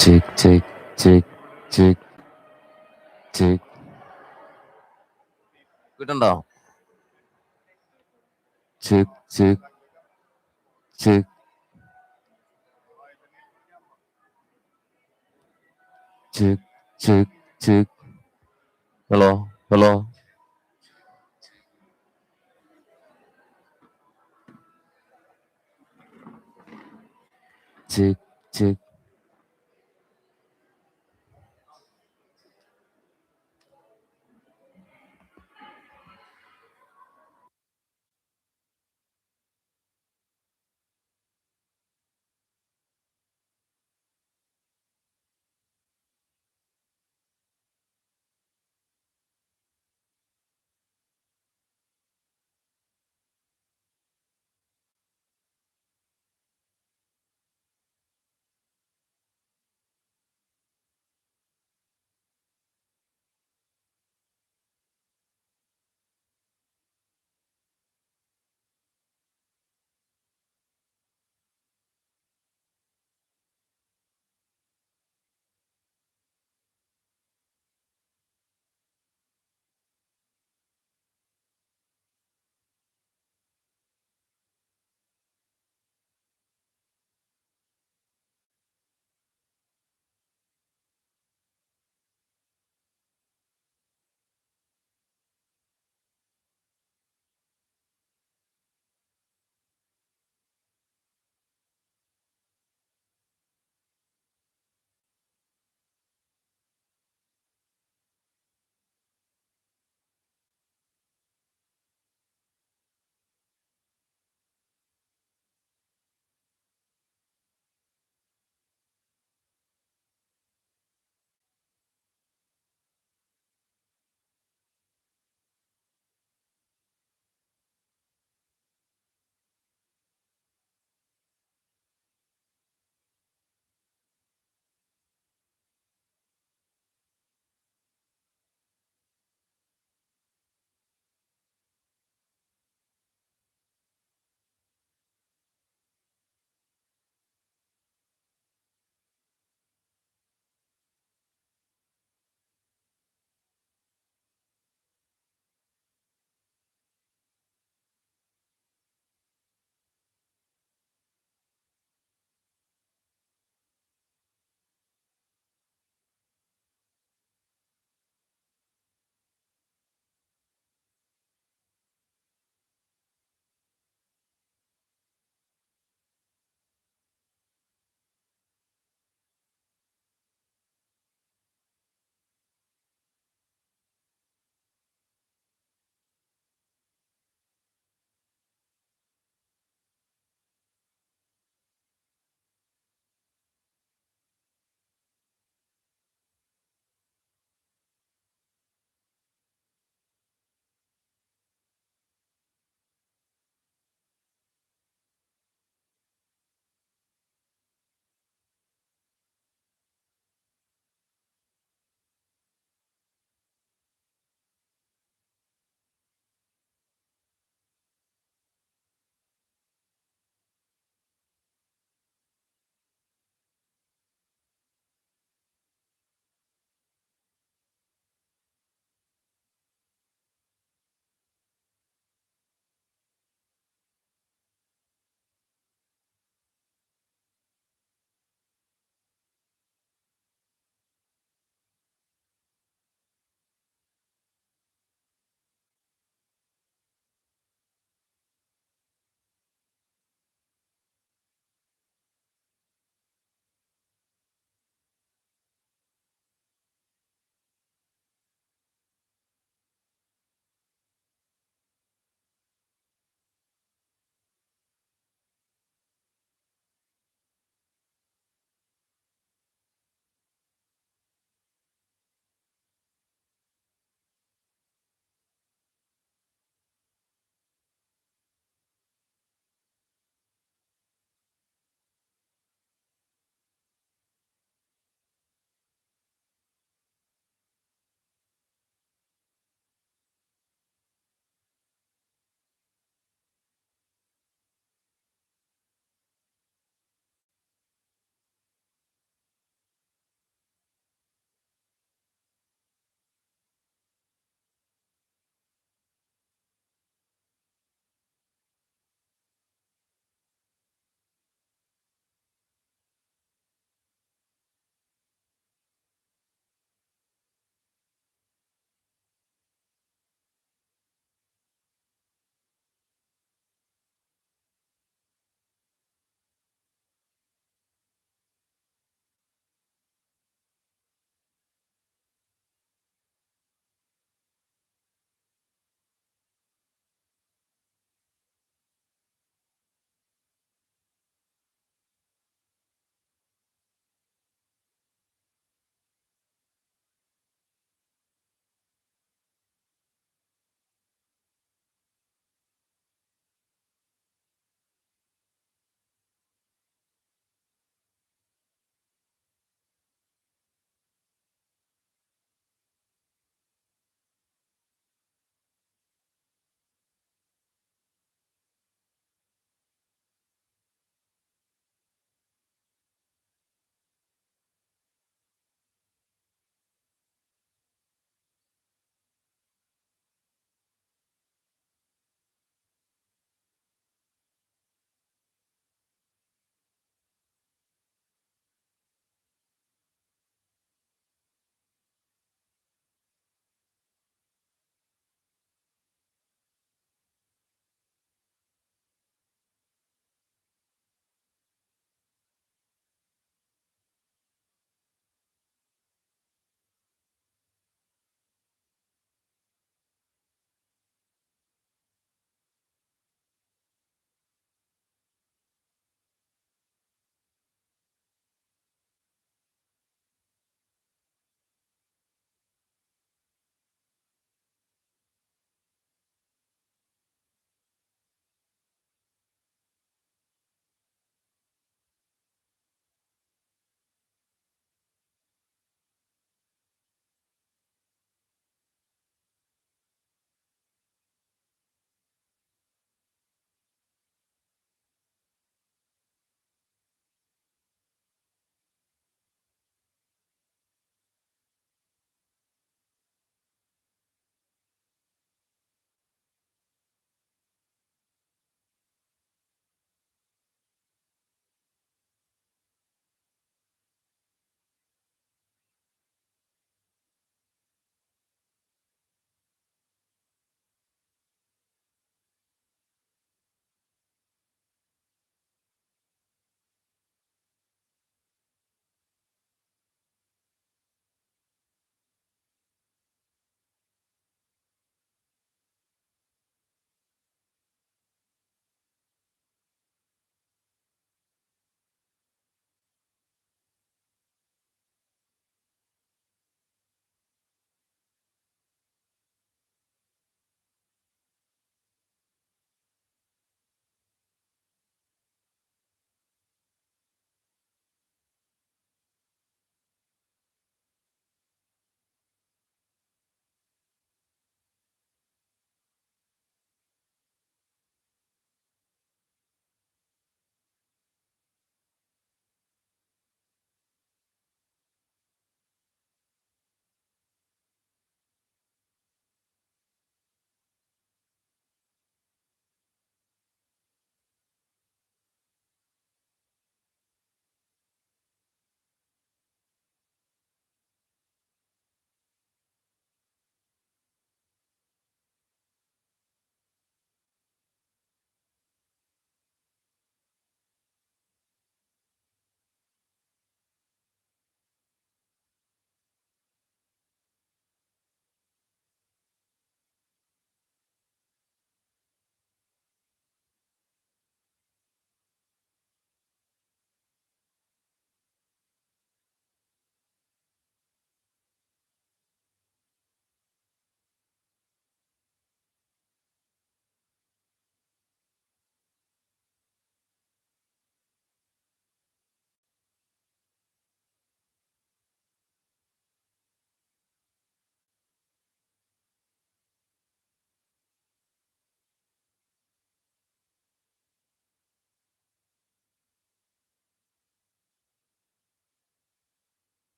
Check, check, check, check, check. കിട്ടണ്ടോ? Check, check, check. Check, check, check. Hello, hello. Check, check.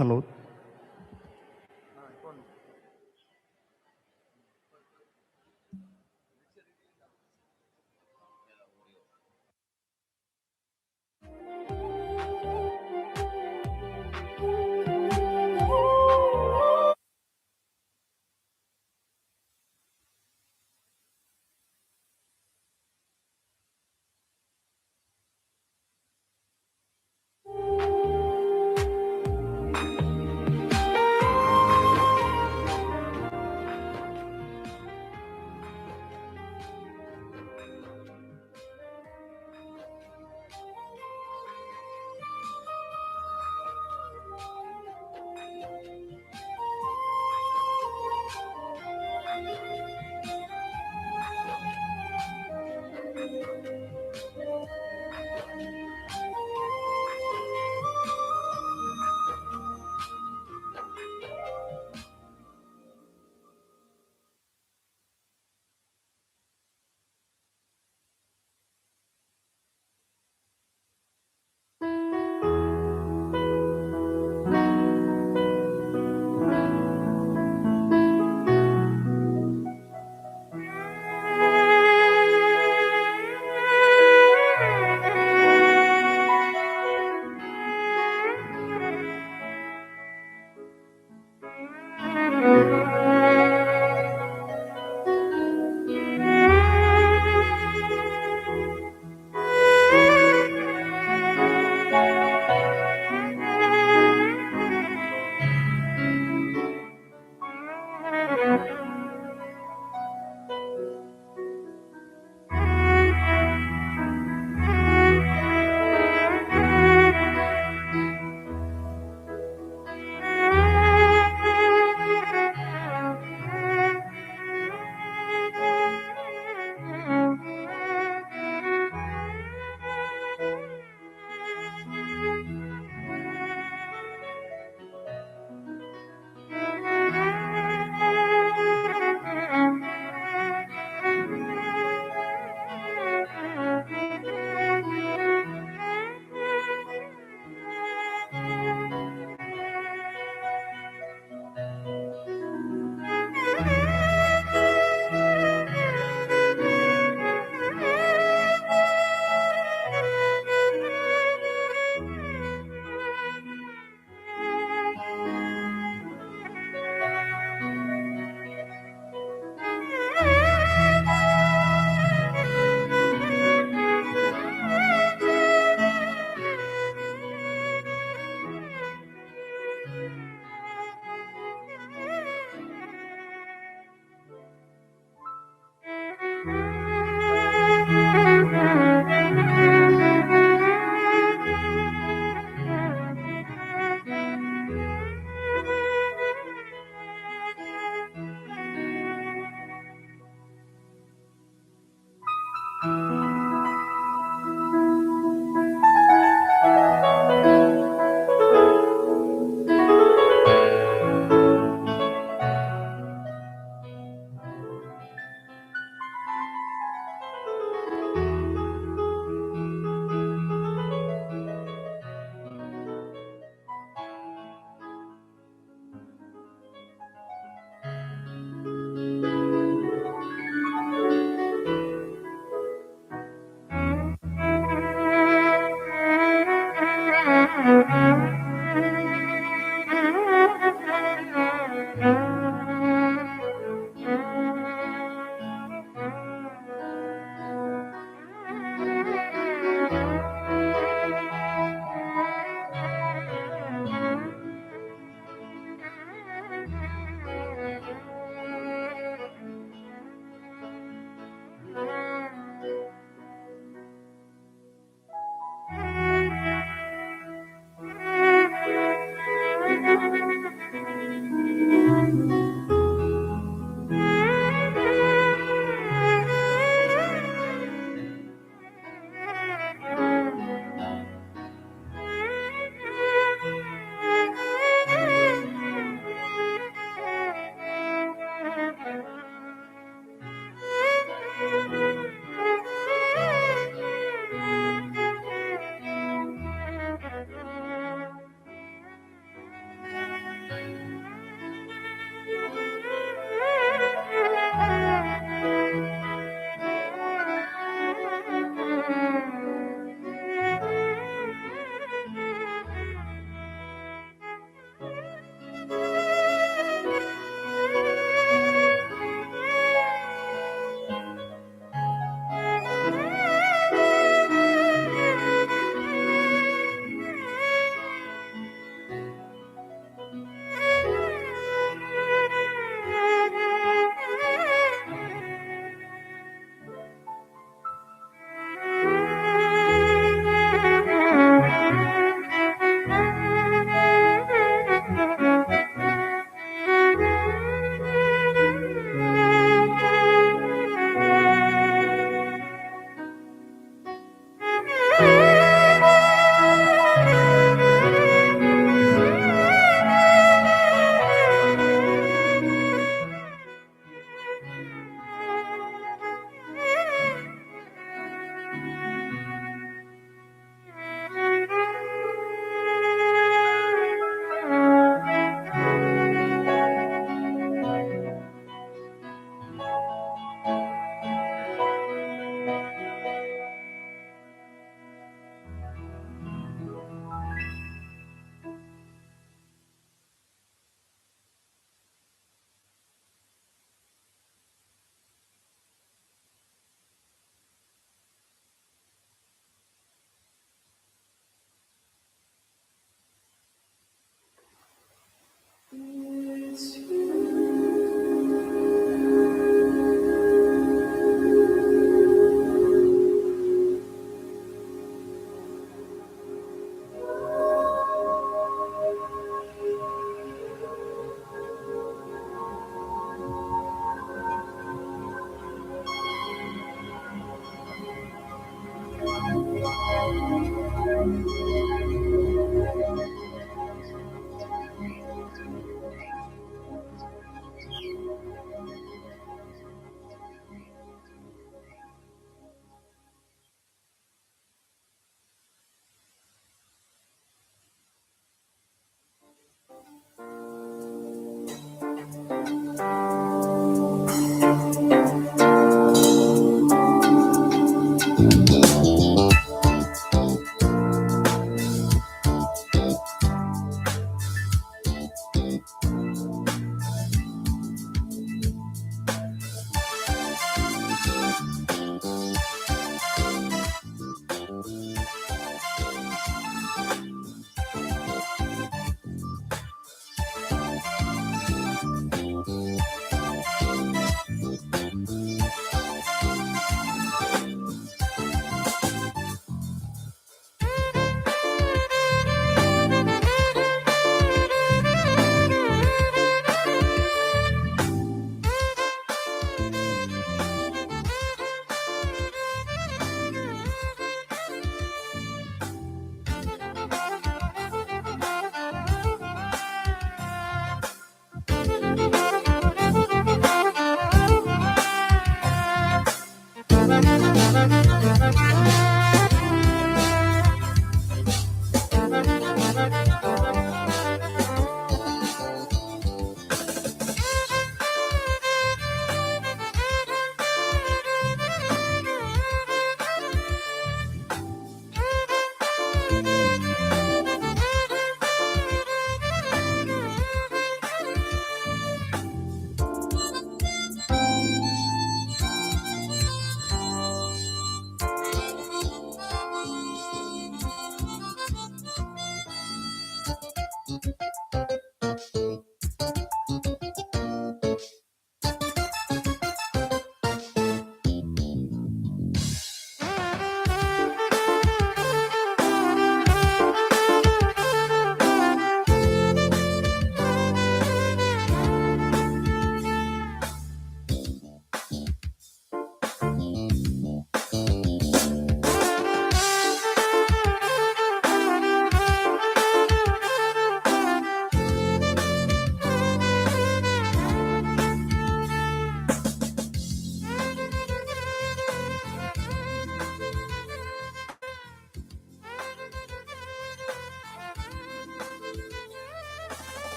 Hanu.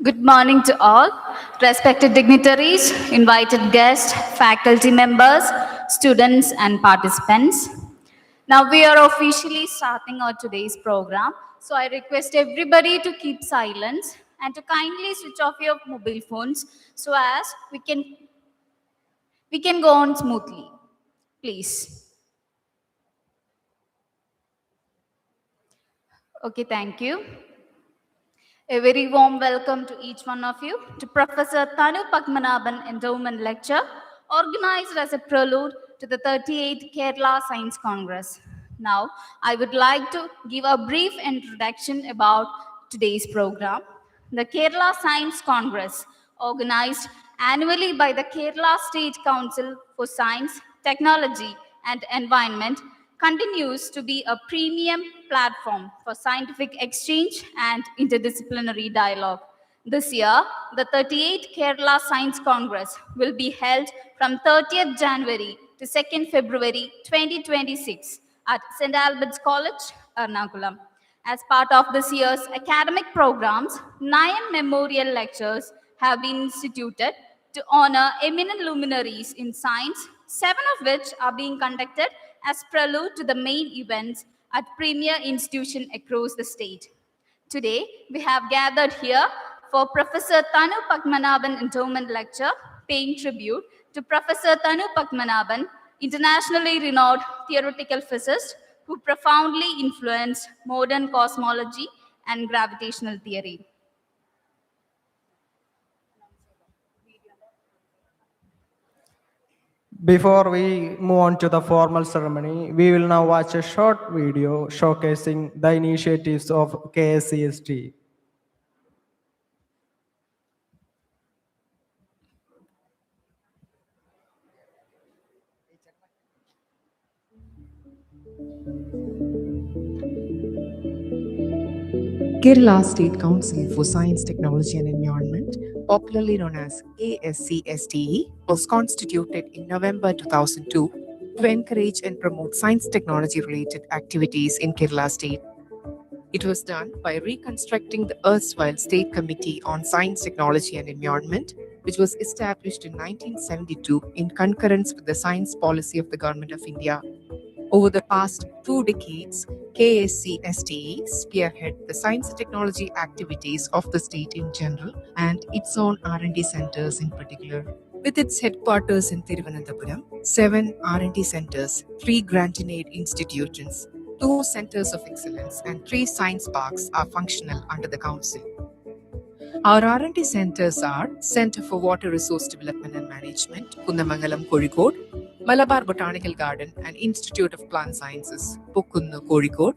Good morning to all, respected dignitaries, invited guests, faculty members, students, and participants. Now we are officially starting our today's program, so I request everybody to keep silence and to kindly switch off your mobile phones so as we can go on smoothly. Please. Okay, thank you. A very warm welcome to each one of you to Professor Thanu Padmanabhan Endowment Lecture, organized as a prelude to the 38th Kerala Science Congress. Now, I would like to give a brief introduction about today's program. The Kerala Science Congress, organized annually by the Kerala State Council for Science, Technology and Environment, continues to be a premium platform for scientific exchange and interdisciplinary dialogue. This year, the 38th Kerala Science Congress will be held from 30th January to 2nd February 2026 at St. Albert's College, Ernakulam. As part of this year's academic programs, 9 memorial lectures have been instituted to honor eminent luminaries in science, 7 of which are being conducted as prelude to the main events at premier institutions across the state. Today, we have gathered here for Professor Thanu Padmanabhan Endowment Lecture, paying tribute to Professor Thanu Padmanabhan, internationally renowned theoretical physicist who profoundly influenced modern cosmology and gravitational theory. Before we move on to the formal ceremony, we will now watch a short video showcasing the initiatives of KSCST. Kerala State Council for Science, Technology and Environment, popularly known as KSCSTE, was constituted in November 2002 to encourage and promote science technology related activities in Kerala State. It was done by reconstructing the erstwhile State Committee on Science, Technology and Environment, which was established in 1972 in concurrence with the science policy of the Government of India. Over the past 2 decades, KSCSTE spearhead the science and technology activities of the state in general and its own R&D centers in particular. With its headquarters in Thiruvananthapuram, 7 R&D centers, 3 grant-in-aid institutions, 2 centers of excellence and 3 science parks are functional under the council. Our R&D centers are Center for Water Resource Development and Management, Kundamangalam, Kozhikode, Malabar Botanical Garden and Institute of Plant Sciences, Pukkunnu, Kozhikode,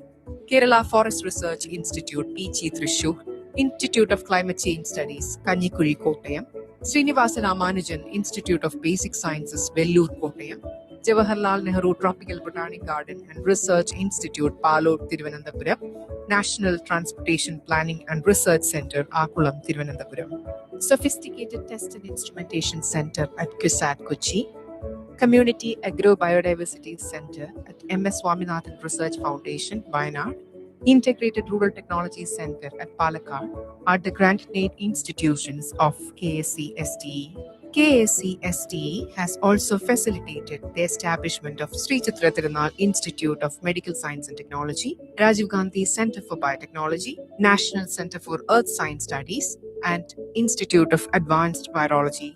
Kerala Forest Research Institute, PG Thrissur, Institute of Climate Change Studies, Kanjikuri, Kottayam, Srinivasa Ramanujan Institute of Basic Sciences, Vellur, Kottayam, Jawaharlal Nehru Tropical Botanic Garden and Research Institute, Palur, Thiruvananthapuram, National Transportation Planning and Research Center, Akulam, Thiruvananthapuram, Sophisticated Test and Instrumentation Center at CUSAT, Kochi, Community Agro-Biodiversity Center at MS Swaminathan Research Foundation, Wayanad, Integrated Rural Technology Center at Palakkad are the grant-in-aid institutions of KSCSTE. KSCSTE has also facilitated the establishment of Sri Chitra Tirunal Institute of Medical Science and Technology, Rajiv Gandhi Center for Biotechnology, National Center for Earth Science Studies, and Institute of Advanced Virology.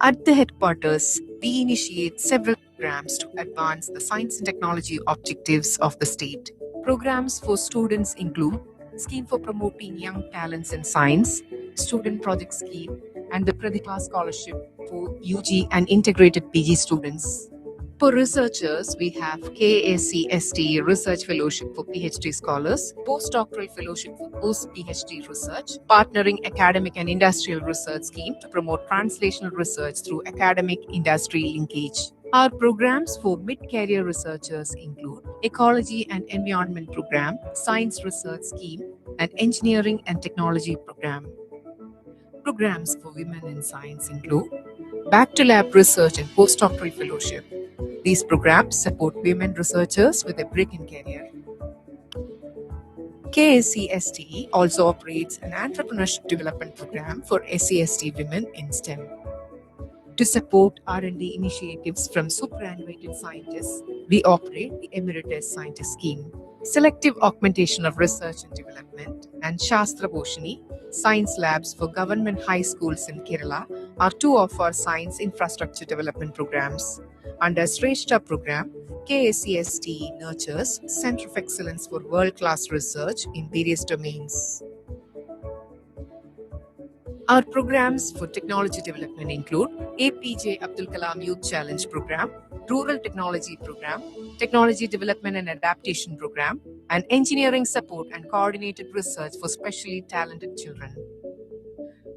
At the headquarters, we initiate several programs to advance the science and technology objectives of the state. Programs for students include Scheme for Promoting Young Talents in Science, Student Project Scheme, and the Pratibha Scholarship for UG and integrated PG students. For researchers, we have KSCST Research Fellowship for PhD scholars, Postdoctoral Fellowship for post-PhD research, Partnering Academic and Industrial Research Scheme to promote translational research through academic-industry linkage. Our programs for mid-career researchers include Ecology and Environment Program, Science Research Scheme, and Engineering and Technology Program. Programs for women in science include Back to Lab Research and Postdoctoral Fellowship. These programs support women researchers with a break in career. KSCSTE also operates an entrepreneurship development program for SC/ST women in STEM. To support R&D initiatives from superannuated scientists, we operate the Emeritus Scientist Scheme. Selective augmentation of research and development and Shastra Bhoshani, science labs for government high schools in Kerala are two of our science infrastructure development programs. Under Shrestha program, KSCSTE nurtures Center of Excellence for world-class research in various domains. Our programs for technology development include APJ Abdul Kalam Youth Challenge Program, Rural Technology Program, Technology Development and Adaptation Program, and Engineering Support and Coordinated Research for Specially Talented Children.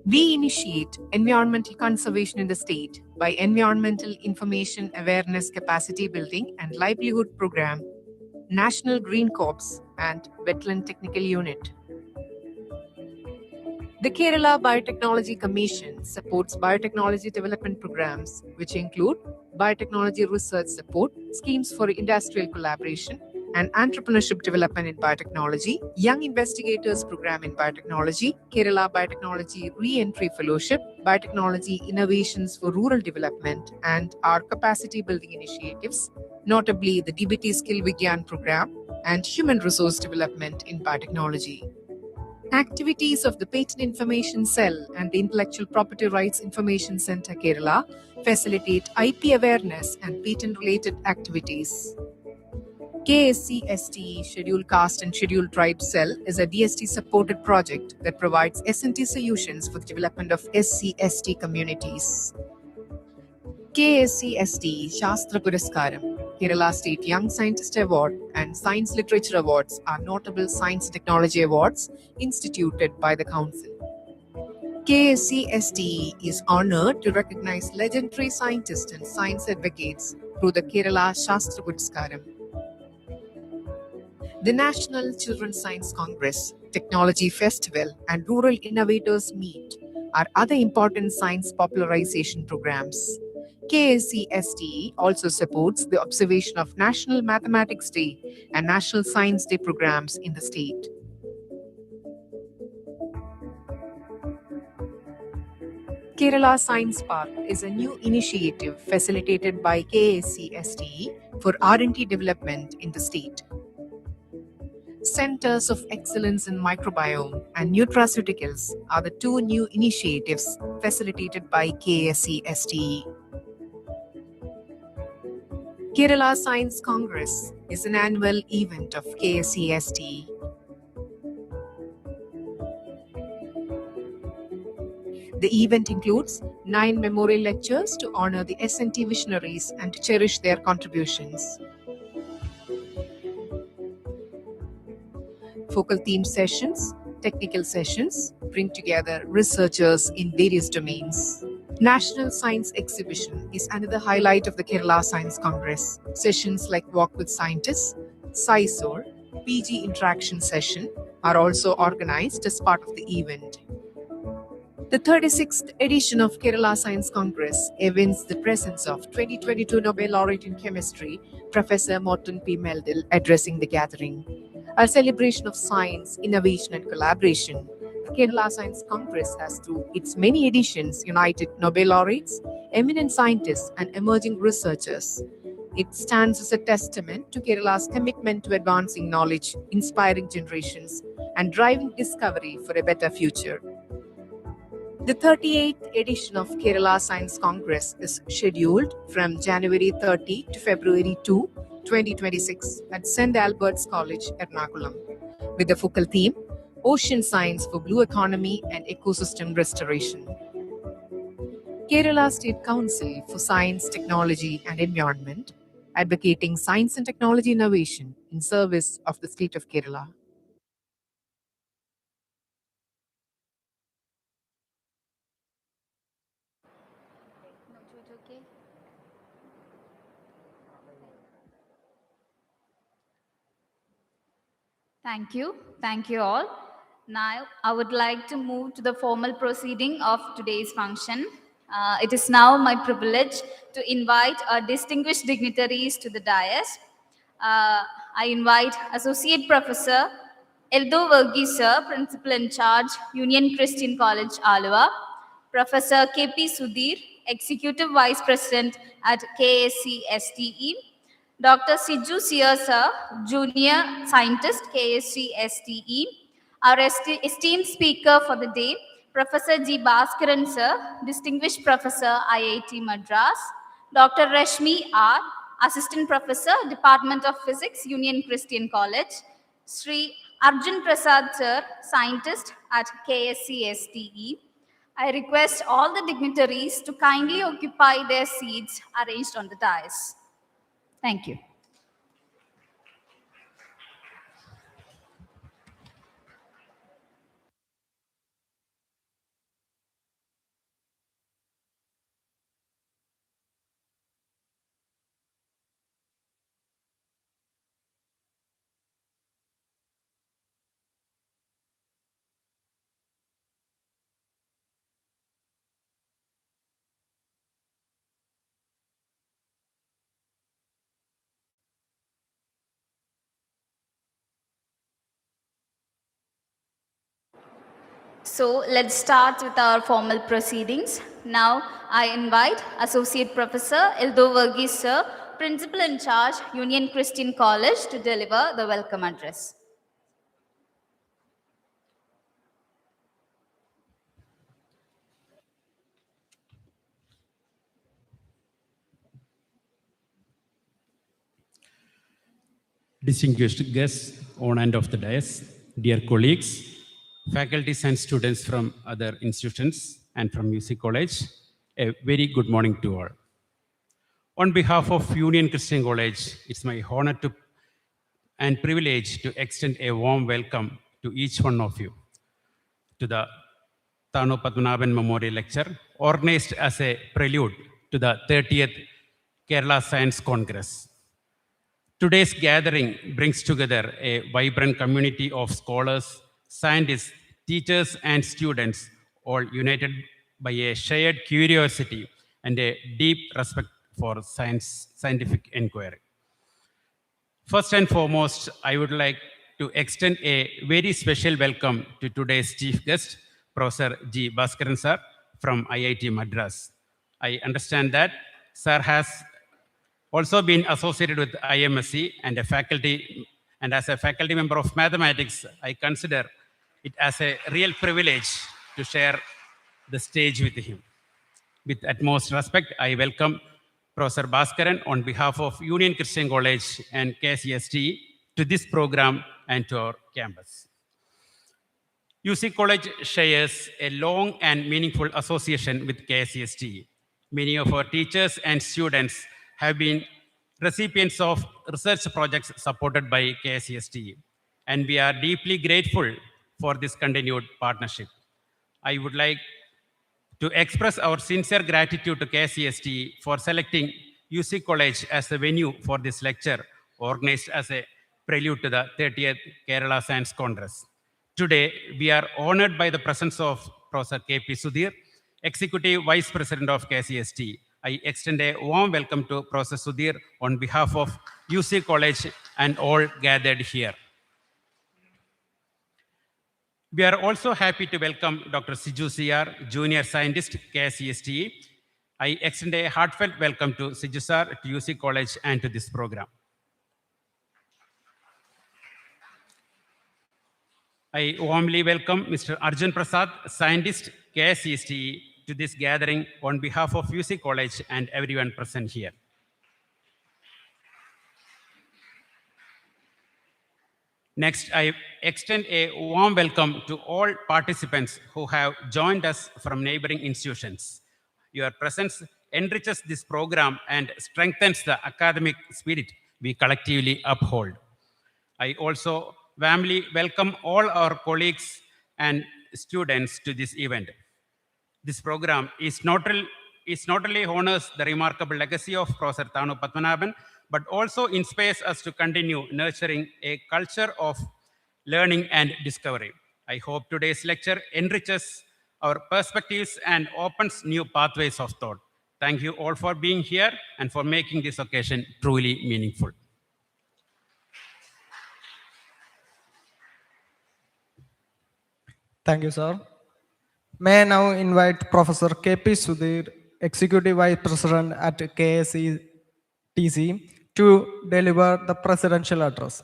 We initiate environmental conservation in the state by Environmental Information Awareness Capacity Building and Livelihood Program, National Green Corps, and Wetland Technical Unit. The Kerala Biotechnology Commission supports biotechnology development programs, which include biotechnology research support, schemes for industrial collaboration, and entrepreneurship development in biotechnology, Young Investigators Program in Biotechnology, Kerala Biotechnology Re-Entry Fellowship, Biotechnology Innovations for Rural Development, and our capacity building initiatives, notably the DBT Skill Vigyan Program and Human Resource Development in Biotechnology. Activities of the Patent Information Cell and the Intellectual Property Rights Information Centre Kerala facilitate IP awareness and patent-related activities. KSCSTE Scheduled Caste and Scheduled Tribe Cell is a DST-supported project that provides S&T solutions for the development of SC/ST communities. KSCSTE Shastra Puraskaram, Kerala State Young Scientist Award, and Science Literature Awards are notable science and technology awards instituted by the Council. KSCSTE is honored to recognize legendary scientists and science advocates through the Kerala Shastra Puraskaram. The National Children's Science Congress, Technology Festival, and Rural Innovators Meet are other important science popularization programs. KSCSTE also supports the observation of National Mathematics Day and National Science Day programs in the state. Kerala Science Park is a new initiative facilitated by KSCSTE for R&D development in the state. Centers of Excellence in Microbiome and Nutraceuticals are the two new initiatives facilitated by KSCSTE. Kerala Science Congress is an annual event of KSCSTE. The event includes 9 memorial lectures to honor the S&T visionaries and to cherish their contributions. Focal theme sessions, technical sessions bring together researchers in various domains. National Science Exhibition is another highlight of the Kerala Science Congress. Sessions like Walk with Scientists, SciSoul, PG Interaction Session are also organized as part of the event. The 36th edition of Kerala Science Congress evinces the presence of 2022 Nobel laureate in chemistry, Professor Morton P. Meldal, addressing the gathering. A celebration of science, innovation, and collaboration, the Kerala Science Congress has, through its many editions, united Nobel laureates, eminent scientists, and emerging researchers. It stands as a testament to Kerala's commitment to advancing knowledge, inspiring generations, and driving discovery for a better future. The 38th edition of Kerala Science Congress is scheduled from January 30 to February 2, 2026 at St. Albert's College, Ernakulam, with the focal theme, Ocean Science for Blue Economy and Ecosystem Restoration. Kerala State Council for Science, Technology and Environment, advocating science and technology innovation in service of the state of Kerala. Thank you. Thank you all. Now, I would like to move to the formal proceeding of today's function. It is now my privilege to invite our distinguished dignitaries to the dais. I invite Associate Professor Eldo Verghese, Sir, Principal in Charge, Union Christian College, Aluva. Professor K.P. Sudhir, Executive Vice President at KSCSTE. Dr. Siju Seer, Sir, Junior Scientist, KSCSTE. Our esteemed speaker for the day, Professor G. Bhaskaran, Sir, Distinguished Professor, IIT Madras. Dr. Rashmi R., Assistant Professor, Department of Physics, Union Christian College. Sri Arjun Prasad, Sir, Scientist at KSCSTE. I request all the dignitaries to kindly occupy their seats arranged on the dais. Thank you. So let's start with our formal proceedings. Now I invite Associate Professor Eldo Verghese, Sir, Principal in Charge, Union Christian College, to deliver the welcome address. Distinguished guests on end of the dais, dear colleagues, faculties and students from other institutions and from UC College, a very good morning to all. On behalf of Union Christian College, it's my honor and privilege to extend a warm welcome to each one of you to the Thanu Padmanabhan Memorial Lecture, organized as a prelude to the 30th Kerala Science Congress. Today's gathering brings together a vibrant community of scholars, scientists, teachers, and students, all united by a shared curiosity and a deep respect for scientific inquiry. First and foremost, I would like to extend a very special welcome to today's chief guest, Professor G. Bhaskaran sir from IIT Madras. I understand that sir has also been associated with IMSC and as a faculty member of mathematics, I consider it as a real privilege to share the stage with him. With utmost respect, I welcome Professor Bhaskaran on behalf of Union Christian College and KCST to this program and to our campus. UC College shares a long and meaningful association with KCST. Many of our teachers and students have been recipients of research projects supported by KCST, and we are deeply grateful for this continued partnership. I would like to express our sincere gratitude to KCST for selecting UC College as the venue for this lecture, organized as a prelude to the 30th Kerala Science Congress. Today, we are honored by the presence of Professor K.P. Sudhir, Executive Vice President of KCST. I extend a warm welcome to Professor Sudhir on behalf of UC College and all gathered here. We are also happy to welcome Dr. Siju Sr., Junior Scientist, KCST. I extend a heartfelt welcome to Siju Sir, to UC College, and to this program. I warmly welcome Mr. Arjun Prasad, Scientist, KCST, to this gathering on behalf of UC College and everyone present here. Next, I extend a warm welcome to all participants who have joined us from neighboring institutions. Your presence enriches this program and strengthens the academic spirit we collectively uphold. I also warmly welcome all our colleagues and students to this event. This program is not only honors the remarkable legacy of Professor Thanu Padmanabhan, but also inspires us to continue nurturing a culture of learning and discovery. I hope today's lecture enriches our perspectives and opens new pathways of thought. Thank you all for being here and for making this occasion truly meaningful. Thank you, sir. May I now invite Professor K.P. Sudhir, Executive Vice President at KSETC, to deliver the presidential address.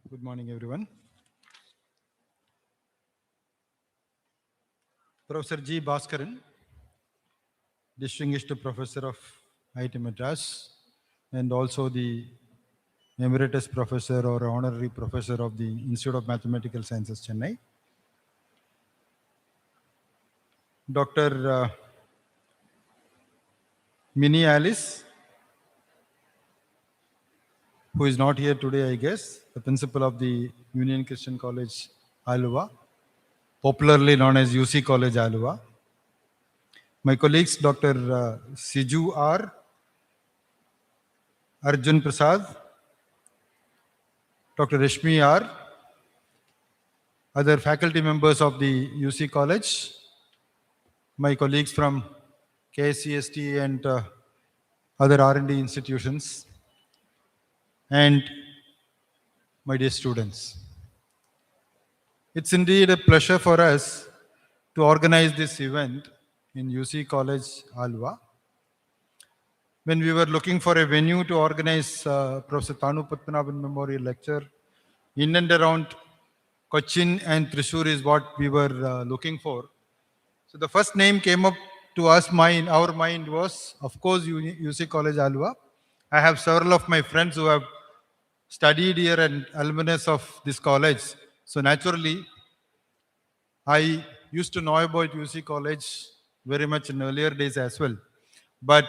Good morning, everyone. Professor G. Bhaskaran, Distinguished Professor of IT Madras, and also the Emeritus Professor or Honorary Professor of the Institute of Mathematical Sciences, Chennai. Dr. Minnie Alice, who is not here today, I guess, the principal of the Union Christian College, Aluva, popularly known as UC College, Aluva. My colleagues, Dr. Siju R., Arjun Prasad, Dr. Rashmi R., other faculty members of the UC College, my colleagues from KCST and other R&D institutions, and my dear students. It's indeed a pleasure for us to organize this event in UC College, Aluva. When we were looking for a venue to organize Professor Thanu Padmanabhan Memorial Lecture, in and around Cochin and Thrissur is what we were looking for. So the first name came up to us, our mind was, of course, UC College, Aluva. I have several of my friends who have studied here and alumnus of this college. So naturally, I used to know about UC College very much in earlier days as well. But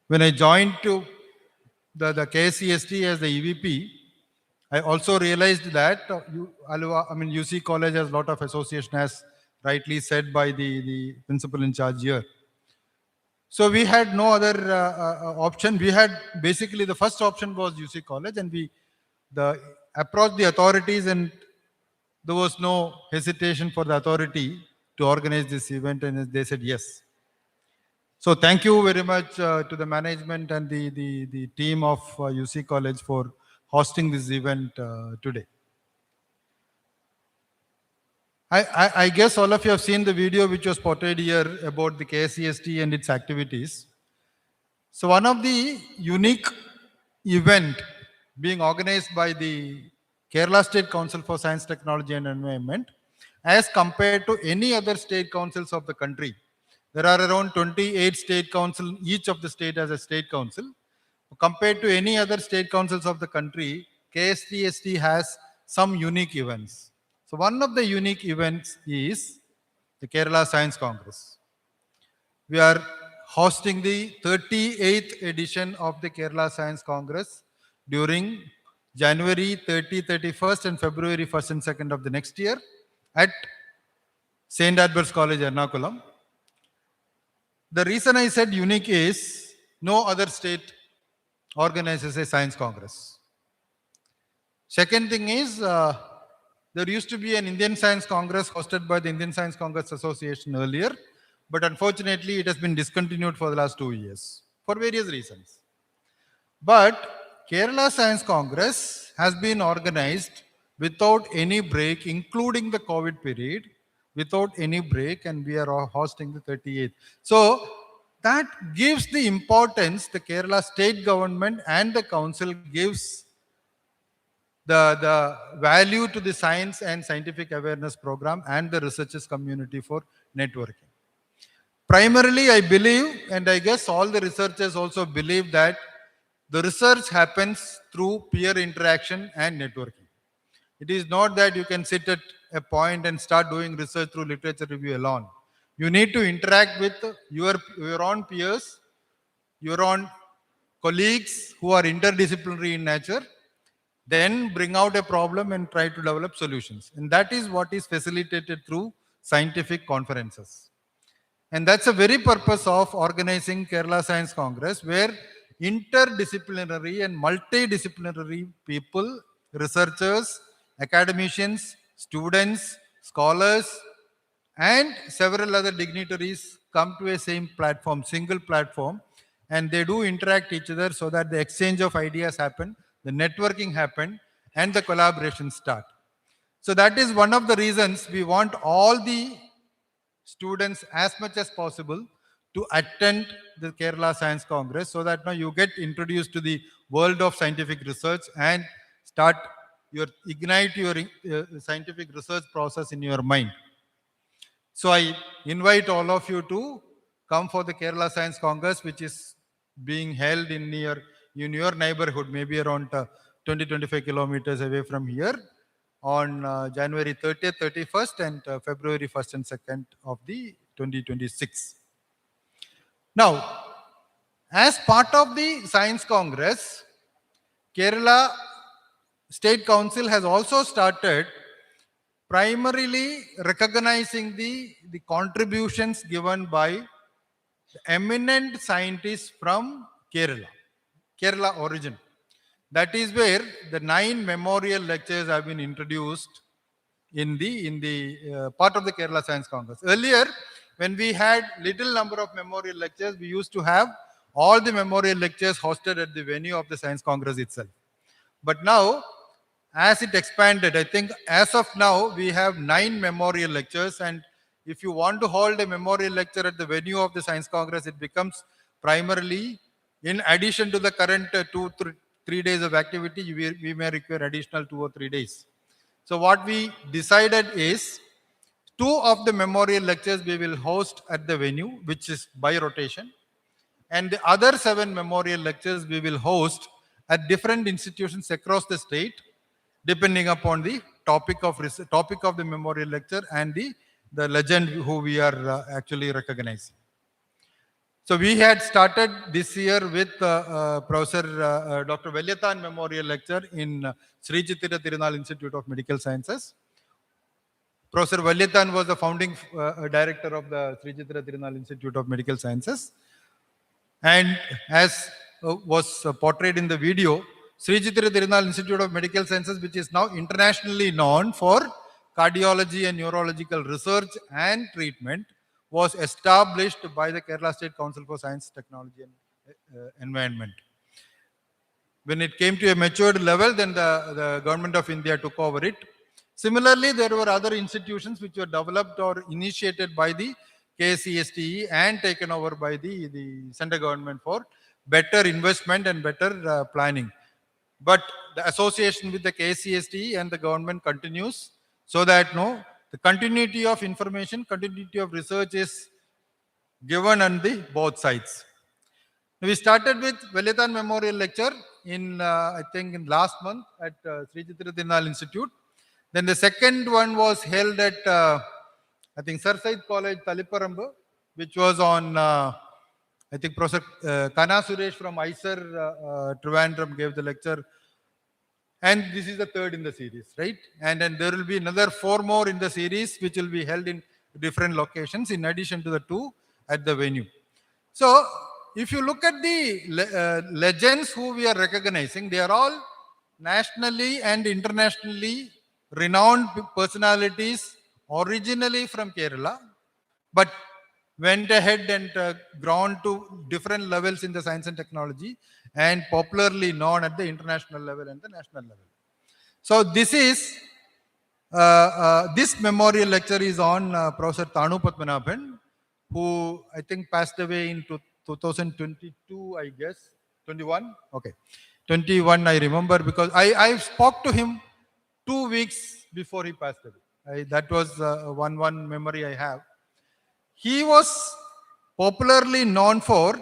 when I joined to the KCST as the EVP, I also realized that UC College has a lot of association, as rightly said by the principal in charge here. So we had no other option. We had basically the first option was UC College, and we approached the authorities, and there was no hesitation for the authority to organize this event, and they said yes. So thank you very much to the management and the team of UC College for hosting this event today. I guess all of you have seen the video which was portrayed here about the KCST and its activities. So one of the unique event being organized by the Kerala State Council for Science, Technology and Environment, as compared to any other state councils of the country. There are around 28 state councils, each of the state has a state council. Compared to any other state councils of the country, KSTST has some unique events. So one of the unique events is the Kerala Science Congress. We are hosting the 38th edition of the Kerala Science Congress during January 30, 31st and February 1st and 2nd of the next year at St. Edward's College, Ernakulam. The reason I said unique is no other state organizes a science congress. Second thing is there used to be an Indian Science Congress hosted by the Indian Science Congress Association earlier, but unfortunately it has been discontinued for the last 2 years for various reasons. But Kerala Science Congress has been organized without any break, including the COVID period, without any break, and we are hosting the 38th. So that gives the importance the Kerala state government and the council gives the value to the science and scientific awareness program and the researchers community for networking. Primarily, I believe, and I guess all the researchers also believe, that the research happens through peer interaction and networking. It is not that you can sit at a point and start doing research through literature review alone. You need to interact with your own peers, your own colleagues who are interdisciplinary in nature, then bring out a problem and try to develop solutions. And that is what is facilitated through scientific conferences. And that's the very purpose of organizing Kerala Science Congress, where interdisciplinary and multidisciplinary people, researchers, academicians, students, scholars, and several other dignitaries come to a same platform, single platform, and they do interact each other so that the exchange of ideas happen, the networking happen, and the collaboration start. So that is one of the reasons we want all the students as much as possible to attend the Kerala Science Congress, so that now you get introduced to the world of scientific research and ignite your scientific research process in your mind. So I invite all of you to come for the Kerala Science Congress, which is being held in your neighborhood, maybe around 20-25 kilometers away from here, on January 30th, 31st, and February 1st and 2nd of the 2026. Now, as part of the Science Congress, Kerala State Council has also started primarily recognizing the contributions given by eminent scientists from Kerala origin. That is where the 9 memorial lectures have been introduced in the part of the Kerala Science Congress. Earlier, when we had little number of memorial lectures, we used to have all the memorial lectures hosted at the venue of the Science Congress itself. But now, as it expanded, I think as of now, we have 9 memorial lectures, and if you want to hold a memorial lecture at the venue of the Science Congress, it becomes primarily, in addition to the current 2-3 days of activity, we may require additional 2 or 3 days. So what we decided is 2 of the memorial lectures we will host at the venue, which is by rotation, and the other 7 memorial lectures we will host at different institutions across the state, depending upon the topic of the memorial lecture and the legend who we are actually recognizing. So we had started this year with Professor Dr. Velyathan Memorial Lecture in Sri Chitira Tirunal Institute of Medical Sciences. Professor Velyathan was the founding director of the Sri Chitira Tirunal Institute of Medical Sciences. And as was portrayed in the video, Sri Chitira Tirunal Institute of Medical Sciences, which is now internationally known for cardiology and neurological research and treatment, was established by the Kerala State Council for Science, Technology and Environment. When it came to a matured level, then the government of India took over it. Similarly, there were other institutions which were developed or initiated by the KCSTE and taken over by the central government for better investment and better planning. But the association with the KCSTE and the government continues, so that the continuity of information, continuity of research is given on the both sides. We started with Velyathan Memorial Lecture in, I think, in last month at Sri Chitira Tirunal Institute. Then the second one was held at, I think, Sir Said College, Taliparambu, which was on, I think, Professor Kana Suresh from ICER Trivandrum gave the lecture. And this is the third in the series, right? And then there will be another 4 more in the series, which will be held in different locations, in addition to the 2 at the venue. So, if you look at the legends who we are recognizing, they are all nationally and internationally renowned personalities, originally from Kerala, but went ahead and grown to different levels in the science and technology, and popularly known at the international level and the national level. So this is, this memorial lecture is on Professor Thanu Padmanabhan, who I think passed away in 2022, I guess, 21? Okay, 21 I remember, because I spoke to him 2 weeks before he passed away. That was one memory I have. He was popularly known for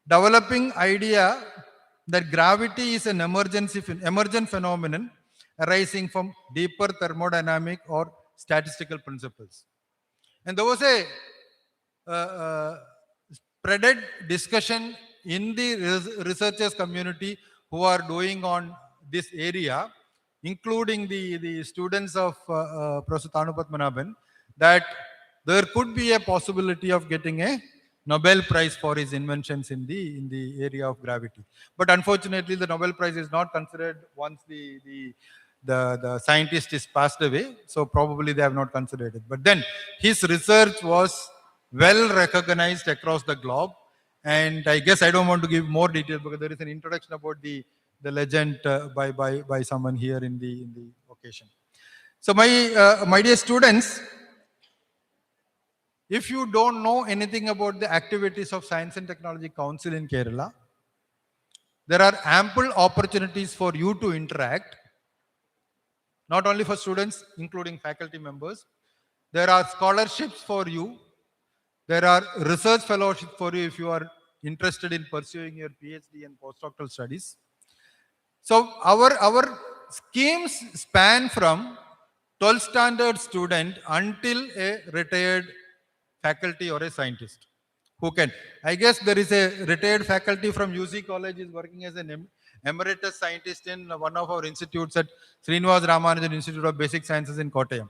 developing idea that gravity is an emergent phenomenon arising from deeper thermodynamic or statistical principles. And there was a spreaded discussion in the researchers community who are doing on this area, including the students of Professor Thanu Padmanabhan, that there could be a possibility of getting a Nobel Prize for his inventions in the area of gravity. But unfortunately, the Nobel Prize is not considered once the scientist is passed away. So probably they have not considered it. But then his research was well recognized across the globe. And I guess I don't want to give more detail because there is an introduction about the legend by someone here in the occasion. So my dear students, if you don't know anything about the activities of Science and Technology Council in Kerala, there are ample opportunities for you to interact, not only for students, including faculty members. There are scholarships for you. There are research fellowships for you if you are interested in pursuing your PhD and postdoctoral studies. So our schemes span from 12th standard student until a retired faculty or a scientist who can. I guess there is a retired faculty from UC College is working as an emeritus scientist in one of our institutes at Srinivas Ramanujan Institute of Basic Sciences in Kottayam.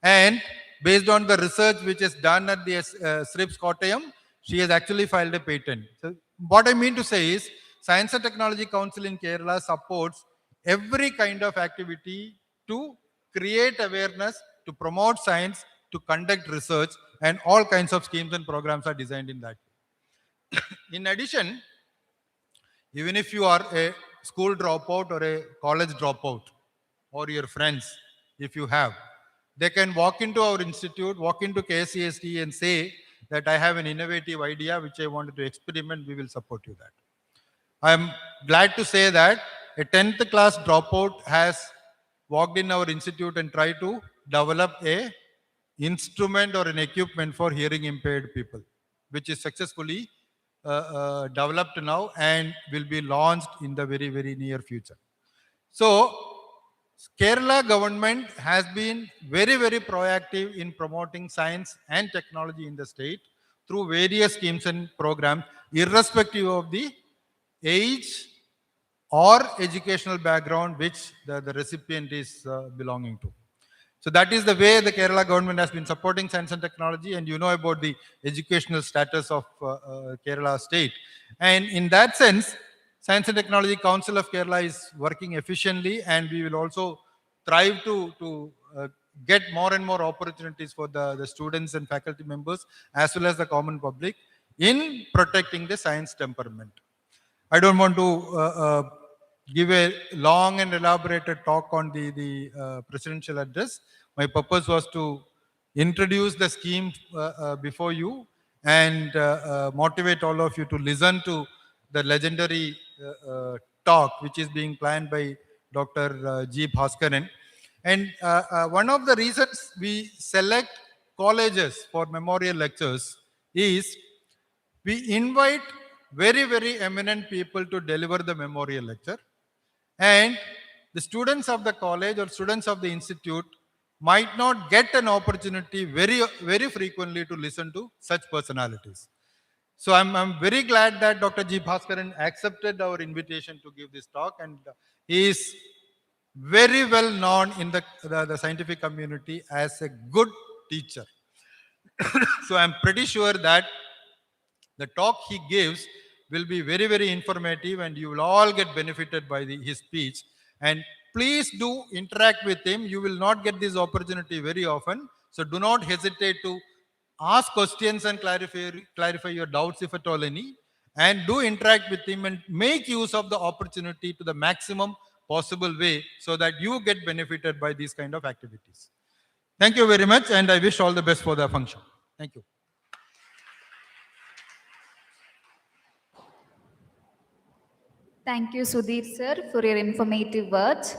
And based on the research which is done at the SRIPS Kottayam, she has actually filed a patent. So what I mean to say is, Science and Technology Council in Kerala supports every kind of activity to create awareness, to promote science, to conduct research, and all kinds of schemes and programs are designed in that way. In addition, even if you are a school dropout or a college dropout, or your friends, if you have, they can walk into our institute, walk into KCST and say that I have an innovative idea which I wanted to experiment, we will support you that. I am glad to say that a 10th class dropout has walked in our institute and tried to develop a instrument or an equipment for hearing impaired people, which is successfully developed now and will be launched in the very, very near future. So Kerala government has been very, very proactive in promoting science and technology in the state through various schemes and programs, irrespective of the age or educational background which the recipient is belonging to. So that is the way the Kerala government has been supporting science and technology, and you know about the educational status of Kerala state. And in that sense, Science and Technology Council of Kerala is working efficiently, and we will also strive to get more and more opportunities for the students and faculty members as well as the common public in protecting the science temperament. I don't want to give a long and elaborated talk on the presidential address. My purpose was to introduce the scheme before you and motivate all of you to listen to the legendary talk which is being planned by Dr. G. Bhaskaran. And one of the reasons we select colleges for memorial lectures is we invite very, very eminent people to deliver the memorial lecture. And the students of the college or students of the institute might not get an opportunity very, very frequently to listen to such personalities. So I'm very glad that Dr. G. Bhaskaran accepted our invitation to give this talk, and he is very well known in the scientific community as a good teacher. So I'm pretty sure that the talk he gives will be very, very informative, and you will all get benefited by his speech. And please do interact with him. You will not get this opportunity very often. So do not hesitate to ask questions and clarify your doubts if at all any. And do interact with him and make use of the opportunity to the maximum possible way so that you get benefited by these kind of activities. Thank you very much, and I wish all the best for the function. Thank you. Thank you, Sudhir sir, for your informative words.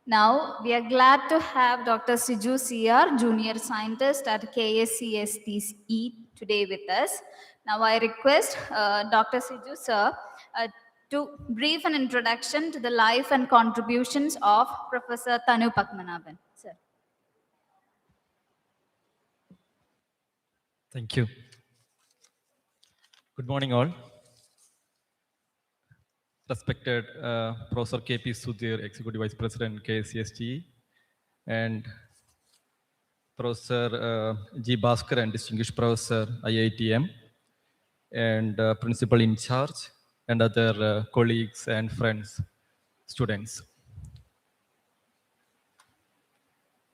Now, we are glad to have Dr. Siju CR, Junior Scientist at KSCSTE today with us. Now, I request Dr. Siju sir to brief an introduction to the life and contributions of Professor Thanu Padmanabhan. Sir. Thank you. Good morning, all. Respected Professor K.P. Sudhir, Executive Vice President, KSCST, and Professor G. Bhaskaran, Distinguished Professor, IITM, and principal in charge, and other colleagues and friends, students.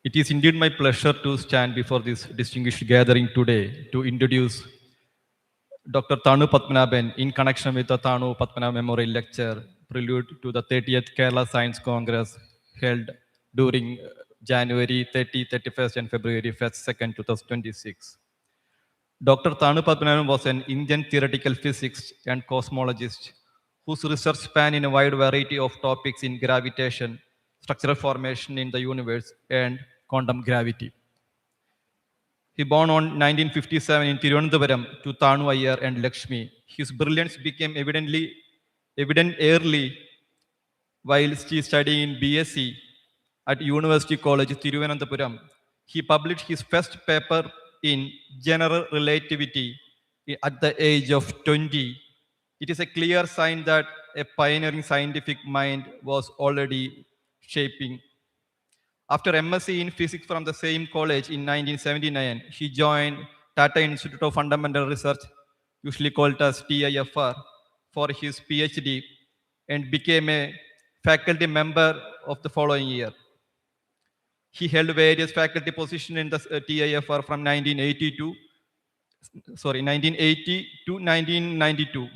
It is indeed my pleasure to stand before this distinguished gathering today to introduce Dr. Thanu Padmanabhan in connection with the Thanu Padmanabhan Memorial Lecture, prelude to the 30th Kerala Science Congress held during January 30, 31st and February 1st, 2nd, 2026. Dr. Thanu Padmanabhan was an Indian theoretical physicist and cosmologist whose research spanned in a wide variety of topics in gravitation, structural formation in the universe, and quantum gravity. He born on 1957 in Tirunelvelim to Thanu Iyer and Lakshmi. His brilliance became evident early while studying in BSc at University College Thiruvananthapuram. He published his first paper in general relativity at the age of 20. It is a clear sign that a pioneering scientific mind was already shaping. After MSc in physics from the same college in 1979, he joined Tata Institute of Fundamental Research, usually called as TIFR, for his PhD and became a faculty member of the following year. He held various faculty positions in the TIFR from 1980 to 1992,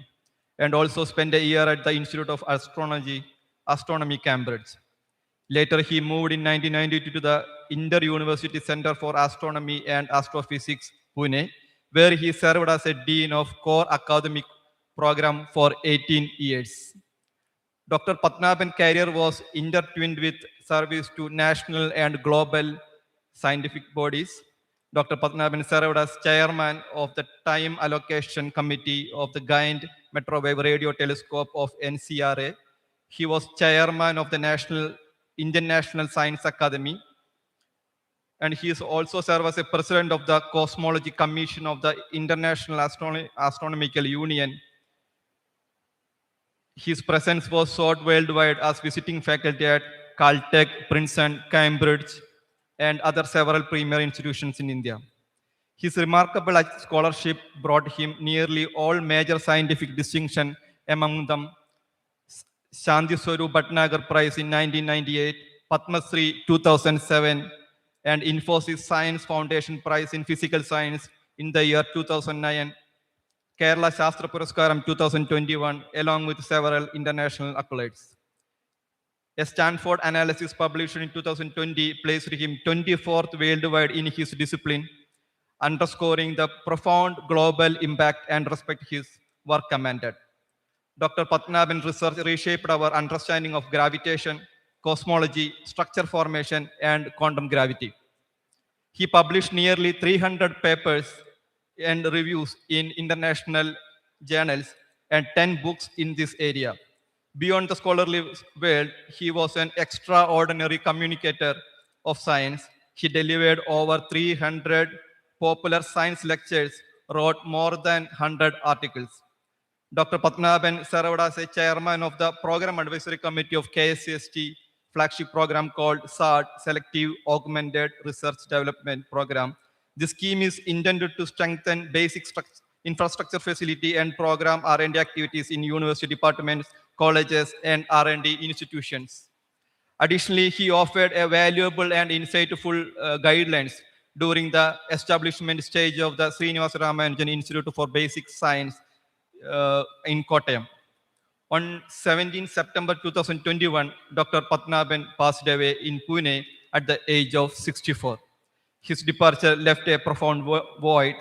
and also spent a year at the Institute of Astronomy, Cambridge. Later, he moved in 1992 to the Inter-University Center for Astronomy and Astrophysics, Pune, where he served as a dean of core academic program for 18 years. Dr. Padmanabhan's career was intertwined with service to national and global scientific bodies. Dr. Padmanabhan served as chairman of the Time Allocation Committee of the Giant Microwave Radio Telescope of NCRA. He was chairman of the Indian National Science Academy, and he is also served as a president of the Cosmology Commission of the International Astronomical Union. His presence was sought worldwide as visiting faculty at Caltech, Princeton, Cambridge, and other several premier institutions in India. His remarkable scholarship brought him nearly all major scientific distinction, among them Shanti Swarup Bhatnagar Prize in 1998, Padma Shri 2007, and Infosys Science Foundation Prize in Physical Science in the year 2009, Kerala Shastra Puraskaram 2021, along with several international accolades. A Stanford analysis published in 2020 placed him 24th worldwide in his discipline, underscoring the profound global impact and respect his work commanded. Dr. Padmanabhan's research reshaped our understanding of gravitation, cosmology, structure formation, and quantum gravity. He published nearly 300 papers and reviews in international journals and 10 books in this area. Beyond the scholarly world, he was an extraordinary communicator of science. He delivered over 300 popular science lectures, wrote more than 100 articles. Dr. Padmanabhan served as a chairman of the Program Advisory Committee of KSCST flagship program called SAD, Selective Augmented Research Development Program. This scheme is intended to strengthen basic infrastructure facility and program R&D activities in university departments, colleges, and R&D institutions. Additionally, he offered a valuable and insightful guidelines during the establishment stage of the Srinivasa Ramanujan Institute for Basic Science in Kottayam. On 17 September 2021, Dr. Padmanabhan passed away in Pune at the age of 64. His departure left a profound void,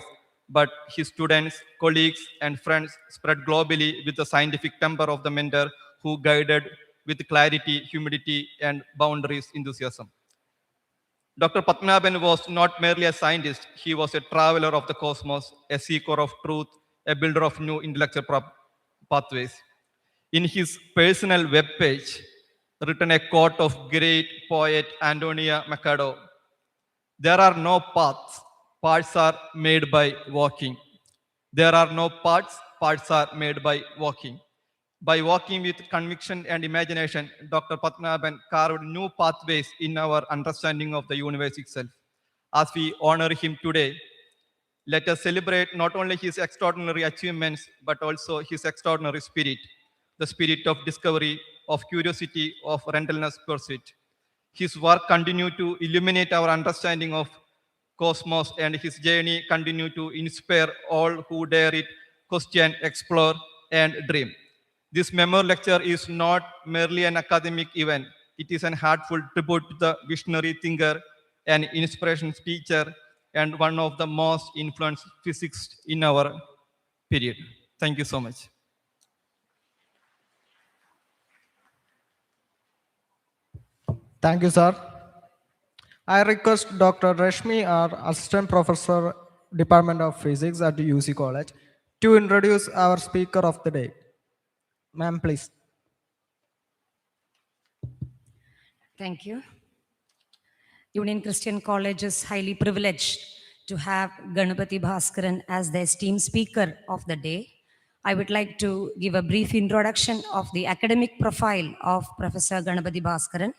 but his students, colleagues, and friends spread globally with the scientific temper of the mentor who guided with clarity, humility, and boundaries enthusiasm. Dr. Padmanabhan was not merely a scientist, he was a traveler of the cosmos, a seeker of truth, a builder of new intellectual pathways. In his personal webpage, written a quote of great poet Antonia Machado, "There are no paths, paths are made by walking. There are no paths, paths are made by walking." By walking with conviction and imagination, Dr. Padmanabhan carved new pathways in our understanding of the universe itself. As we honor him today, Let us celebrate not only his extraordinary achievements, but also his extraordinary spirit, the spirit of discovery, of curiosity, of relentless pursuit. His work continued to illuminate our understanding of cosmos, and his journey continued to inspire all who dare it, question, explore, and dream. This memorial lecture is not merely an academic event. It is an heartfelt tribute to the visionary thinker and inspiration teacher and one of the most influenced physicists in our period. Thank you so much. Thank you, sir. I request Dr. Rashmi, our Assistant Professor, Department of Physics at UC College, to introduce our speaker of the day. Ma'am, please. Thank you. Union Christian College is highly privileged to have Ganapati Bhaskaran as the esteemed speaker of the day. I would like to give a brief introduction of the academic profile of Professor Ganapati Bhaskaran.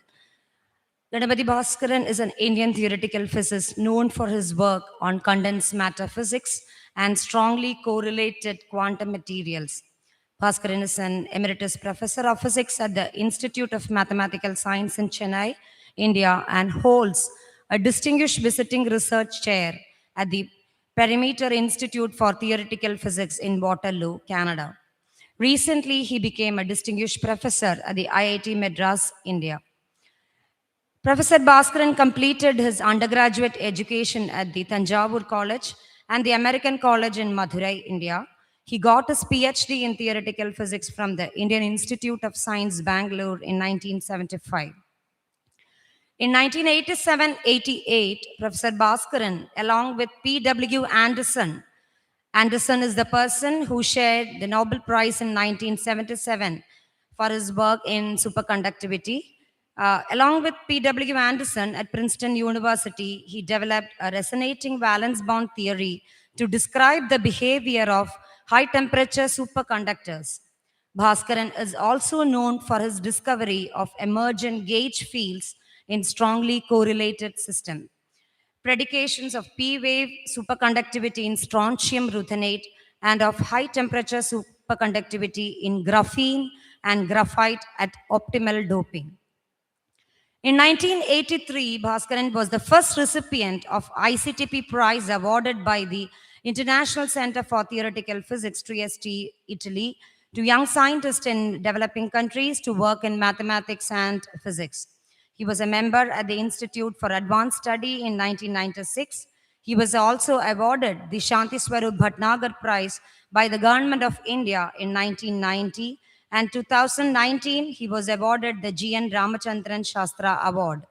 Ganapati Bhaskaran is an Indian theoretical physicist known for his work on condensed matter physics and strongly correlated quantum materials. Bhaskaran is an emeritus professor of physics at the Institute of Mathematical Science in Chennai, India, and holds a distinguished visiting research chair at the Perimeter Institute for Theoretical Physics in Waterloo, Canada. Recently, he became a distinguished professor at the IIT Madras, India. Professor Bhaskaran completed his undergraduate education at the Tanjavur College and the American College in Madurai, India. He got his PhD in theoretical physics from the Indian Institute of Science, Bangalore in 1975. In 1987-88, Professor Bhaskaran, along with P.W. Anderson is the person who shared the Nobel Prize in 1977 for his work in superconductivity. Along with P.W. Anderson at Princeton University, he developed a resonating valence bond theory to describe the behavior of high-temperature superconductors. Bhaskaran is also known for his discovery of emergent gauge fields in strongly correlated systems. Predications of P-wave superconductivity in strontium ruthenate and of high-temperature superconductivity in graphene and graphite at optimal doping. In 1983, Bhaskaran was the first recipient of ICTP Prize awarded by the International Center for Theoretical Physics, Trieste, Italy, to young scientists in developing countries to work in mathematics and physics. He was a member at the Institute for Advanced Study in 1996. He was also awarded the Shanti Swarup Bhatnagar Prize by the Government of India in 1990, and 2019 he was awarded the G.N. Ramachandran Shastra Award.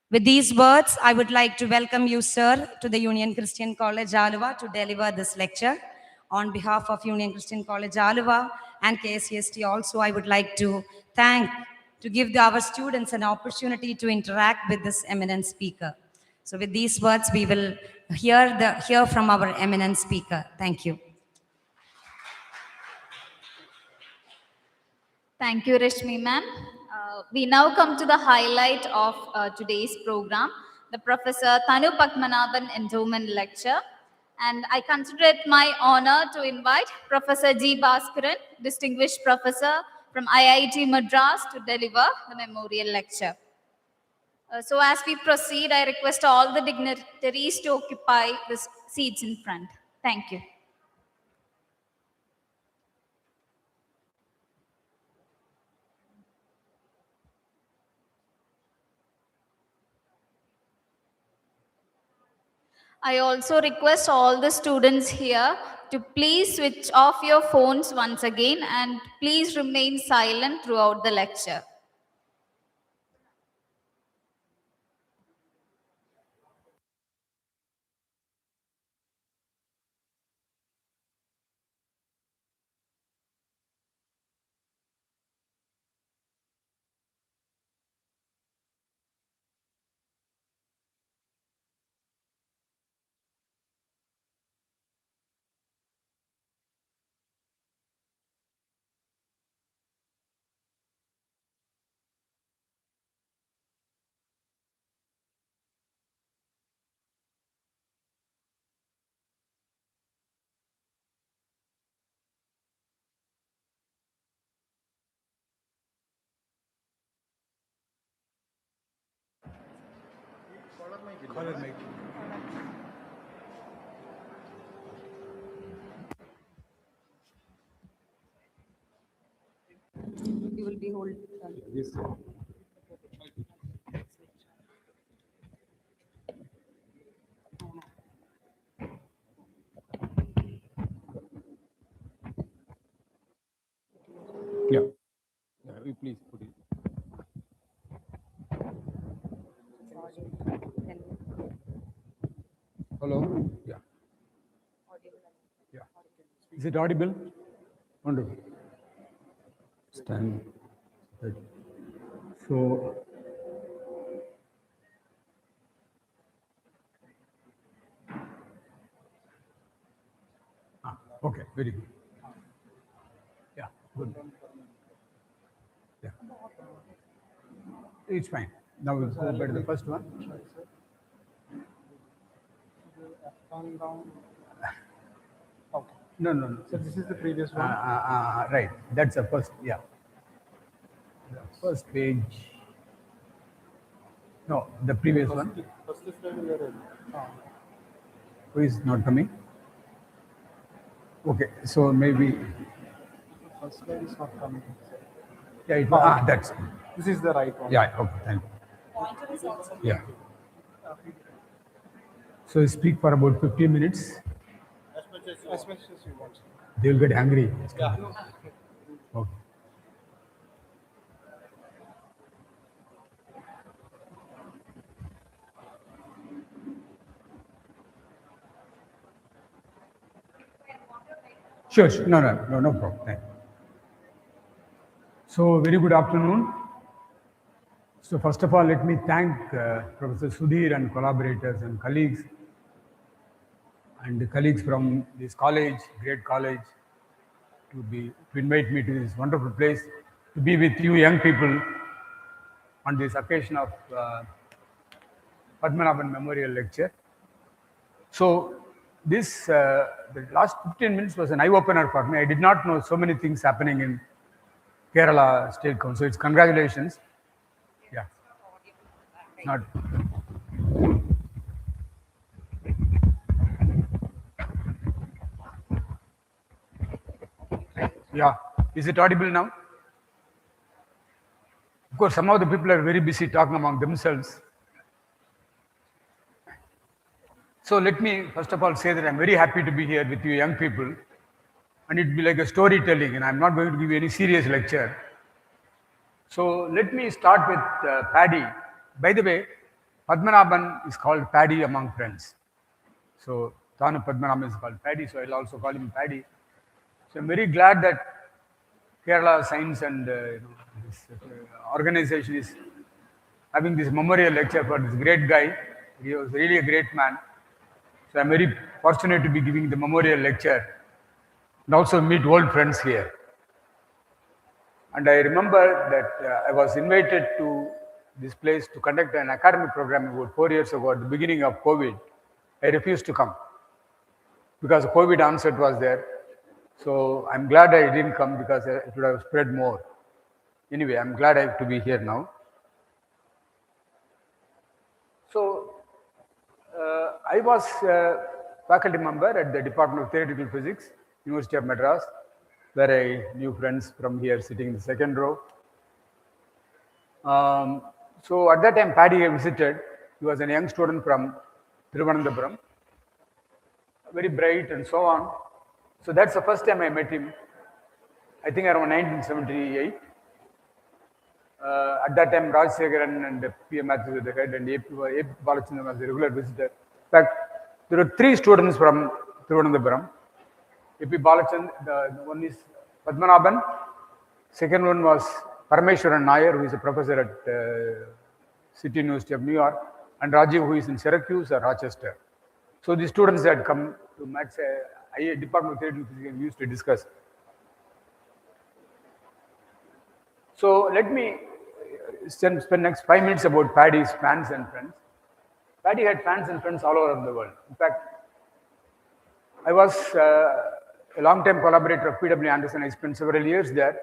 With these words, I would like to welcome you, sir, to the Union Christian College, Aluva, to deliver this lecture. On behalf of Union Christian College, Aluva, and KSCST also, I would like to give our students an opportunity to interact with this eminent speaker. So with these words, we will hear from our eminent speaker. Thank you. Thank you, Rashmi ma'am. We now come to the highlight of today's program, the Professor Thanu Padmanabhan Endowment Lecture. And I consider it my honor to invite Professor G. Bhaskaran, Distinguished Professor from IIT Madras, to deliver the memorial lecture. So as we proceed, I request all the dignitaries to occupy the seats in front. Thank you. I also request all the students here to please switch off your phones once again and please remain silent throughout the lecture. You will be holding. Yeah. You please put it. Hello. Yeah. Yeah. Is it audible? Wonderful. Stand. Right. So. Okay. Very good. Yeah. Good. Yeah. It's fine. Now we'll go back to the first one. No, no, no. So this is the previous one. Right. That's the first. Yeah. The first page. No, the previous one. Who is not coming? Okay. So maybe. First slide is not coming. Yeah. That's. This is the right one. Yeah. Okay. Thank you. Yeah. So speak for about 15 minutes. As much as you want. They will get angry. Okay. Sure, sure. No problem. Thank you. So, very good afternoon. So, first of all, let me thank Professor Sudhir and collaborators and colleagues from this college, great college, to invite me to this wonderful place, to be with you young people on this occasion of Padmanabhan Memorial Lecture. So, the last 15 minutes was an eye-opener for me. I did not know so many things happening in Kerala State Council. It's congratulations. Yeah. Not. Yeah. Is it audible now? Of course, some of the people are very busy talking among themselves. So let me first of all say that I'm very happy to be here with you young people, and it'll be like a storytelling, and I'm not going to give you any serious lecture. So let me start with Paddy. By the way, Padmanabhan is called Paddy among friends. So Thanu Padmanabhan is called Paddy, so I'll also call him Paddy. So I'm very glad that Kerala Science and this organization is having this memorial lecture for this great guy. He was really a great man. So I'm very fortunate to be giving the memorial lecture and also meet old friends here. And I remember that I was invited to this place to conduct an academic program about 4 years ago at the beginning of COVID. I refused to come because the COVID onset was there. So I'm glad I didn't come because it would have spread more. Anyway, I'm glad I have to be here now. So I was a faculty member at the Department of Theoretical Physics, University of Madras, where I knew friends from here sitting in the second row. So at that time, Paddy I visited. He was a young student from Thiruvananthapuram, very bright and so on. So that's the first time I met him, I think around 1978. At that time, Rajsekaran and P.M. Matthews were the head, and A.P. Balachandran was a regular visitor. In fact, there were 3 students from Thiruvananthapuram. A.P. Balachandran, the one is Padmanabhan. Second one was Parameshwaran Nair, who is a professor at City University of New York, and Rajiv, who is in Syracuse or Rochester. So the students had come to Max, Department of Theoretical Physics, and we used to discuss. So let me spend next 5 minutes about Paddy's fans and friends. Paddy had fans and friends all over the world. In fact, I was a long-time collaborator of P.W. Anderson. I spent several years there.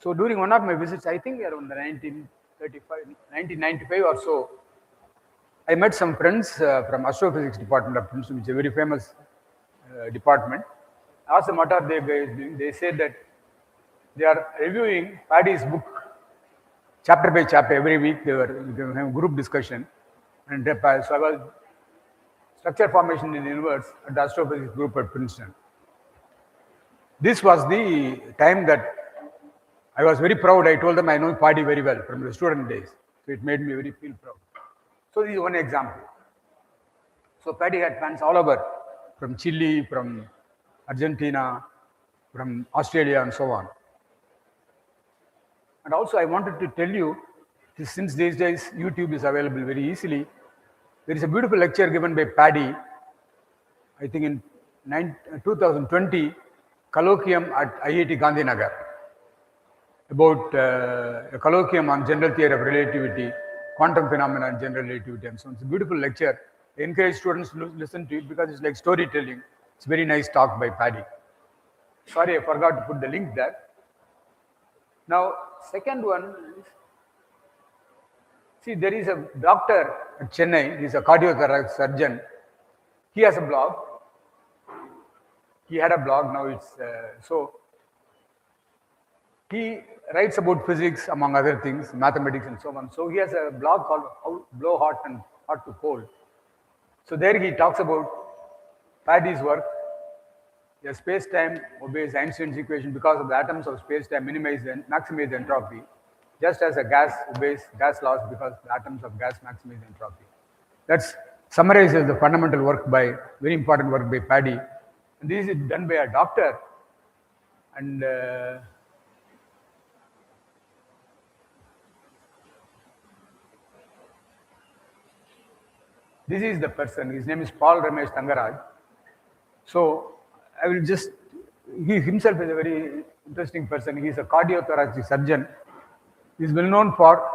So during one of my visits, I think around the 1995 or so, I met some friends from astrophysics department of Princeton, which is a very famous department. I asked them what are they guys doing. They said that they are reviewing Paddy's book chapter by chapter every week. They were having group discussion, and so I was structure formation in the universe at the astrophysics group at Princeton. This was the time that I was very proud. I told them I know Paddy very well from the student days, so it made me very feel proud. So this is one example. So Paddy had fans all over, from Chile, from Argentina, from Australia, and so on. And also I wanted to tell you, since these days YouTube is available very easily, there is a beautiful lecture given by Paddy, I think in 2020, colloquium at IIT Gandhinagar, about a colloquium on general theory of relativity, quantum phenomena and general relativity, and so on. It's a beautiful lecture. I encourage students to listen to it because it's like storytelling. It's a very nice talk by Paddy. Sorry, I forgot to put the link there. Now, second one is, see, there is a doctor at Chennai. He's a cardiothoracic surgeon. He has a blog. He had a blog. Now it's so. He writes about physics, among other things, mathematics, and so on. So he has a blog called "How Blow Hot and Hot to Cold." So there he talks about Paddy's work. The space-time obeys Einstein's equation because of the atoms of space-time maximize entropy, just as a gas obeys gas laws because the atoms of gas maximize entropy. That summarizes the fundamental work by, very important work by Paddy. And this is done by a doctor. And this is the person. His name is Paul Ramesh Tangaraj. So I will just, he himself is a very interesting person. He is a cardiothoracic surgeon. He is well known for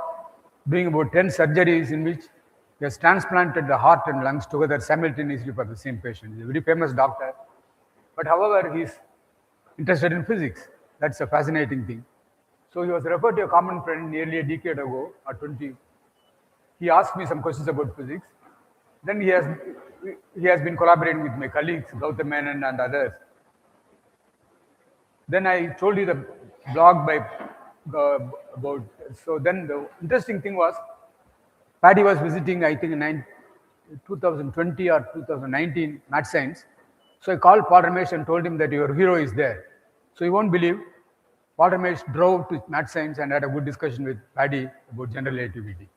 doing about 10 surgeries in which he has transplanted the heart and lungs together simultaneously for the same patient. He is a very famous doctor. But however, he is interested in physics. That's a fascinating thing. So he was referred to a common friend nearly a decade ago, or 20. He asked me some questions about physics. Then he has been collaborating with my colleagues, Gautam Menon and others. Then I told you the blog by about. So then the interesting thing was, Paddy was visiting, I think in 2020 or 2019, Math Science. So I called Paul Ramesh and told him that your hero is there. So you won't believe, Paul Ramesh drove to Math Science and had a good discussion with Paddy about general relativity.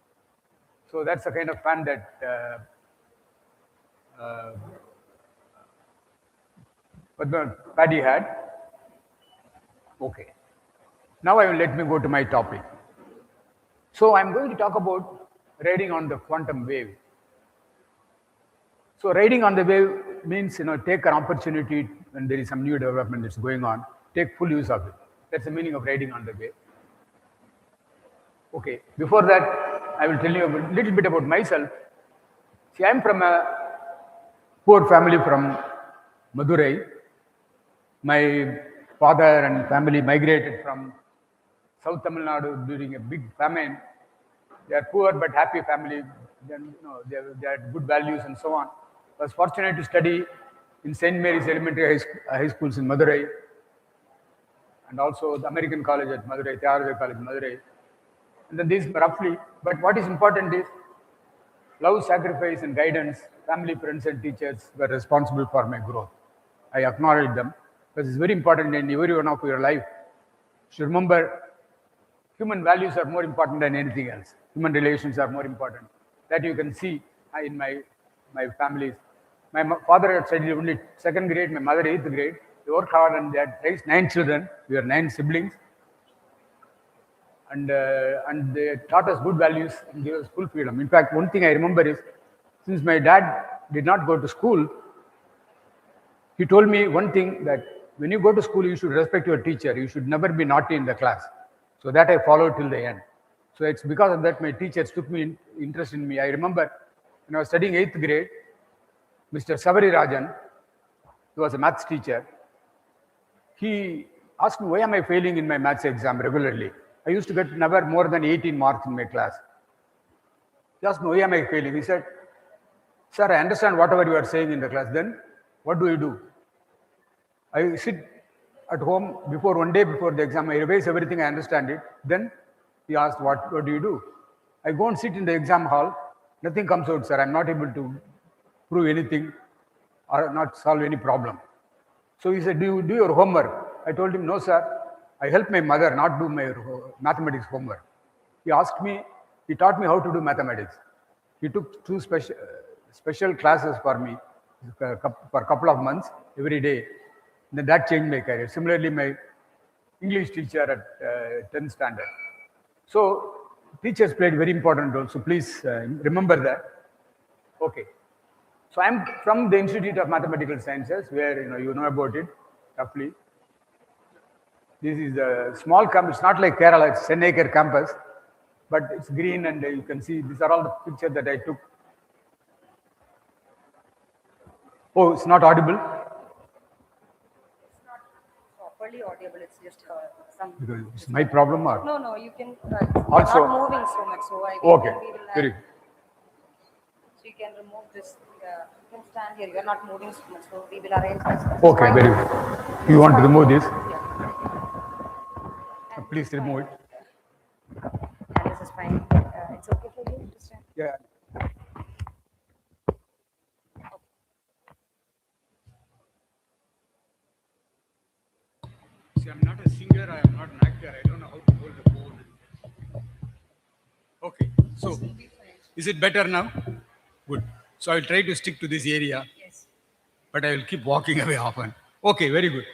So that's the kind of fan that Paddy had. Okay. Now let me go to my topic. So I'm going to talk about riding on the quantum wave. So riding on the wave means, take an opportunity when there is some new development that's going on, take full use of it. That's the meaning of riding on the wave. Okay. Before that, I will tell you a little bit about myself. See, I'm from a poor family from Madurai. My father and family migrated from South Tamil Nadu during a big famine. They are poor but happy family. Then, they had good values and so on. I was fortunate to study in St. Mary's Elementary High Schools in Madurai, and also the American College at Madurai, Theology College Madurai. And then these roughly, but what is important is love, sacrifice, and guidance. Family, friends, and teachers were responsible for my growth. I acknowledge them because it's very important in every one of your life. You should remember, human values are more important than anything else. Human relations are more important. That you can see in my families. My father had studied only 2nd grade, my mother 8th grade. They worked hard and they had raised 9 children. We were 9 siblings. And they taught us good values and gave us full freedom. In fact, one thing I remember is, since my dad did not go to school, he told me one thing, that when you go to school, you should respect your teacher. You should never be naughty in the class. So that I followed till the end. So it's because of that my teachers took me interest in me. I remember when I was studying 8th grade, Mr. Savari Rajan, who was a maths teacher, he asked me, why am I failing in my maths exam regularly? I used to get never more than 18 marks in my class. He asked me, why am I failing? He said, Sir, I understand whatever you are saying in the class. Then what do? I sit at home before one day before the exam. I revise everything. I understand it. Then he asked, what do you do? I go and sit in the exam hall. Nothing comes out, sir. I'm not able to prove anything or not solve any problem. So he said, do you do your homework? I told him, no, sir. I help my mother not do my mathematics homework. He taught me how to do mathematics. He took two special classes for me for a couple of months every day. Then that changed my career. Similarly, my English teacher at 10th standard. So teachers played very important role. So please remember that. Okay. So I'm from the Institute of Mathematical Sciences, where you know about it roughly. This is a small campus. It's not like Kerala. It's 10-acre campus, but it's green, and you can see these are all the pictures that I took. Oh, it's not audible. It's not properly audible. It's just some. Because it's my problem, or No, you can. Also- not moving so much, so I okay, we will very have, good. so you can remove this. You can stand here. You are not moving so much, so we will arrange this. Okay, very good. You want to remove this? Yeah. Please remove it. And this is fine. It's okay for you to stand. Yeah. See, I'm not a singer, I am not an actor, I don't know how to hold the phone. Okay, so is it better now? Good. So I will try to stick to this area, Yes. but I will keep walking away often. Okay, very good.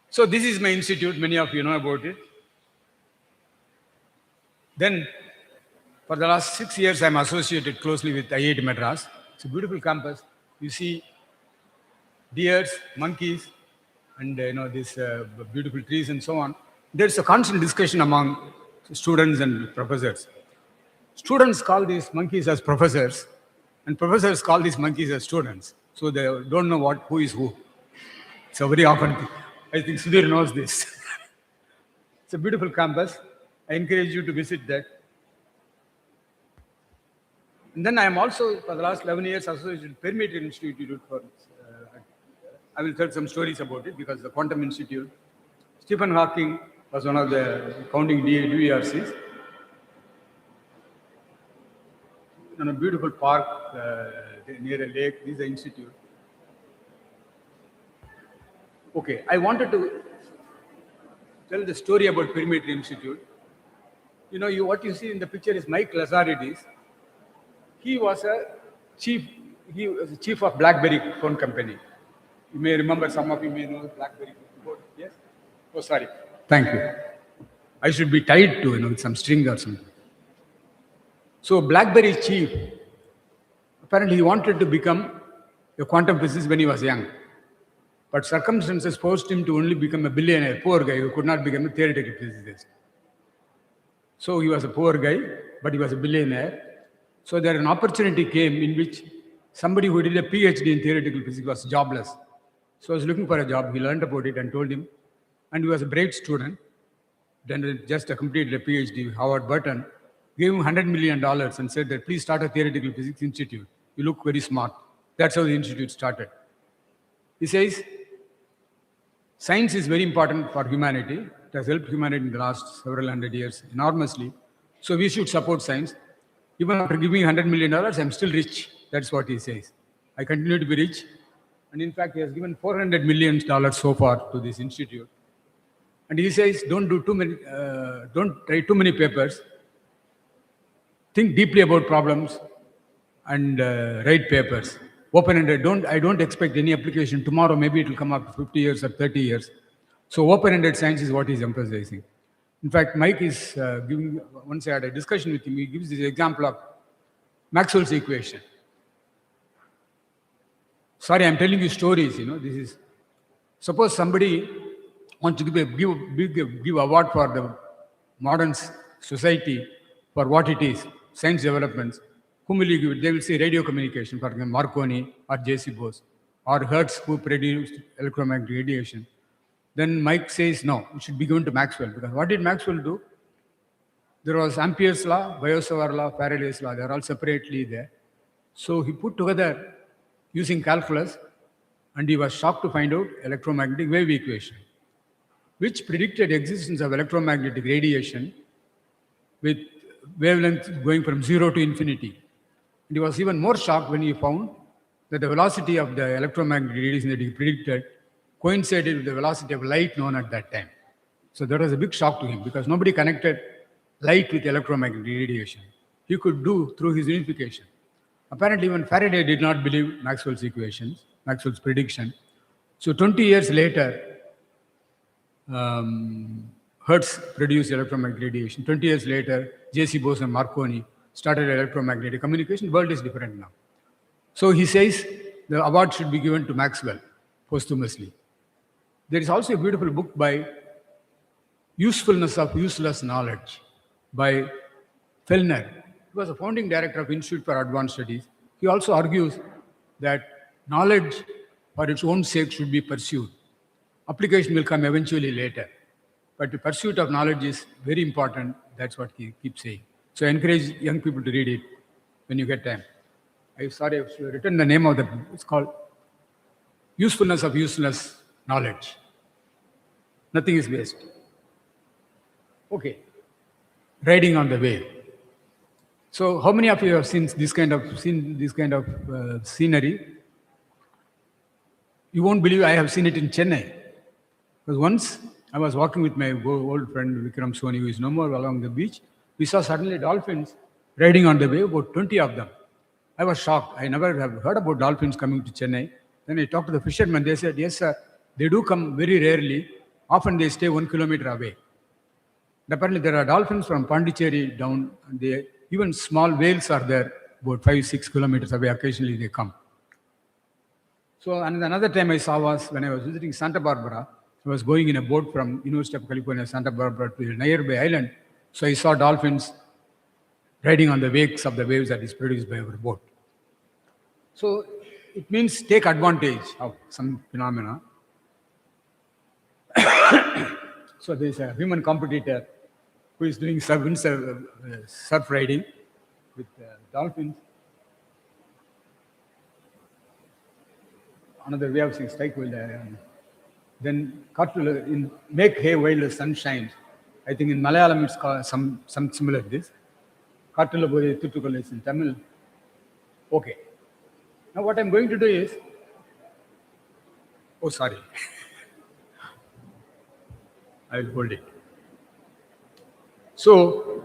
So this is my institute, many of you know about it. Then, for the last 6 years, I'm associated closely with IIT Madras. It's a beautiful campus. You see deers, monkeys, and these beautiful trees and so on. There's a constant discussion among students and professors. Students call these monkeys as professors, and professors call these monkeys as students. So they don't know who is who. So very often, I think Sudhir knows this. It's a beautiful campus. I encourage you to visit that. And then I am also, for the last 11 years, associated with Perimeter Institute for. I will tell some stories about it because the Quantum Institute. Stephen Hawking was one of the founding DERCs. In a beautiful park near a lake, this is the institute. Okay, I wanted to tell the story about Perimeter Institute. What you see in the picture is Mike Lazaridis. He was a chief of BlackBerry phone company. You may remember, some of you may know BlackBerry board. Yes? Oh, sorry. Thank you. I should be tied to, with some string or something. So BlackBerry chief, apparently he wanted to become a quantum physicist when he was young. But circumstances forced him to only become a billionaire, poor guy who could not become a theoretical physicist. So he was a poor guy, but he was a billionaire. So there an opportunity came in which somebody who did a PhD in theoretical physics was jobless. So I was looking for a job. He learned about it and told him. And he was a bright student. Then just completed a PhD, Howard Burton, gave him $100 million and said that please start a theoretical physics institute. You look very smart. That's how the institute started. He says, science is very important for humanity. It has helped humanity in the last several hundred years enormously. So we should support science. Even after giving $100 million, I'm still rich. That's what he says. I continue to be rich. And in fact, he has given $400 million so far to this institute. And he says, don't write too many papers. Think deeply about problems and write papers. Open-ended. I don't expect any application tomorrow. Maybe it will come after 50 years or 30 years. So open-ended science is what he's emphasizing. In fact, Mike is giving, once I had a discussion with him, he gives this example of Maxwell's equation. Sorry, I'm telling you stories, this is, suppose somebody wants to give award for the modern society for what it is, science developments. Whom will you give it? They will say radio communication, for example, Marconi or J.C. Bose, or Hertz, who produced electromagnetic radiation. Then Mike says, no, it should be given to Maxwell. Because what did Maxwell do? There was Ampere's law, Biot-Savart law, Faraday's law. They're all separately there. So he put together using calculus, and he was shocked to find out electromagnetic wave equation, which predicted existence of electromagnetic radiation with wavelength going from 0 to infinity. And he was even more shocked when he found that the velocity of the electromagnetic radiation that he predicted coincided with the velocity of light known at that time. So that was a big shock to him because nobody connected light with electromagnetic radiation. He could do through his unification. Apparently, even Faraday did not believe Maxwell's equations, Maxwell's prediction. So 20 years later, Hertz produced electromagnetic radiation. 20 years later, J.C. Bose and Marconi started electromagnetic communication. The world is different now. So he says the award should be given to Maxwell posthumously. There is also a beautiful book by Usefulness of Useless Knowledge by Fellner. He was a founding director of Institute for Advanced Studies. He also argues that knowledge for its own sake should be pursued. Application will come eventually later. But the pursuit of knowledge is very important. That's what he keeps saying. So I encourage young people to read it when you get time. I've written the name of the book. It's called Usefulness of Useless Knowledge. Nothing is waste. Okay. Riding on the wave. So how many of you have seen this kind of scenery? You won't believe I have seen it in Chennai. Because once I was walking with my old friend Vikram Soni, who is no more, along the beach. We saw suddenly dolphins riding on the wave, about 20 of them. I was shocked. I never have heard about dolphins coming to Chennai. Then I talked to the fishermen. They said, yes, sir, they do come very rarely. Often they stay 1 kilometer away. And apparently there are dolphins from Pondicherry down, and even small whales are there, about 5-6 kilometers away. Occasionally they come. So another time I saw was when I was visiting Santa Barbara. I was going in a boat from University of California, Santa Barbara to a nearby island. So I saw dolphins riding on the wakes of the waves that is produced by our boat. So it means take advantage of some phenomena. So there is a human competitor who is doing surf riding with dolphins. Another way of saying strike while then make hay while the sun shines. I think in Malayalam it's called some similar to this. Is in Tamil. Okay. Now what I'm going to do is, oh sorry, I will hold it. So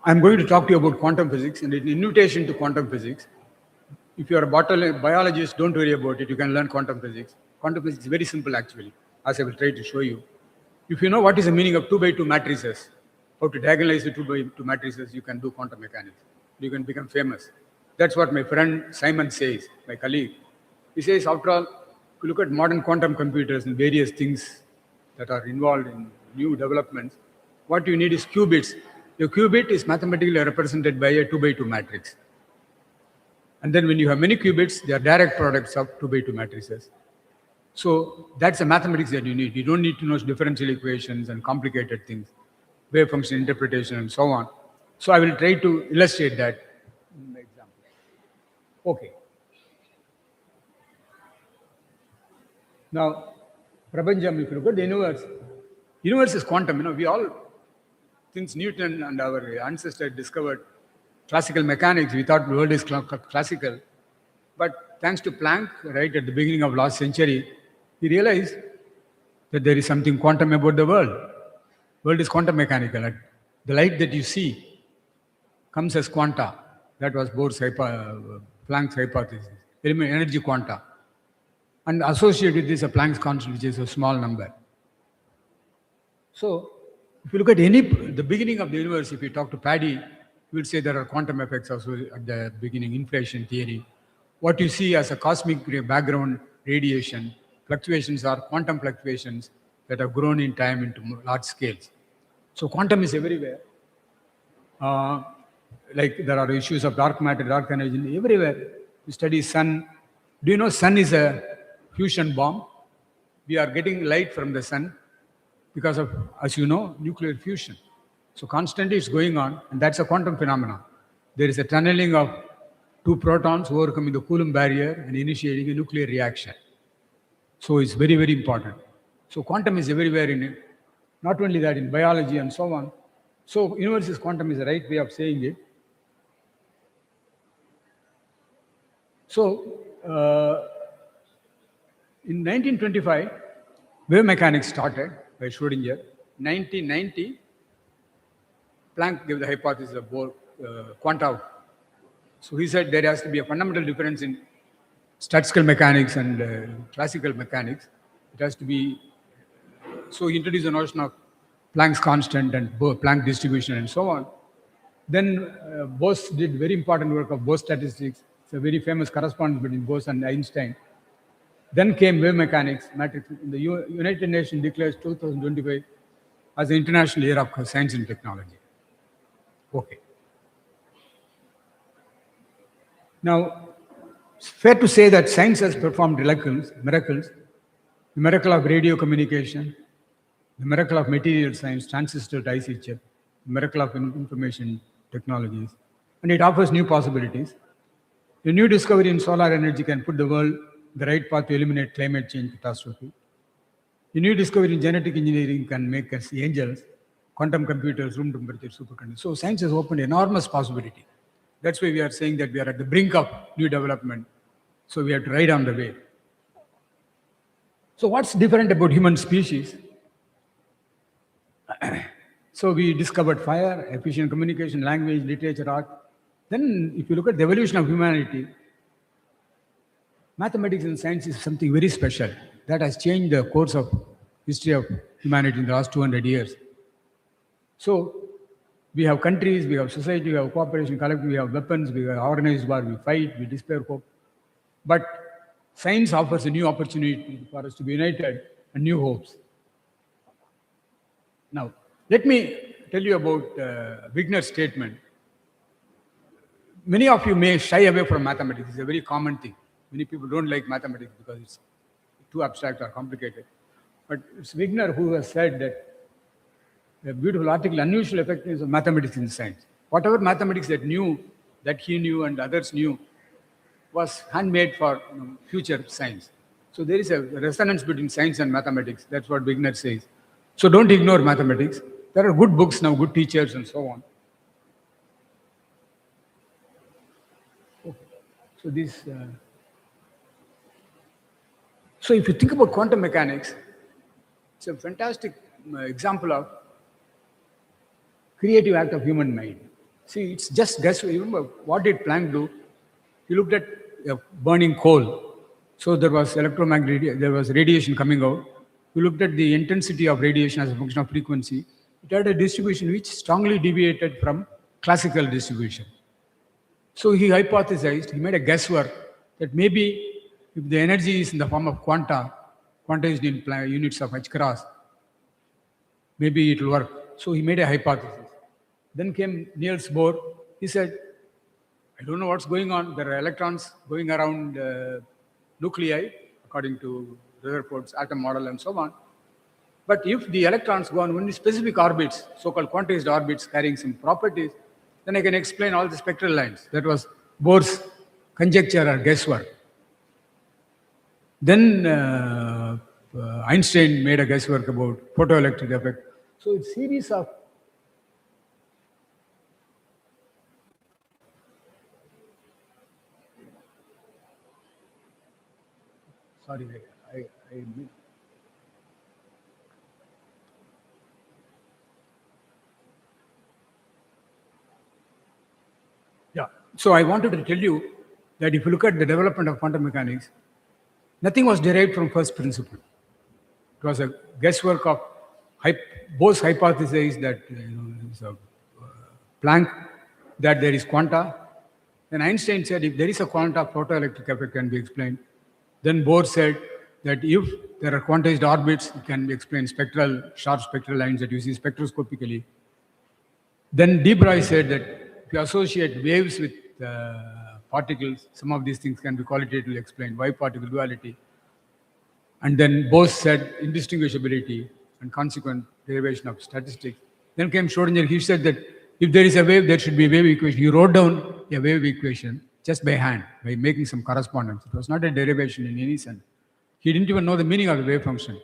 I'm going to talk to you about quantum physics and an invitation to quantum physics. If you are a biologist, don't worry about it. You can learn quantum physics. Quantum physics is very simple actually, as I will try to show you. If you know what is the meaning of 2x2 matrices, how to diagonalize the 2x2 matrices, you can do quantum mechanics. You can become famous. That's what my friend Simon says, my colleague. He says, after all, if you look at modern quantum computers and various things that are involved in new developments, what you need is qubits. Your qubit is mathematically represented by a 2x2 matrix. And then when you have many qubits, they are direct products of 2x2 matrices. So that's the mathematics that you need. You don't need to know differential equations and complicated things, wave function interpretation and so on. So I will try to illustrate that in the example. Okay. Now, Prabhanjam, if you look at the universe is quantum. We all, since Newton and our ancestors discovered classical mechanics, we thought the world is classical. But thanks to Planck, right at the beginning of last century, he realized that there is something quantum about the world. The world is quantum mechanical. The light that you see comes as quanta. That was Planck's hypothesis, energy quanta. And associated with this a Planck's constant, which is a small number. So, if you look at the beginning of the universe, if you talk to Paddy, you will say there are quantum effects also at the beginning, inflation theory. What you see as a cosmic background radiation, fluctuations are quantum fluctuations that have grown in time into large scales. So quantum is everywhere. Like there are issues of dark matter, dark energy everywhere. You study sun. Do you know sun is a fusion bomb? We are getting light from the sun because of, as you know, nuclear fusion. So constantly it's going on, and that's a quantum phenomenon. There is a tunneling of two protons overcoming the Coulomb barrier and initiating a nuclear reaction. So it's very, very important. So quantum is everywhere in it. Not only that, in biology and so on. So universe is quantum is the right way of saying it. So in 1925, wave mechanics started by Schrödinger. 1990, Planck gave the hypothesis of quanta. So he said there has to be a fundamental difference in statistical mechanics and classical mechanics. It has to be, so he introduced the notion of Planck's constant and Planck distribution and so on. Then Bose did very important work of Bose statistics. It's a very famous correspondence between Bose and Einstein. Then came wave mechanics. Matrix. The United Nations declares 2025 as the International Year of Science and Technology. Okay. Now, it's fair to say that science has performed miracles. The miracle of radio communication, the miracle of material science, transistor to IC chip, the miracle of information technologies, and it offers new possibilities. A new discovery in solar energy can put the world the right path to eliminate climate change catastrophe. A new discovery in genetic engineering can make us angels, quantum computers, room temperature superconductors. So science has opened enormous possibility. That's why we are saying that we are at the brink of new development. So we have to ride on the way. So what's different about human species? So we discovered fire, efficient communication, language, literature, art. Then if you look at the evolution of humanity, mathematics and science is something very special that has changed the course of history of humanity in the last 200 years. So we have countries, we have society, we have cooperation, collective, we have weapons, we have organized war, we fight, we despair hope. But science offers a new opportunity for us to be united and new hopes. Now, let me tell you about Wigner's statement. Many of you may shy away from mathematics. It's a very common thing. Many people don't like mathematics because it's too abstract or complicated. But it's Wigner who has said that a beautiful article, Unusual Effectiveness of Mathematics in Science. Whatever mathematics that he knew and others knew was handmade for future science. So there is a resonance between science and mathematics. That's what Wigner says. So don't ignore mathematics. There are good books now, good teachers and so on. Okay. So this... So if you think about quantum mechanics, it's a fantastic example of creative act of human mind. See, it's just guess. Remember, what did Planck do? He looked at burning coal. So there was electromagnetic, there was radiation coming out. He looked at the intensity of radiation as a function of frequency. It had a distribution which strongly deviated from classical distribution. So he hypothesized, he made a guesswork that maybe if the energy is in the form of quanta, quantized in units of h cross, maybe it will work. So he made a hypothesis. Then came Niels Bohr. He said, I don't know what's going on. There are electrons going around nuclei, according to Rutherford's atom model and so on. But if the electrons go on only specific orbits, so-called quantized orbits carrying some properties, then I can explain all the spectral lines. That was Bohr's conjecture or guesswork. Then Einstein made a guesswork about photoelectric effect. So it's a series of sorry, yeah. So I wanted to tell you that if you look at the development of quantum mechanics, nothing was derived from first principle. It was a guesswork of Bose hypothesized that Planck that there is quanta. Then Einstein said if there is a quanta, photoelectric effect can be explained. Then Bohr said that if there are quantized orbits, it can be explained sharp spectral lines that you see spectroscopically. Then de Broglie said that if you associate waves with particles, some of these things can be qualitatively explained, wave-particle duality. And then Bose said indistinguishability and consequent derivation of statistics. Then came Schrodinger. He said that if there is a wave, there should be a wave equation. He wrote down a wave equation just by hand, by making some correspondence. It was not a derivation in any sense. He didn't even know the meaning of the wave function.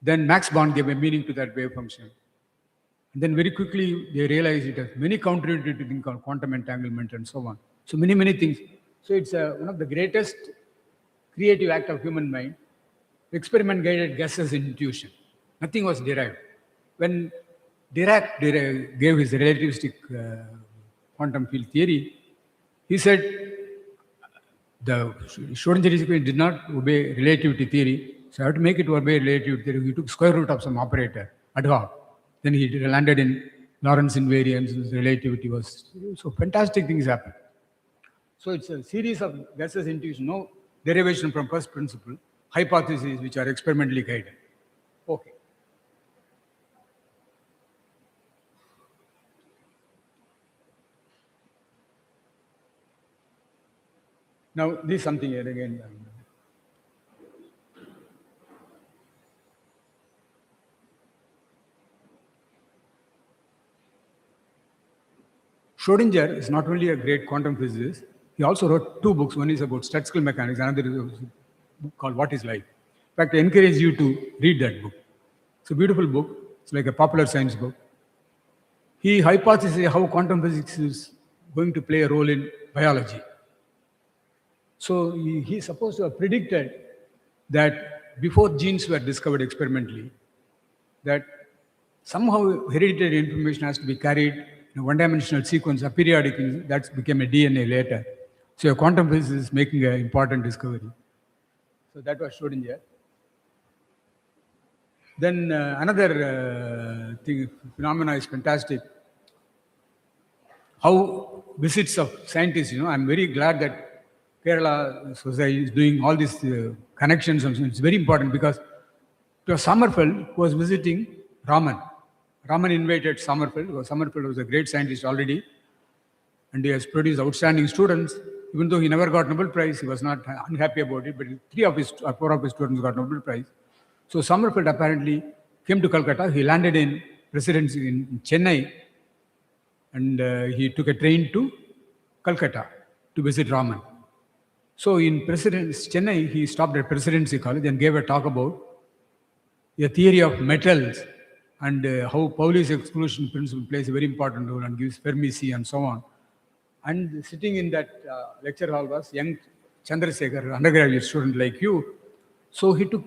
Then Max Born gave a meaning to that wave function. And then very quickly they realized it has many counterintuitive things called quantum entanglement and so on. So many things. So it's one of the greatest creative act of human mind. Experiment guided guesses and intuition. Nothing was derived. When Dirac gave his relativistic quantum field theory, he said the Schrodinger equation did not obey relativity theory, so I have to make it obey relativity theory. He took square root of some operator ad hoc. Then he landed in Lorentz invariance, and relativity was, so fantastic things happen. So it's a series of guesses, intuition, no derivation from first principle, hypotheses which are experimentally guided. Okay. Now, this is something here again. Schrodinger is not only a great quantum physicist, he also wrote two books. One is about statistical mechanics, another is a book called What is Life. In fact, I encourage you to read that book. It's a beautiful book. It's like a popular science book. He hypothesized how quantum physics is going to play a role in biology. So he's supposed to have predicted that before genes were discovered experimentally, that somehow hereditary information has to be carried in a one-dimensional sequence, a periodic, that became a DNA later. So a quantum physicist is making an important discovery. So that was Schrodinger. Then another phenomena is fantastic. How visits of scientists, I'm very glad that Kerala Society is doing all these connections. And it's very important because to Sommerfeld, who was visiting Raman. Raman invited Sommerfeld, because Sommerfeld was a great scientist already, and he has produced outstanding students. Even though he never got Nobel Prize, he was not unhappy about it, but 4 of his students got Nobel Prize. So Sommerfeld apparently came to Calcutta. He landed in presidency in Chennai, and he took a train to Calcutta to visit Raman. So in Chennai, he stopped at Presidency College and gave a talk about a theory of metals and how Pauli's exclusion principle plays a very important role and gives Fermi C and so on. And sitting in that lecture hall was young Chandrasekhar, undergraduate student like you. So he took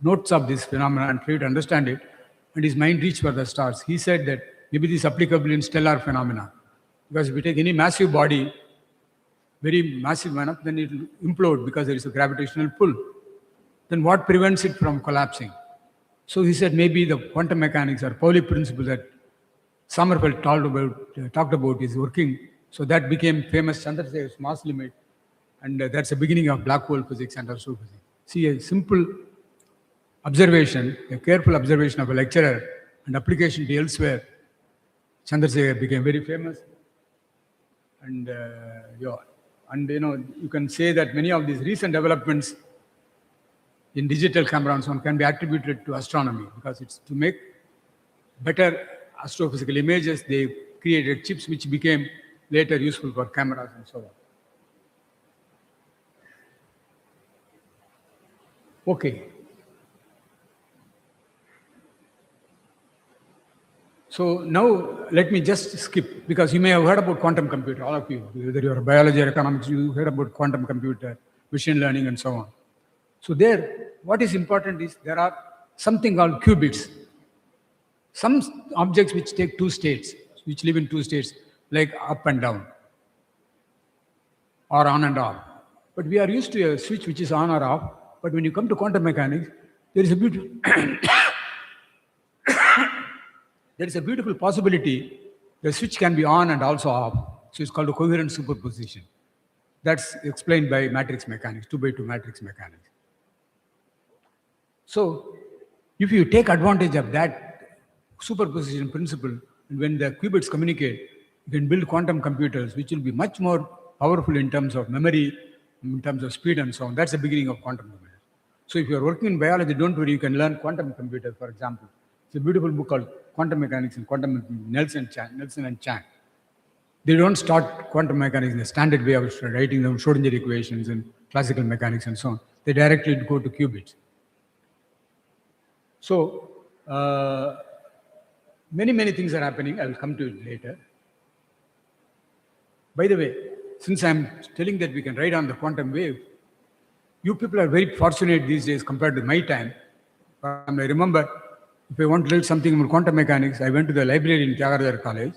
notes of this phenomenon and tried to understand it, and his mind reached for the stars. He said that maybe this is applicable in stellar phenomena, because if we take any massive body, very massive enough, then it will implode because there is a gravitational pull. Then what prevents it from collapsing? So he said maybe the quantum mechanics or Pauli principle that Sommerfeld talked about is working. So that became famous Chandrasekhar's mass limit, and that's the beginning of black hole physics and astrophysics. See, a simple observation, a careful observation of a lecturer and application to elsewhere, Chandrasekhar became very famous. And you can say that many of these recent developments in digital camera and so on can be attributed to astronomy, because it's to make better astrophysical images. They created chips which became later useful for cameras and so on. Okay. So now let me just skip, because you may have heard about quantum computer, all of you, whether you're biology or economics, you heard about quantum computer, machine learning and so on. So there, what is important is there are something called qubits. Some objects which take two states, which live in two states, like up and down, or on and off. But we are used to a switch which is on or off. But when you come to quantum mechanics, there is a beautiful there is a beautiful possibility the switch can be on and also off. So it's called a coherent superposition. That's explained by matrix mechanics, 2x2 matrix mechanics. So if you take advantage of that superposition principle, and when the qubits communicate, you can build quantum computers which will be much more powerful in terms of memory, in terms of speed and so on. That's the beginning of quantum computers. So if you're working in biology, don't worry, you can learn quantum computers, for example. It's a beautiful book called quantum mechanics and quantum Nelson and Chan. They don't start quantum mechanics in the standard way of writing down Schrodinger equations and classical mechanics and so on. They directly go to qubits. So many things are happening. I will come to it later. By the way, since I'm telling that we can write on the quantum wave, you people are very fortunate these days compared to my time. I remember, if I want to learn something about quantum mechanics, I went to the library in Tyagarajar College.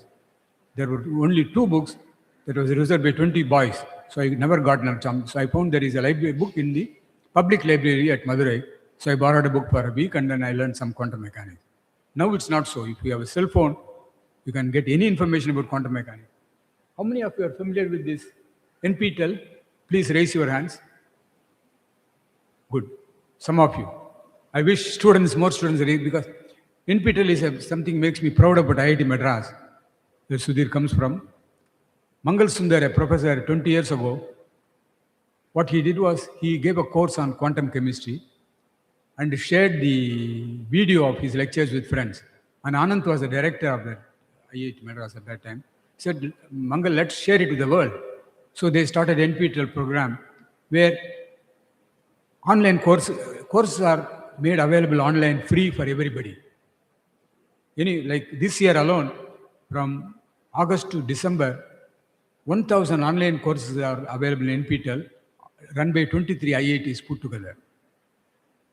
There were only 2 books that was reserved by 20 boys. So I never got enough chance. So I found there is a library book in the public library at Madurai. So I borrowed a book for a week and then I learned some quantum mechanics. Now it's not so. If you have a cell phone, you can get any information about quantum mechanics. How many of you are familiar with this NPTEL? Please raise your hands. Good. Some of you. I wish more students read, because NPTEL is something makes me proud about IIT Madras, where Sudhir comes from. Mangal Sundar, a professor 20 years ago, what he did was he gave a course on quantum chemistry and shared the video of his lectures with friends. And Anant was the director of the IIT Madras at that time. He said, Mangal, let's share it with the world. So they started NPTEL program where online courses are made available online free for everybody. Like this year alone, from August to December, 1,000 online courses are available in NPTEL, run by 23 IITs put together.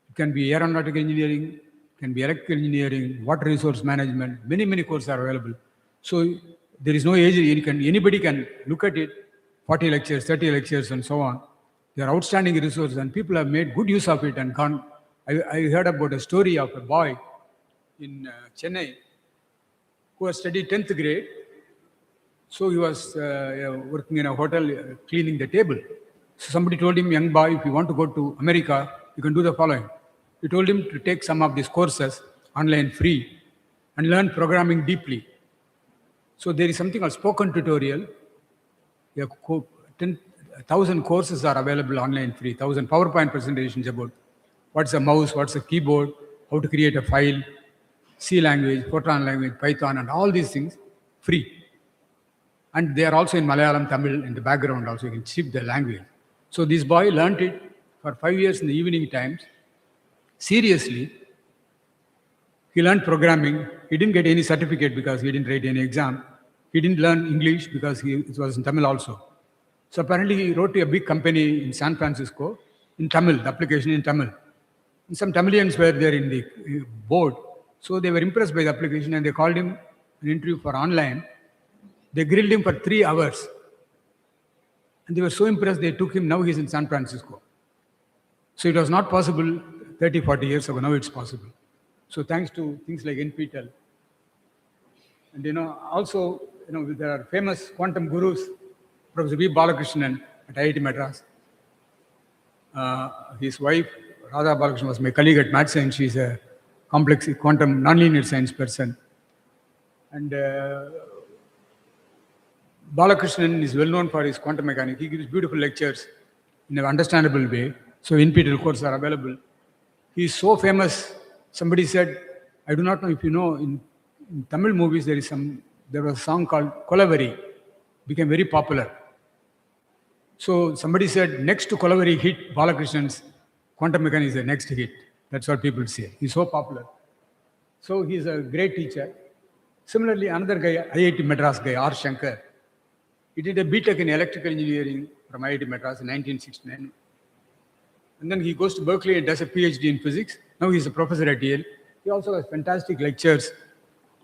It can be aeronautical engineering, can be electrical engineering, water resource management, many courses are available. So there is no age, anybody can look at it, 40 lectures, 30 lectures and so on. They are outstanding resources and people have made good use of it and gone. I heard about a story of a boy in Chennai who has studied 10th grade. So he was working in a hotel, cleaning the table. So somebody told him, young boy, if you want to go to America, you can do the following. He told him to take some of these courses online free and learn programming deeply. So there is something called spoken tutorial. 1,000 courses are available online free, 1,000 PowerPoint presentations about what's a mouse, what's a keyboard, how to create a file, C language, Fortran language, Python, and all these things free. And they are also in Malayalam, Tamil in the background also, you can shift the language. So this boy learned it for 5 years in the evening times. Seriously, he learned programming. He didn't get any certificate because he didn't write any exam. He didn't learn English because it was in Tamil also. So apparently he wrote to a big company in San Francisco in Tamil, the application in Tamil. And some Tamilians were there in the board. So they were impressed by the application and they called him an interview for online. They grilled him for 3 hours. And they were so impressed, they took him. Now he's in San Francisco. So it was not possible 30, 40 years ago. Now it's possible. So thanks to things like NPTEL. And also, there are famous quantum gurus, Professor V. Balakrishnan at IIT Madras. His wife, Radha Balakrishnan, was my colleague at Math Science. She's a complex quantum nonlinear science person. And Balakrishnan is well known for his quantum mechanics. He gives beautiful lectures in an understandable way. So NPTEL courses are available. He is so famous. Somebody said, I do not know if you know, in Tamil movies there was a song called Kolavari, became very popular. So somebody said, next to Kolavari hit, Balakrishnan's quantum mechanics is the next hit. That's what people say. He's so popular. So he's a great teacher. Similarly, another guy, IIT Madras guy, R. Shankar, he did a BTech in electrical engineering from IIT Madras in 1969. And then he goes to Berkeley and does a PhD in physics. Now he's a professor at Yale. He also has fantastic lectures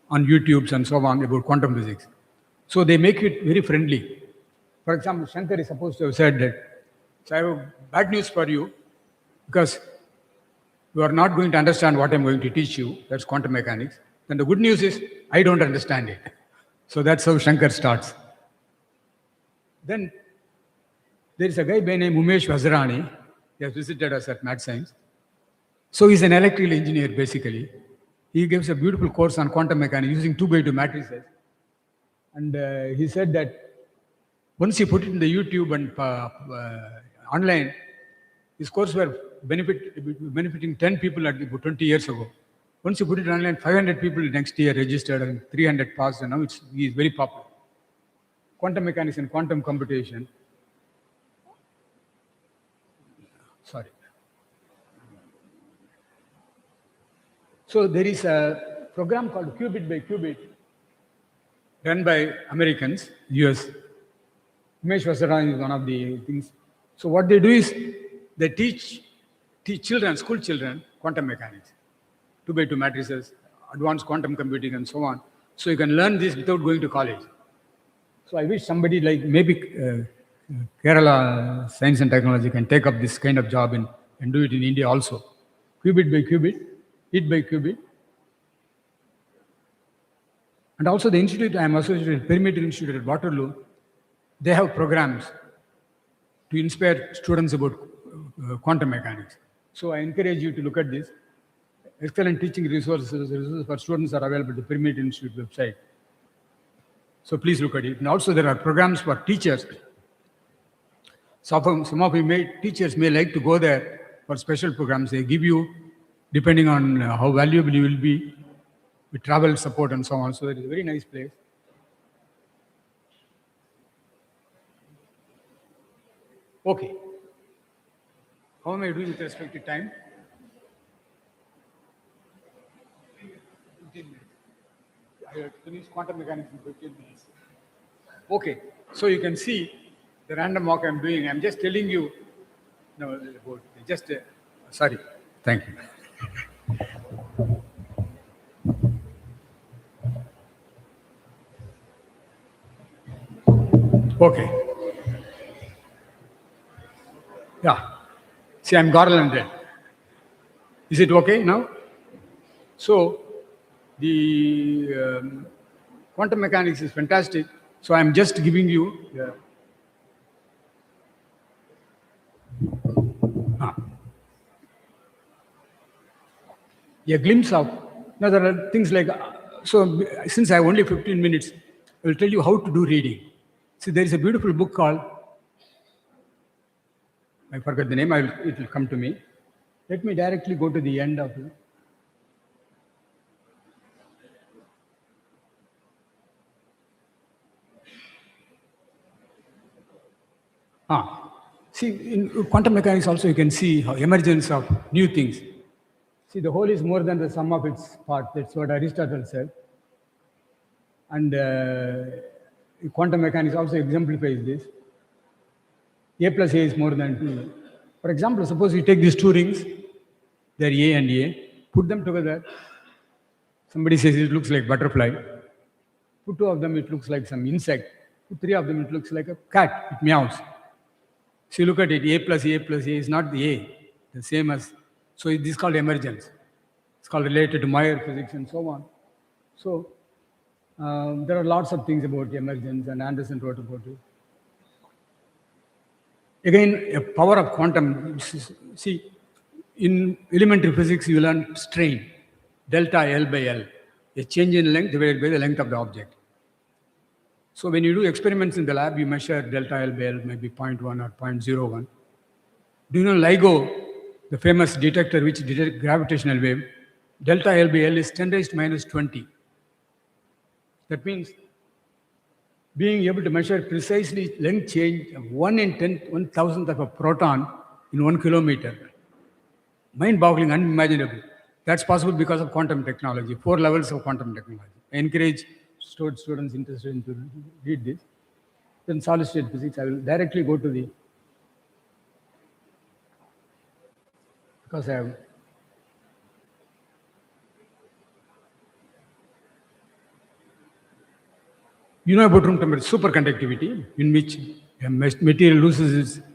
on YouTube and so on about quantum physics. So they make it very friendly. For example, Shankar is supposed to have said that, so I have bad news for you, because you are not going to understand what I'm going to teach you. That's quantum mechanics. Then the good news is, I don't understand it. So that's how Shankar starts. Then there is a guy by the name Umesh Vazirani. He has visited us at Math Science. So he's an electrical engineer, basically. He gives a beautiful course on quantum mechanics using 2x2 matrices. And he said that once he put it in the YouTube and online, his course were benefiting 10 people about 20 years ago. Once you put it online, 500 people next year registered and 300 passed, and now it's very popular. Quantum mechanics and quantum computation. Sorry. So there is a program called Qubit by Qubit, run by Americans, US. Umesh Vasaran is one of the things. So what they do is they teach children, school children, quantum mechanics, 2x2 matrices, advanced quantum computing, and so on. So you can learn this without going to college. So I wish somebody like maybe Kerala Science and Technology can take up this kind of job and do it in India also. Qubit by qubit, bit by qubit. And also the institute I am associated with, Perimeter Institute at Waterloo, they have programs to inspire students about quantum mechanics. So I encourage you to look at this. Excellent teaching resources for students are available at the Perimeter Institute website. So please look at it. And also there are programs for teachers. Some of you teachers may like to go there for special programs. They give you, depending on how valuable you will be, with travel support and so on. So it is a very nice place. Okay. How am I doing with respect to time? 15 minutes. I have finished quantum mechanics in 15 minutes. Okay. So you can see the random walk I'm doing. I'm just telling you. No, just sorry. Thank you. Okay. Yeah. See, I'm garlanded. Is it okay now? So, the quantum mechanics is fantastic. So, I'm just giving you a glimpse of. Now, there are things like, so since I have only 15 minutes, I will tell you how to do reading. See, there is a beautiful book called, I forgot the name, it will come to me. Let me directly go to the end of it. See, in quantum mechanics also you can see how emergence of new things. See, the whole is more than the sum of its parts. That's what Aristotle said. And quantum mechanics also exemplifies this. A plus A is more than 2. For example, suppose you take these two rings, they're A and A, put them together. Somebody says it looks like butterfly. Put two of them, it looks like some insect. Put three of them, it looks like a cat. It meows. So you look at it, A plus A plus A is not the A, the same as. So this is called emergence. It's called related to Mayer physics and so on. So there are lots of things about emergence, and Anderson wrote about it. Again, a power of quantum. See, in elementary physics, you learn strain, delta L by L, a change in length divided by the length of the object. So when you do experiments in the lab, you measure delta L by L, maybe 0.1 or 0.01. Do you know LIGO, the famous detector which detects gravitational wave? Delta L by L is 10 raised to minus 20. That means being able to measure precisely length change of 1 in 1,000th of a proton in 1 kilometer. Mind-boggling, unimaginable. That's possible because of quantum technology, 4 levels of quantum technology. I encourage students interested in to read this. Then solid-state physics, I will directly go to the, because I have, you know about room temperature superconductivity, in which a material loses its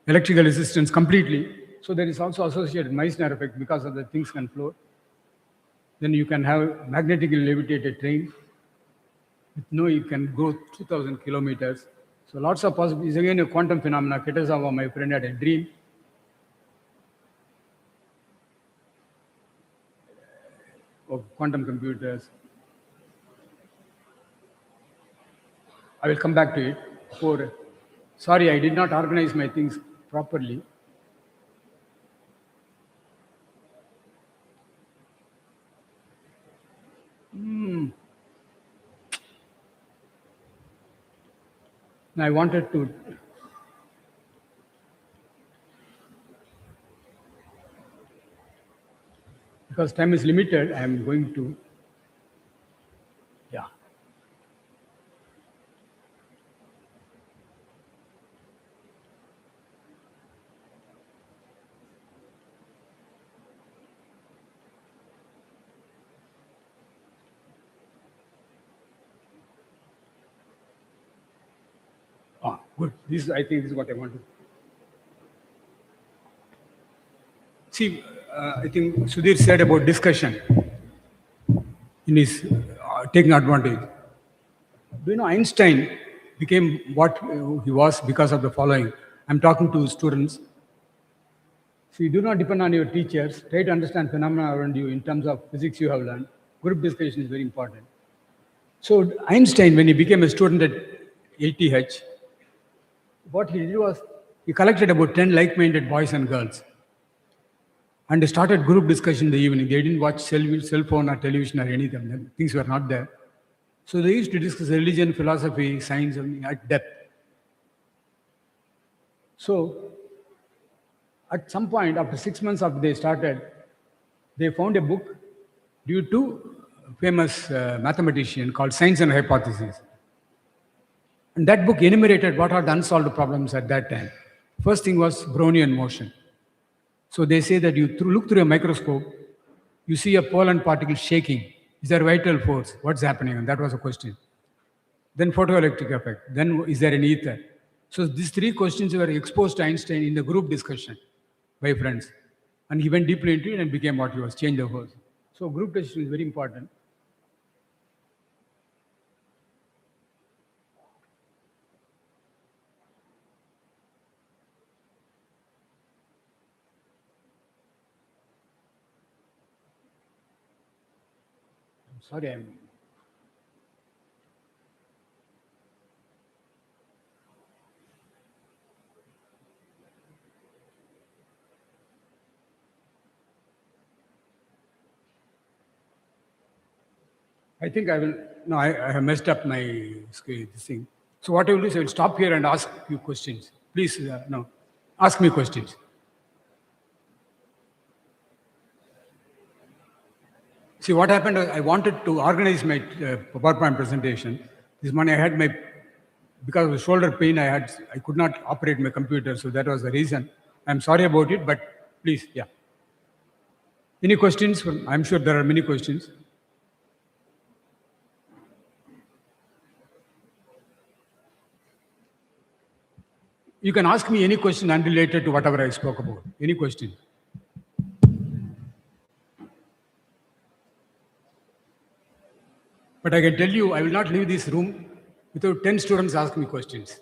electrical resistance completely. So there is also associated Meissner effect because of the things can float. Then you can have magnetically levitated train. You can go 2,000 kilometers. So lots of possibilities. Again, a quantum phenomena. Kitazawa, my friend, had a dream. Of quantum computers. I will come back to it. Sorry, I did not organize my things properly. I wanted to because time is limited, I am going to, yeah. Good. I think this is what I wanted. See, I think Sudhir said about discussion in his taking advantage. Do you know Einstein became what he was because of the following? I'm talking to students. So you do not depend on your teachers. Try to understand phenomena around you in terms of physics you have learned. Group discussion is very important. So Einstein, when he became a student at ATH, what he did was he collected about 10 like-minded boys and girls and they started group discussion in the evening. They didn't watch cell phone or television or anything. Things were not there. So they used to discuss religion, philosophy, science at depth. So at some point, after 6 months after they started, they found a book due to a famous mathematician called Science and Hypotheses. And that book enumerated what are the unsolved problems at that time. First thing was Brownian motion. So they say that you look through a microscope, you see a pollen particle shaking. Is there vital force? What's happening? And that was a question. Then photoelectric effect. Then is there an ether? So these three questions were exposed to Einstein in the group discussion by friends. And he went deeply into it and became what he was, changed the world. So group discussion is very important. Sorry, I think I will. No, I have messed up my this thing. So what I will do is I will stop here and ask you questions. Please, ask me questions. See, what happened, I wanted to organize my PowerPoint presentation. This morning I had because of shoulder pain, I could not operate my computer, so that was the reason. I'm sorry about it, but please, yeah. Any questions? I'm sure there are many questions. You can ask me any question unrelated to whatever I spoke about. Any question? But I can tell you, I will not leave this room without 10 students asking me questions.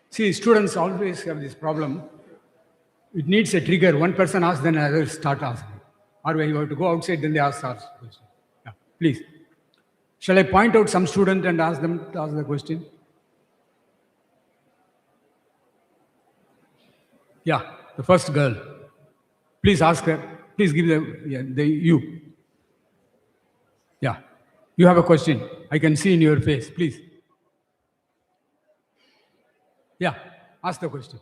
See, students always have this problem. It needs a trigger. One person asks, then others start asking. Or when you have to go outside, then they ask questions. Yeah, please. Shall I point out some student and ask them to ask the question? Yeah, the first girl. Please ask her. Please give you. Yeah, you have a question. I can see in your face. Please. Yeah, ask the question.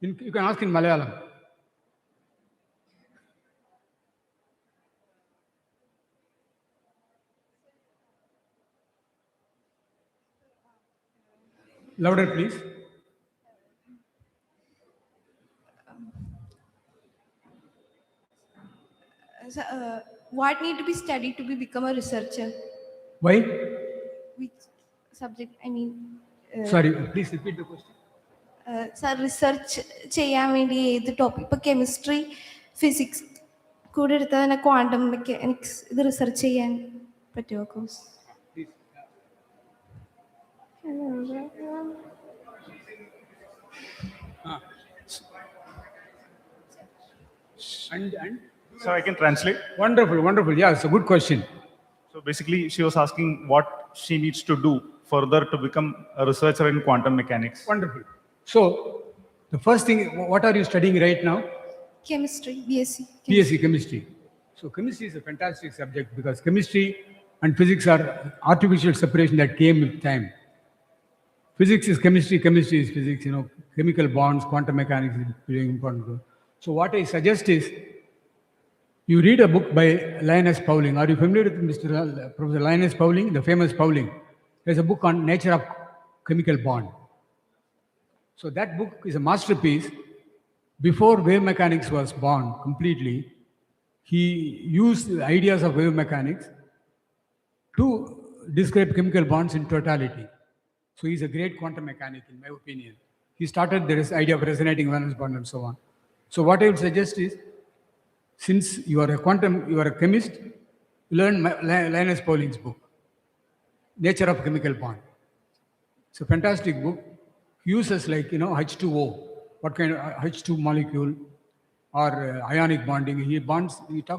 You can ask in Malayalam. Louder, please. What need to be studied to become a researcher? Why? Which subject? I mean. Sorry, please repeat the question. Sir, research ചെയ്യാൻ വേണ്ടി ഏത് topic ഇപ്പോൾ chemistry physics കൂടെ എടുത്താൽ തന്നെ quantum mechanics ഇത് research ചെയ്യാൻ പറ്റുമോ course? And So I can translate. wonderful, wonderful. Yeah, it's a good question. So basically, she was asking what she needs to do further to become a researcher in quantum mechanics. Wonderful. So, the first thing, what are you studying right now? Chemistry, BSc. BSc chemistry. So, chemistry is a fantastic subject because chemistry and physics are artificial separation that came with time. Physics is chemistry, chemistry is physics. You know, chemical bonds, quantum mechanics is very important. So, what I suggest is you read a book by Linus Pauling. Are you familiar with Professor Linus Pauling, the famous Pauling? There's a book on nature of chemical bond. So that book is a masterpiece. Before wave mechanics was born completely, he used the ideas of wave mechanics to describe chemical bonds in totality. So he's a great quantum mechanic, in my opinion. He started this idea of resonating valence bond and so on. So what I would suggest is, since you are a chemist, learn Linus Pauling's book, Nature of Chemical Bond. It's a fantastic book. He uses H2O, what kind of H2 molecule or ionic bonding. He talks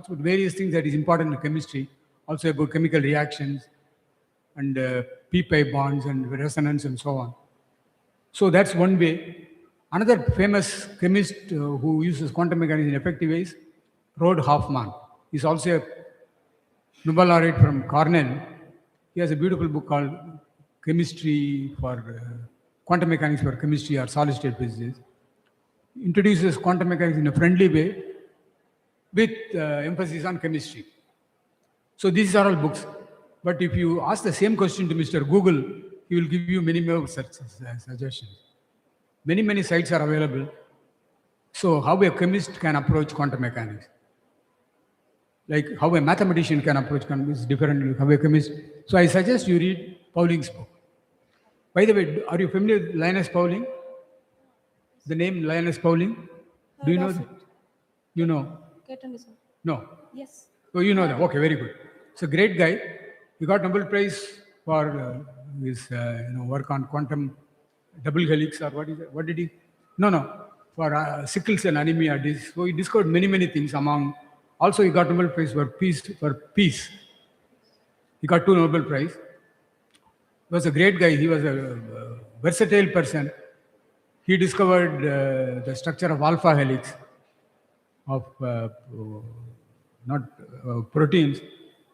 about various things that is important in chemistry, also about chemical reactions and p-pi bonds and resonance and so on. So that's one way. Another famous chemist who uses quantum mechanics in effective ways, Rod Hoffman. He's also a Nobel laureate from Cornell. He has a beautiful book called Chemistry for Quantum Mechanics for Chemistry or Solid State Physics. Introduces quantum mechanics in a friendly way with emphasis on chemistry. So these are all books. But if you ask the same question to Mr. Google, he will give you many more suggestions. Many sites are available. So how a chemist can approach quantum mechanics, like how a mathematician can approach quantum mechanics is different how a chemist. So I suggest you read Pauling's book. By the way, are you familiar with Linus Pauling? The name Linus Pauling? Do you know that? You know? No. Yes. Oh, you know that. Okay, very good. It's a great guy. He got Nobel Prize for his work on quantum double helix, or what is it? What did he? No. For sickle cell anemia. So he discovered many things. Also, he got Nobel Prize for peace. He got 2 Nobel Prize. He was a great guy. He was a versatile person. He discovered the structure of alpha helix of proteins.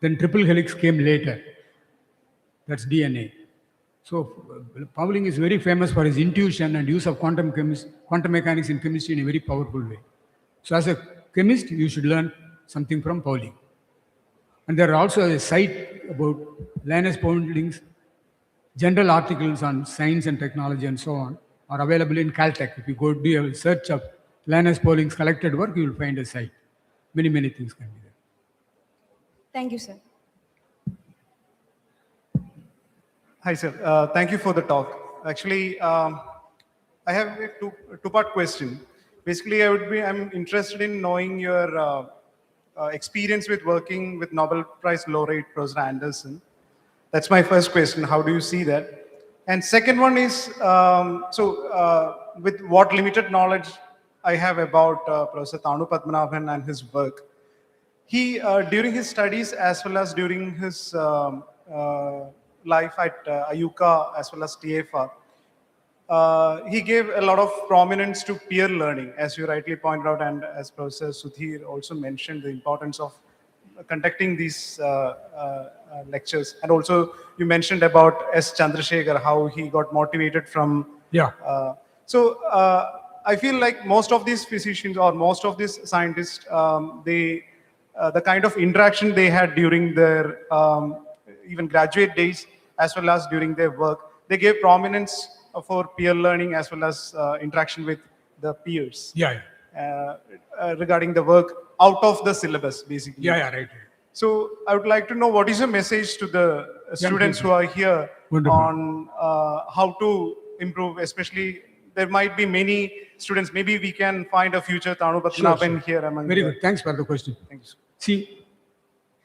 Then triple helix came later. That's DNA. So Pauling is very famous for his intuition and use of quantum mechanics in chemistry in a very powerful way. So as a chemist, you should learn something from Pauling. And there are also a site about Linus Pauling's general articles on science and technology and so on are available in Caltech. If you go do a search of Linus Pauling's collected work, you will find a site. Many things can be there. Thank you, sir. Hi, sir. Thank you for the talk. Actually, I have a two-part question. Basically, I'm interested in knowing your experience with working with Nobel Prize laureate Professor Anderson. That's my first question. How do you see that? And second one is, with what limited knowledge I have about Professor Thanu Padmanabhan and his work, he, during his studies as well as during his life at IUCA as well as TFR, he gave a lot of prominence to peer learning, as you rightly pointed out, and as Professor Sudhir also mentioned, the importance of conducting these lectures. And also you mentioned about S. Chandrasekhar, how he got motivated from... Yeah. I feel like most of these physicians or most of these scientists, the kind of interaction they had during their even graduate days as well as during their work, they gave prominence for peer learning as well as interaction with the peers. Yeah. Regarding the work out of the syllabus, basically. Yeah, right. So I would like to know what is your message to the students who are here on how to improve, especially there might be many students, maybe we can find a future Thanu Padmanabhan here among Very good. Thanks for the question. Thank you. See,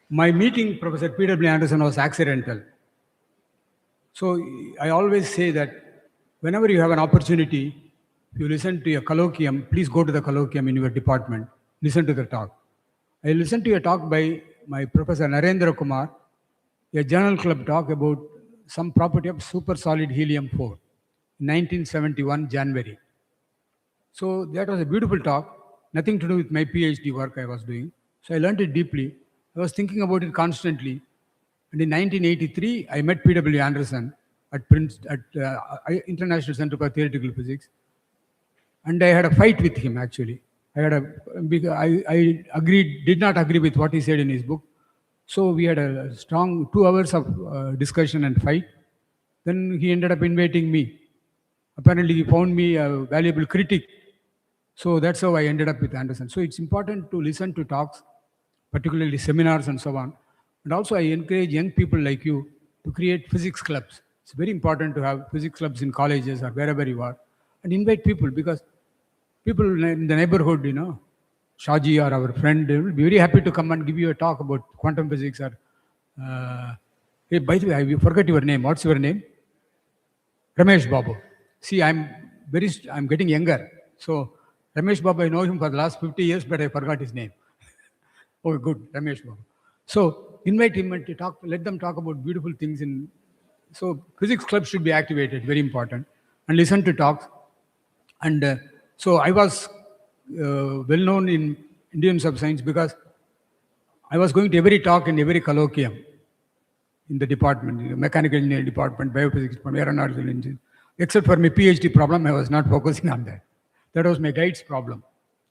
my meeting Professor P.W. Anderson was accidental. So I always say that whenever you have an opportunity, if you listen to a colloquium, please go to the colloquium in your department. listen to the talk. I listened to a talk by my Professor Narendra Kumar, a journal club talk about some property of super solid helium-4, 1971 January. So that was a beautiful talk, nothing to do with my PhD work I was doing. So I learned it deeply. I was thinking about it constantly. And in 1983, I met P.W. Anderson at International Center for Theoretical Physics. And I had a fight with him, actually. I did not agree with what he said in his book. So we had a strong 2 hours of discussion and fight. Then he ended up inviting me. Apparently, he found me a valuable critic. So that's how I ended up with Anderson. So it's important to listen to talks, particularly seminars and so on. And also I encourage young people like you to create physics clubs. It's very important to have physics clubs in colleges or wherever you are. And invite people, because people in the neighborhood, Shaji or our friend, they will be very happy to come and give you a talk about quantum physics. Or, hey, by the way, I forgot your name. What's your name? Ramesh Babu. See, I'm getting younger. So Ramesh Babu, I know him for the last 50 years, but I forgot his name. Oh, good, Ramesh Babu. So invite him and talk. Let them talk about beautiful things. So physics clubs should be activated, very important, and listen to talks. And so I was well known in Indian Sub-Science because I was going to every talk and every colloquium in the department, mechanical engineering department, biophysics department, aeronautical engineering. Except for my PhD problem, I was not focusing on that. That was my guide's problem,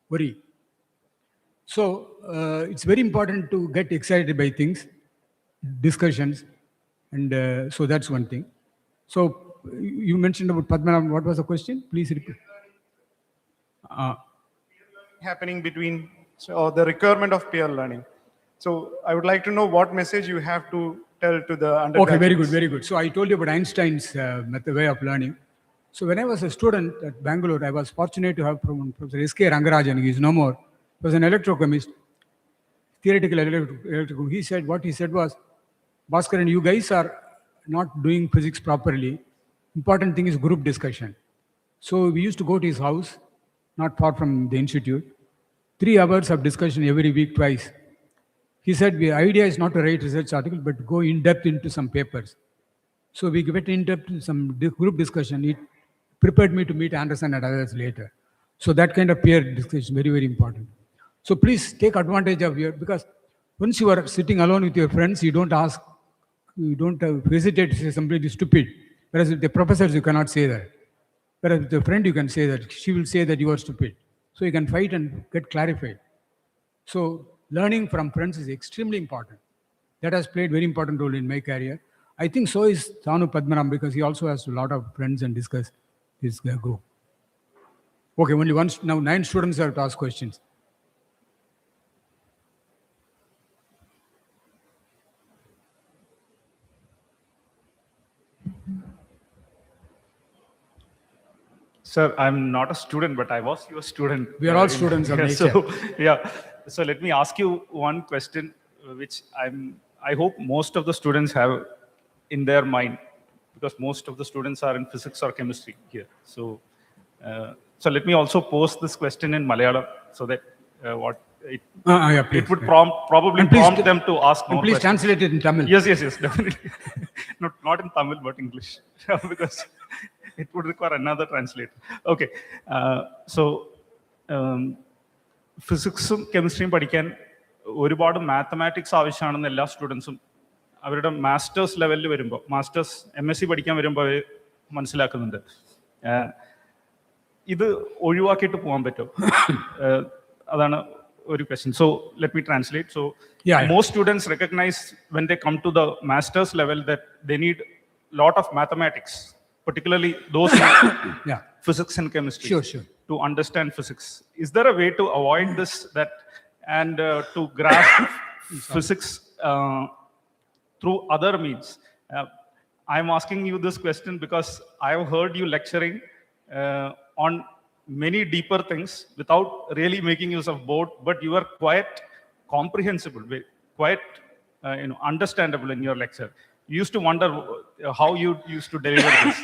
worry. So it's very important to get excited by things, discussions, and so that's one thing. So you mentioned about Padmanabhan. What was the question? Please repeat. Happening between the requirement of peer learning. So I would like to know what message you have to tell to the undergraduates. Okay, very good, very good. So I told you about Einstein's way of learning. So when I was a student at Bangalore, I was fortunate to have Professor S.K. Rangarajan. He is no more. He was an electrochemist, theoretical electrochemist. He said, what he said was, Bhaskaran, you guys are not doing physics properly. Important thing is group discussion. So we used to go to his house, not far from the institute, 3 hours of discussion every week, twice. He said, the idea is not to write research article, but go in depth into some papers. So we went in depth to some group discussion. It prepared me to meet Anderson and others later. So that kind of peer discussion, very, very important. So please take advantage of because once you are sitting alone with your friends, you don't ask, you don't hesitate to say somebody is stupid. Whereas with the professors, you cannot say that. Whereas with a friend, you can say that. She will say that you are stupid. So you can fight and get clarified. So learning from friends is extremely important. That has played very important role in my career. I think so is Thanu Padmanabhan, because he also has a lot of friends and discuss his group. Okay, only once, now 9 students have to ask questions. Sir, I'm not a student, but I was your student. We are all students of nature. So let me ask you one question, which I hope most of the students have in their mind, because most of the students are in physics or chemistry here. So let me also pose this question in Malayalam, so that it would probably prompt them to ask more please questions. Translate it in Tamil. Yes, definitely. not in Tamil, but English, because it would require another translator. Okay, ഫിസിക്സും കെമിസ്ട്രിയും പഠിക്കാൻ ഒരുപാട് mathematics ആവശ്യമാണെന്ന് എല്ലാ സ്റ്റുഡൻസും അവരുടെ masters ലെവലിൽ വരുമ്പോൾ, masters MSc പഠിക്കാൻ വരുമ്പോൾ അവർ മനസ്സിലാക്കുന്നുണ്ട്. ഇത് ഒഴിവാക്കിയിട്ട് പോകാൻ പറ്റും? അതാണ് ഒരു question. So let me translate. So most students recognize when they come to the master's level that they need lot of mathematics, particularly those in physics and chemistry, to understand physics. Is there a way to avoid this and to grasp physics through other means? I'm asking you this question because I have heard you lecturing on many deeper things without really making use of board, but you are quite comprehensible, quite understandable in your lecture. You used to wonder how you used to deliver this.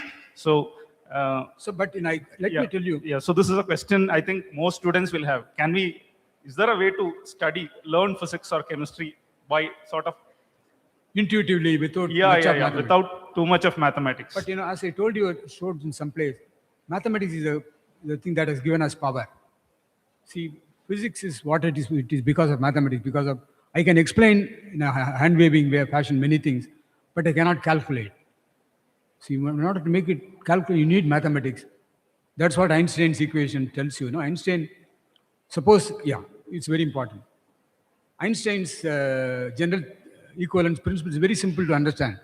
Let me tell you. So this is a question I think most students will have. Can we Is there a way to learn physics or chemistry by sort of intuitively without without too much of mathematics? But as I told you, showed in some place, mathematics is the thing that has given us power. See, physics is what it is. It is because of mathematics. Because of I can explain in a hand waving way, fashion, many things, but I cannot calculate. See, in order to make it calculate, you need mathematics. That's what Einstein's equation tells you. Einstein, suppose, it's very important. Einstein's general equivalence principle is very simple to understand.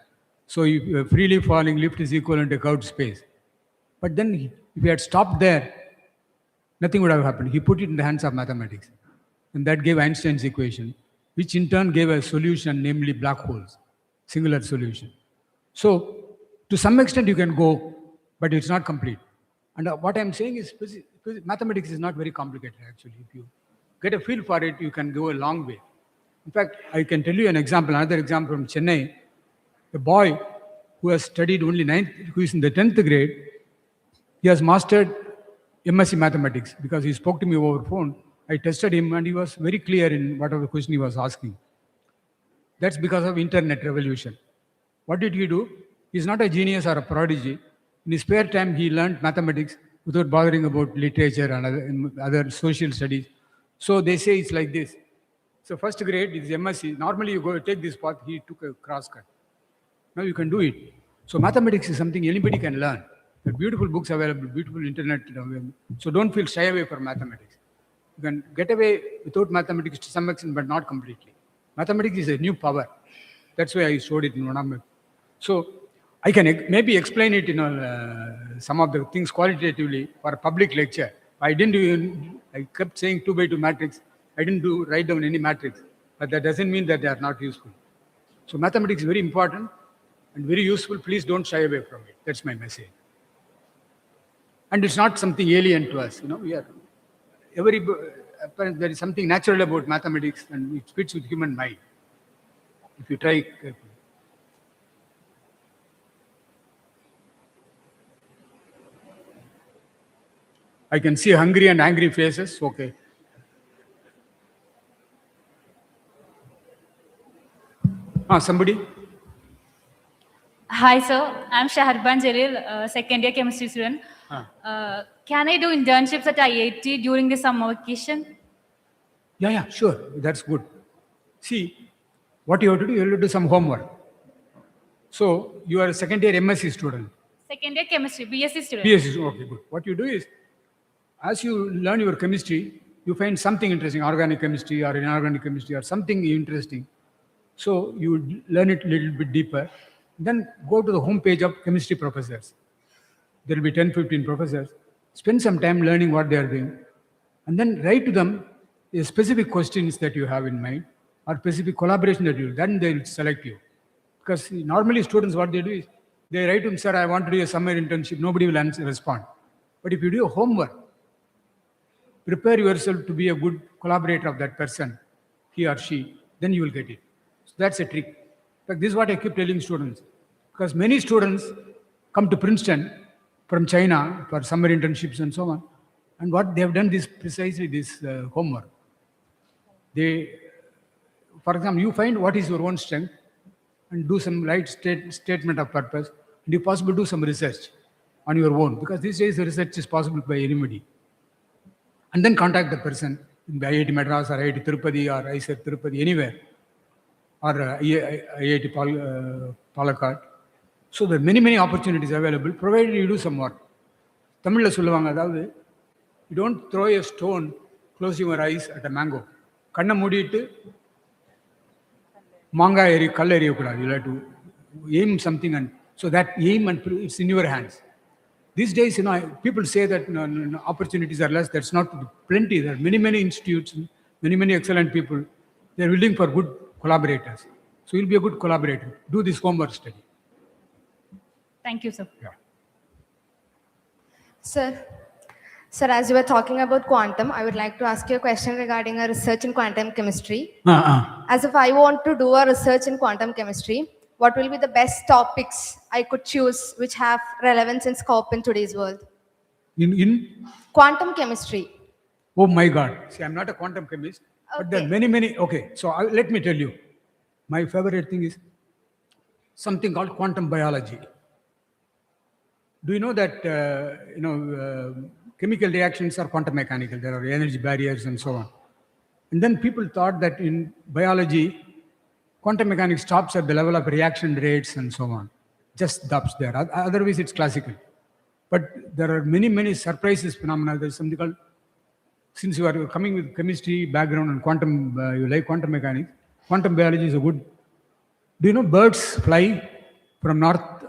So, if freely falling lift is equivalent to curved space. But then, if he had stopped there, nothing would have happened. He put it in the hands of mathematics. And that gave Einstein's equation, which in turn gave a solution, namely black holes, singular solution. So, to some extent you can go, but it's not complete. And what I'm saying is mathematics is not very complicated actually. If you get a feel for it, you can go a long way. In fact, I can tell you another example from Chennai. A boy who has studied only who is in the 10th grade, he has mastered MSc mathematics because he spoke to me over phone. I tested him and he was very clear in whatever question he was asking. That's because of internet revolution. What did he do? He's not a genius or a prodigy. In his spare time, he learned mathematics without bothering about literature and other social studies. So they say it's like this. So first grade is MSc. Normally you go take this path, he took a cross cut. Now you can do it. So mathematics is something anybody can learn. There are beautiful books available, beautiful internet available. So don't feel shy away from mathematics. You can get away without mathematics to some extent, but not completely. Mathematics is a new power. That's why I showed it in one of my. So I can maybe explain it, some of the things qualitatively for a public lecture. I kept saying 2 by 2 matrix. I didn't write down any matrix, but that doesn't mean that they are not useful. So mathematics is very important and very useful. Please don't shy away from it. That's my message. And it's not something alien to us. There is something natural about mathematics and it fits with human mind. If you try carefully. I can see hungry and angry faces. Okay. Somebody? Hi, sir. I'm Shaharban Jalil, second year chemistry student. Can I do internships at IIT during the summer vacation? Yeah, sure. That's good. See, what you have to do, you have to do some homework. So, you are a second year MSc student. Second year chemistry, BSc student. BSc, okay, good. What you do is, as you learn your chemistry, you find something interesting, organic chemistry or inorganic chemistry or something interesting. So, you learn it a little bit deeper. Then go to the home page of chemistry professors. There will be 10, 15 professors. Spend some time learning what they are doing. And then write to them the specific questions that you have in mind or specific collaboration that you do. Then they will select you. Because normally students, what they do is, they write to them, sir, I want to do a summer internship. Nobody will respond. But if you do your homework, prepare yourself to be a good collaborator of that person, he or she, then you will get it. So that's a trick. In fact, this is what I keep telling students. Because many students come to Princeton from China for summer internships and so on. And what they have done is precisely this homework. For example, you find what is your own strength and do some light statement of purpose. And if possible, do some research on your own. Because these days, the research is possible by anybody. And then contact the person in IIT Madras or IIT Tirupati or ISER Tirupati, anywhere. Or IIT Palakkad. So there are many opportunities available, provided you do some work. Tamil la solluvanga adavadhu, you don't throw a stone closing your eyes at a mango. Kanna moodittu manga eri kalla eriyakudadu. You have to aim something, and so that aim and it's in your hands. These days, people say that opportunities are less. That's not plenty. There are many institutes, many excellent people. They are willing for good collaborators. So you'll be a good collaborator. Do this homework study. Thank you, sir. Yeah. Sir, as you were talking about quantum, I would like to ask you a question regarding a research in quantum chemistry. As if I want to do a research in quantum chemistry, what will be the best topics I could choose which have relevance and scope in today's world? In? Quantum chemistry. Oh my God. See, I'm not a quantum chemist, but there are Okay. many. Okay, so let me tell you. My favorite thing is something called quantum biology. Do you know that, chemical reactions are quantum mechanical? There are energy barriers and so on. And then people thought that in biology, quantum mechanics stops at the level of reaction rates and so on. Just stops there. Otherwise, it's classical. But there are many surprises phenomena. There's something called, since you are coming with chemistry background and quantum, you like quantum mechanics, quantum biology is a good. Do you know birds fly from North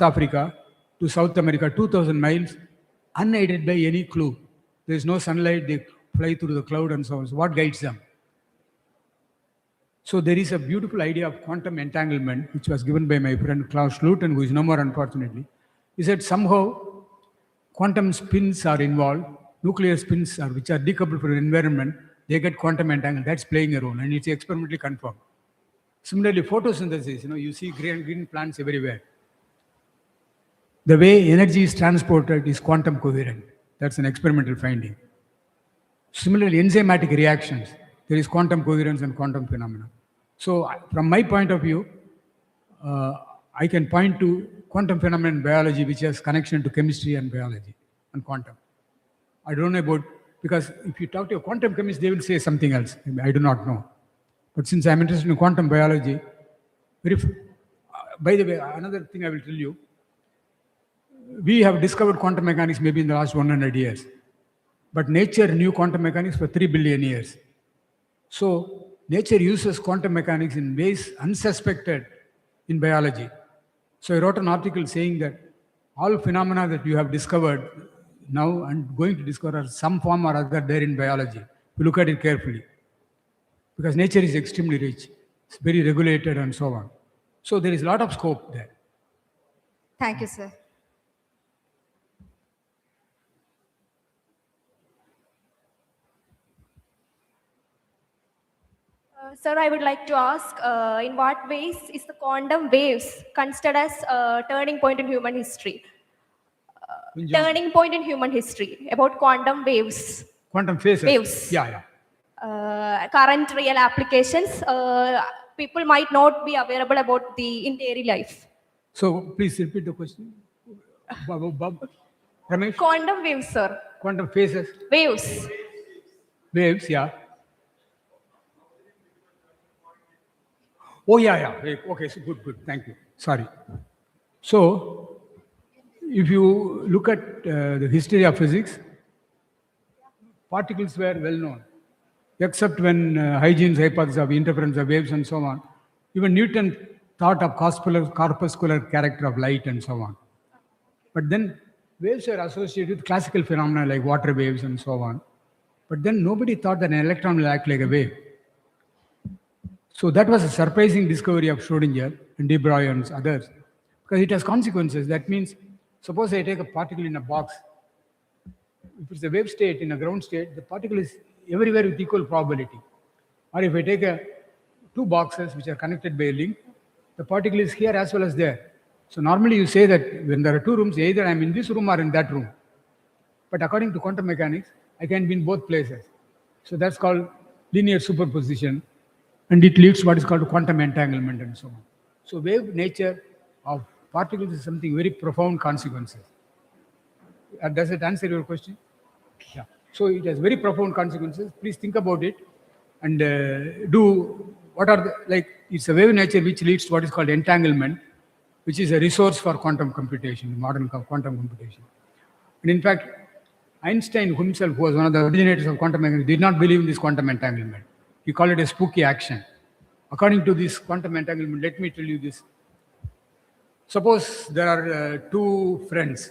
Africa to South America, 2,000 miles, unaided by any clue? There is no sunlight, they fly through the cloud and so on. So what guides them? So there is a beautiful idea of quantum entanglement, which was given by my friend Klaus Schluten, who is no more unfortunately. He said somehow quantum spins are involved, nuclear spins are, which are decoupled from the environment, they get quantum entanglement. That's playing a role, and it's experimentally confirmed. Similarly, photosynthesis, you see green plants everywhere. The way energy is transported is quantum coherent. That's an experimental finding. Similarly, enzymatic reactions, there is quantum coherence and quantum phenomena. So from my point of view, I can point to quantum phenomenon in biology, which has connection to chemistry and biology and quantum. I don't know about, because if you talk to a quantum chemist, they will say something else. I do not know. But since I'm interested in quantum biology, by the way, another thing I will tell you, we have discovered quantum mechanics maybe in the last 100 years. But nature knew quantum mechanics for 3 billion years. So nature uses quantum mechanics in ways unsuspected in biology. So I wrote an article saying that all phenomena that you have discovered now and going to discover some form or other there in biology. We look at it carefully. Because nature is extremely rich. It's very regulated and so on. So there is a lot of scope there. Thank you, sir. Sir, I would like to ask, in what ways is the quantum waves considered as a turning point in human history? Turning point in human history, about quantum waves. Quantum phases? Waves. Yeah. Current real applications, people might not be aware about in daily life. So please repeat the question. Ramesh? Quantum waves, sir. Quantum phases? Waves. Waves, yeah. Oh, yeah. Okay, so good. Thank you. Sorry. So, if you look at the history of physics, particles were well known, except when Huygens' hypothesis of interference of waves and so on. Even Newton thought of corpuscular character of light and so on. But then waves were associated with classical phenomena like water waves and so on. But then nobody thought that an electron will act like a wave. So that was a surprising discovery of Schrodinger and de Broglie and others, because it has consequences. That means, suppose I take a particle in a box. If it's a wave state in a ground state, the particle is everywhere with equal probability. Or if I take two boxes which are connected by a link, the particle is here as well as there. So normally you say that when there are two rooms, either I'm in this room or in that room. But according to quantum mechanics, I can be in both places. So that's called linear superposition. And it leads to what is called quantum entanglement and so on. So wave nature of particles is something very profound consequences. Does it answer your question? Yeah. So it has very profound consequences. Please think about it and do what are the, it's a wave nature which leads to what is called entanglement, which is a resource for quantum computation, modern quantum computation. And in fact, Einstein himself, who was one of the originators of quantum mechanics, did not believe in this quantum entanglement. He called it a spooky action. According to this quantum entanglement, let me tell you this. Suppose there are two friends.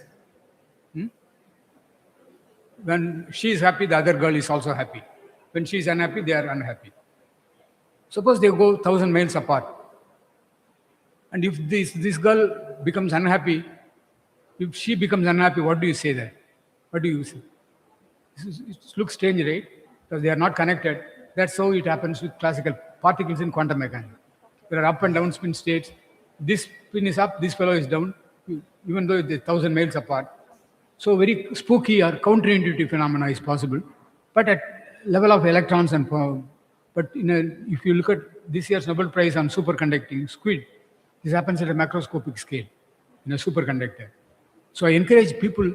When she is happy, the other girl is also happy. When she is unhappy, they are unhappy. Suppose they go 1,000 miles apart. And if this girl becomes unhappy, if she becomes unhappy, what do you say there? What do you say? It looks strange, right? Because they are not connected. That's how it happens with classical particles in quantum mechanics. There are up and down spin states. This spin is up, this fellow is down, even though they're 1,000 miles apart. So very spooky or counterintuitive phenomena is possible, but at level of electrons and but if you look at this year's Nobel Prize on superconducting squid, this happens at a macroscopic scale in a superconductor. So I encourage people,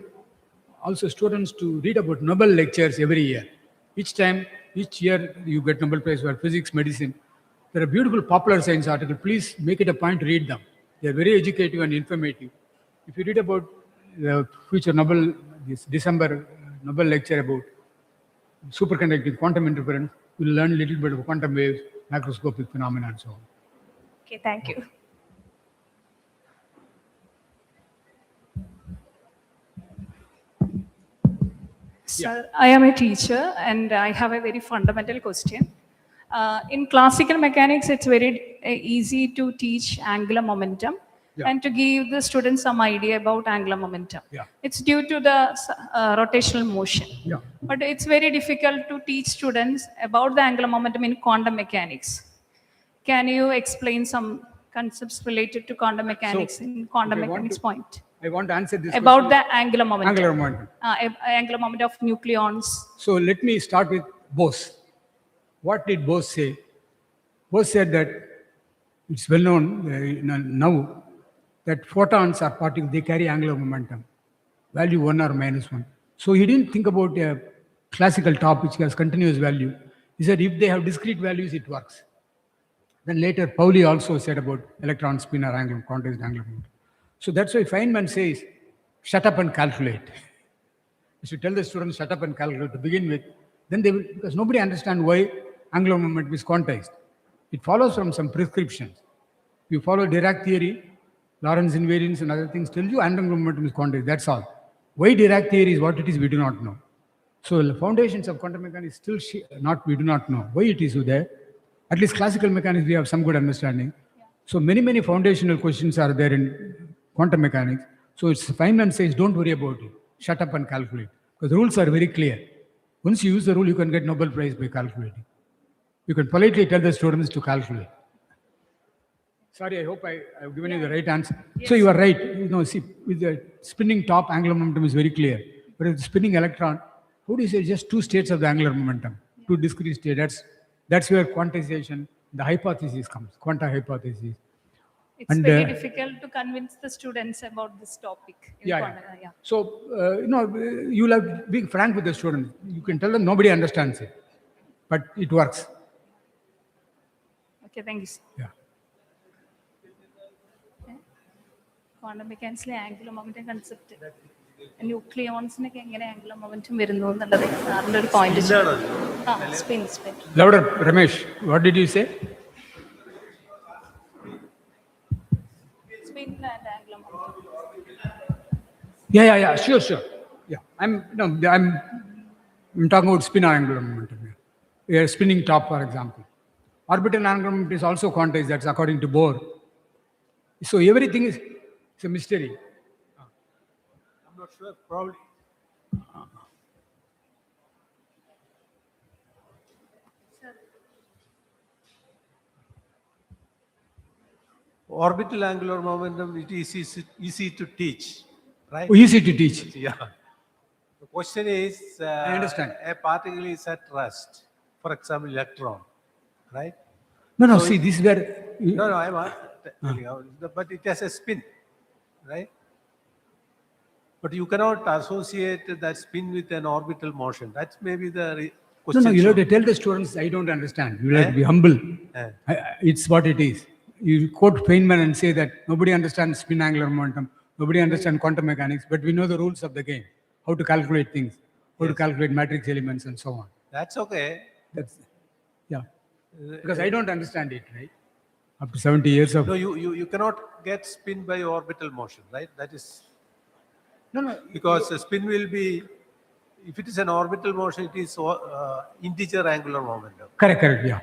also students, to read about Nobel lectures every year. Each year you get Nobel Prize for physics, medicine. There are beautiful popular science articles. Please make it a point to read them. They are very educative and informative. If you read about the future Nobel, this December Nobel lecture about superconducting quantum interference, you will learn a little bit of quantum waves, macroscopic phenomena, and so on. Okay, thank you. Sir, I am a teacher and I have a very fundamental question. In classical mechanics, it's very easy to teach angular momentum and to give the students some idea about angular momentum. It's due to the rotational motion. But it's very difficult to teach students about the angular momentum in quantum mechanics. Can you explain some concepts related to quantum mechanics in quantum mechanics point? I want to answer this About question. the angular momentum. Angular momentum. Angular momentum of nucleons. So let me start with Bose. What did Bose say? Bose said that it's well known now that photons are particles, they carry angular momentum, value 1 or -1. So he didn't think about a classical top which has continuous value. He said if they have discrete values, it works. Then later, Pauli also said about electron spin or angular, quantized angular momentum. So that's why Feynman says, shut up and calculate. You should tell the students, shut up and calculate to begin with. Then they will, because nobody understands why angular momentum is quantized. It follows from some prescriptions. If you follow Dirac theory, Lorentz invariance and other things tell you angular momentum is quantized. That's all. Why Dirac theory is what it is, we do not know. So the foundations of quantum mechanics still we do not know why it is there. At least classical mechanics, we have some good understanding. So many foundational questions are there in quantum mechanics. So it's Feynman says, don't worry about it. Shut up and calculate. Because the rules are very clear. Once you use the rule, you can get Nobel Prize by calculating. You can politely tell the students to calculate. Sorry, I hope I have given you the right answer. Yes. So you are right. See, with the spinning top, angular momentum is very clear. But with the spinning electron, how do you say just two states of the angular momentum? Two discrete states. That's where quantization, the hypothesis comes, quanta hypothesis. It's very difficult to convince the students about this topic. So, you'll have to be frank with the students. You can tell them nobody understands it, but it works. Okay, thank you, sir. Yeah. Quantum mechanics angular momentum concept. Nucleons angular momentum another point. Spin. Louder, Ramesh. What did you say? Spin and angular momentum. Yeah. Sure. Yeah, I'm talking about spin angular momentum. Yeah, spinning top, for example. Orbital angular momentum is also quantized. That's according to Bohr. So everything is a mystery. I'm not sure. Probably. Orbital angular momentum, it is easy to teach, right? Easy to teach. Yeah. The question is, I understand. A particle is at rest, for example, electron, right? No, So see, this is where... No, I'm not telling you, but it has a spin, right? But you cannot associate that spin with an orbital motion. That's maybe the question. No, you have to tell the students, I don't understand. You have to be humble. It's what it is. You quote Feynman and say that nobody understands spin angular momentum, nobody understands quantum mechanics, but we know the rules of the game, how to calculate things, how to calculate matrix elements and so on. That's okay. Because I don't understand it, right? After 70 years of... No, you cannot get spin by orbital motion, right? That is... No. Because the spin will be, if it is an orbital motion, it is integer angular momentum. Correct, yeah.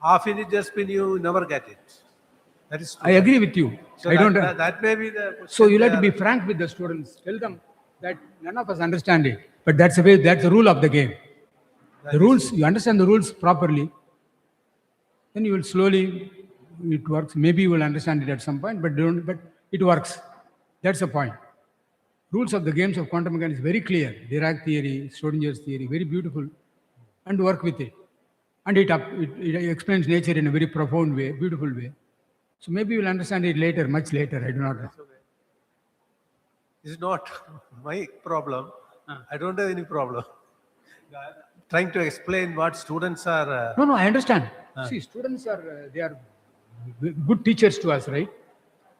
Half integer spin, you never get it. That is true. I agree with you. So that may be the question. So you'll have to be frank with the students. Tell them that none of us understand it, but that's the rule of the game. The rules, you understand the rules properly, then you will slowly, it works. Maybe you will understand it at some point, but it works. That's the point. rules of the games of quantum mechanics very clear. Dirac theory, Schrodinger's theory, very beautiful, and work with it. And it explains nature in a very profound way, beautiful way. So maybe you'll understand it later, much later. I do not know. It's not my problem. I don't have any problem. Trying to explain what students are. No, I understand. See, students they are good teachers to us, right?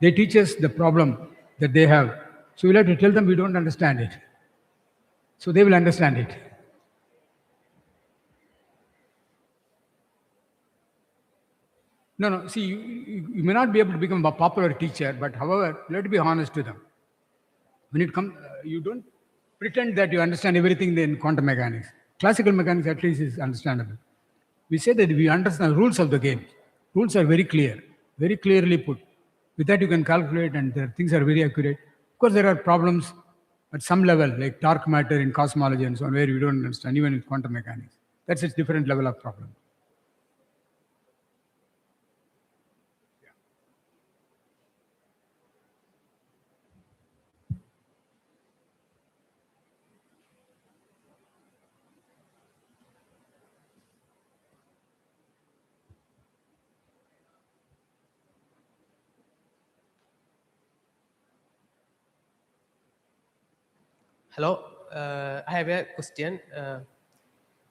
They teach us the problem that they have. So we'll have to tell them we don't understand it. So they will understand it. No. See, you may not be able to become a popular teacher, but however, let be honest to them. When it comes, you don't pretend that you understand everything in quantum mechanics. Classical mechanics at least is understandable. We say that we understand the rules of the game. Rules are very clear, very clearly put. With that you can calculate and things are very accurate. Of course, there are problems at some level, like dark matter in cosmology and so on, where we don't understand, even in quantum mechanics. That's a different level of problem. Hello, I have a question.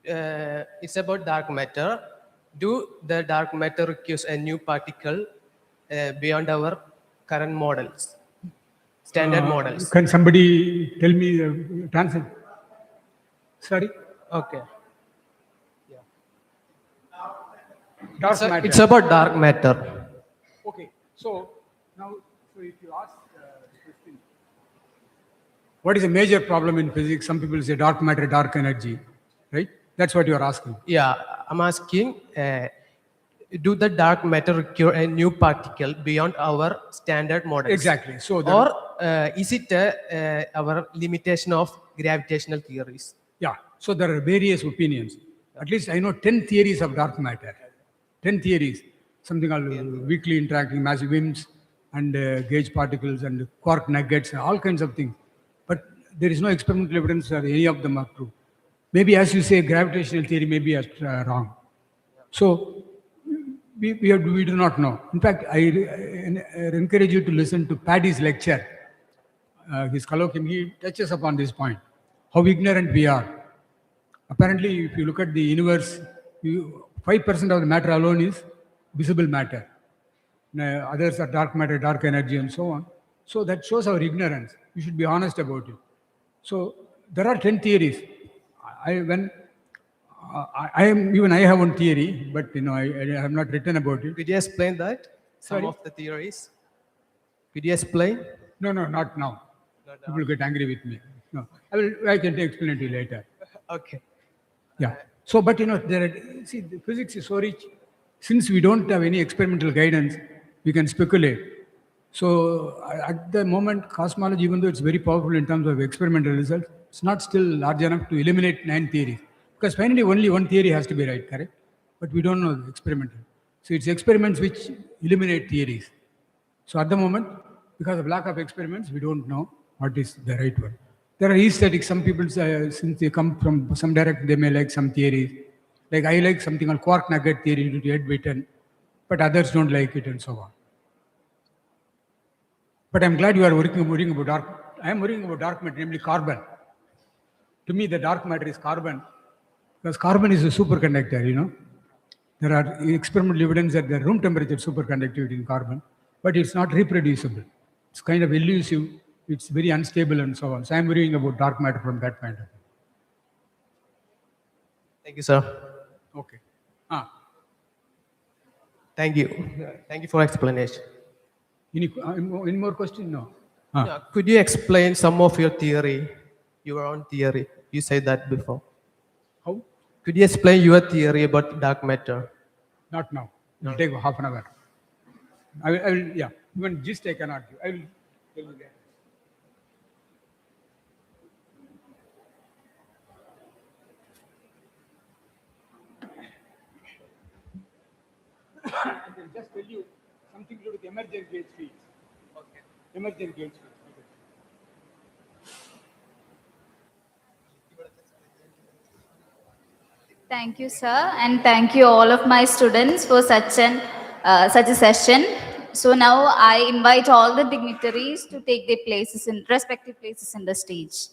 It's about dark matter. Do the dark matter requires a new particle beyond our current models, standard models? Can somebody tell me the transit? Sorry? Okay. Dark matter. It's about dark matter. Okay, so now, if you ask the question, what is a major problem in physics? Some people say dark matter, dark energy, right? That's what you are asking. Yeah, I'm asking, do the dark matter require a new particle beyond our standard models? Exactly. So or is it our limitation of gravitational theories? Yeah, so there are various opinions. At least I know 10 theories of dark matter. 10 theories. Something called weakly interacting massive WIMPs and gauge particles and quark nuggets and all kinds of things. But there is no experimental evidence that any of them are true. Maybe, as you say, gravitational theory may be wrong. So we do not know. In fact, I encourage you to listen to Paddy's lecture. His colloquium, he touches upon this point, how ignorant we are. Apparently, if you look at the universe, 5% of the matter alone is visible matter. Others are dark matter, dark energy, and so on. So that shows our ignorance. We should be honest about it. So there are 10 theories. I have one theory, but I have not written about it. Could you explain that? Some Sorry? of the theories. Could you explain? No, not now. People get angry with me. No, I can explain it to you later. Okay. Yeah. So, but the physics is so rich. Since we don't have any experimental guidance, we can speculate. So, at the moment, cosmology, even though it's very powerful in terms of experimental results, it's not still large enough to eliminate 9 theories. Because finally, only one theory has to be right, correct? But we don't know the experimental. So, it's experiments which eliminate theories. So, at the moment, because of lack of experiments, we don't know what is the right one. There are aesthetics. Some people, since they come from some direction, they may like some theories. Like I like something called quark nugget theory due to Ed Witten, but others don't like it and so on. But I'm glad you are worrying about dark. I am worrying about dark matter, namely carbon. To me, the dark matter is carbon, because carbon is a superconductor, There are experimental evidence that the room temperature superconductivity in carbon, but it's not reproducible. It's kind of elusive. It's very unstable and so on. So I'm worrying about dark matter from that point of view. Thank you, sir. Okay. Thank you. Thank you for explanation. Any more question? No. Yeah, could you explain some of your theory, your own theory? You said that before. How? Could you explain your theory about dark matter? Not now. It will take half an hour. I will, yeah. Even just I cannot do. I will tell you that. I can just tell you something to do with emergent gauge fields. Okay. Emergent gauge fields. Okay. Thank you, sir, and thank you all of my students for such a session. So now I invite all the dignitaries to take their places in respective places in the stage.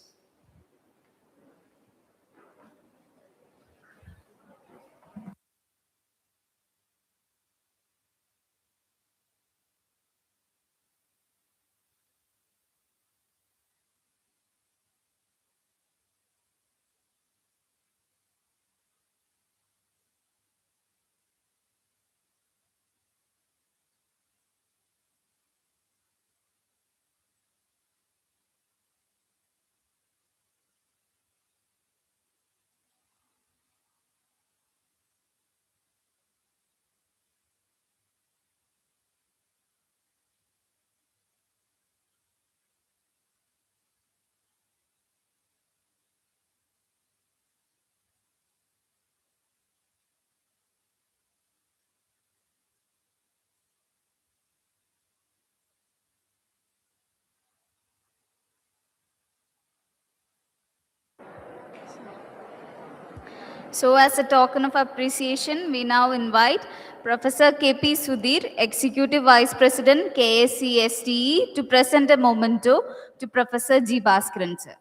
So as a token of appreciation, we now invite Professor K.P. Sudhir, Executive Vice President, KSCSTE, to present a memento to Professor G. Bhaskaran, sir.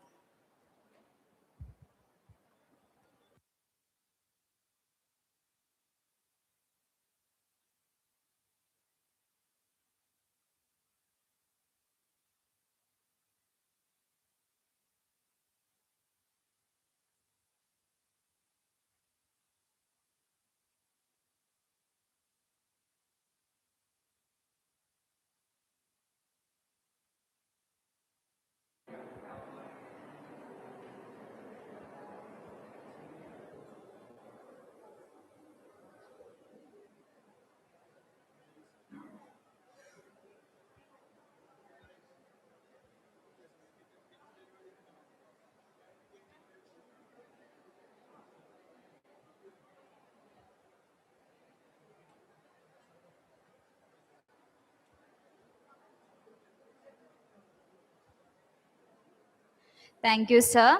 Thank you, sir.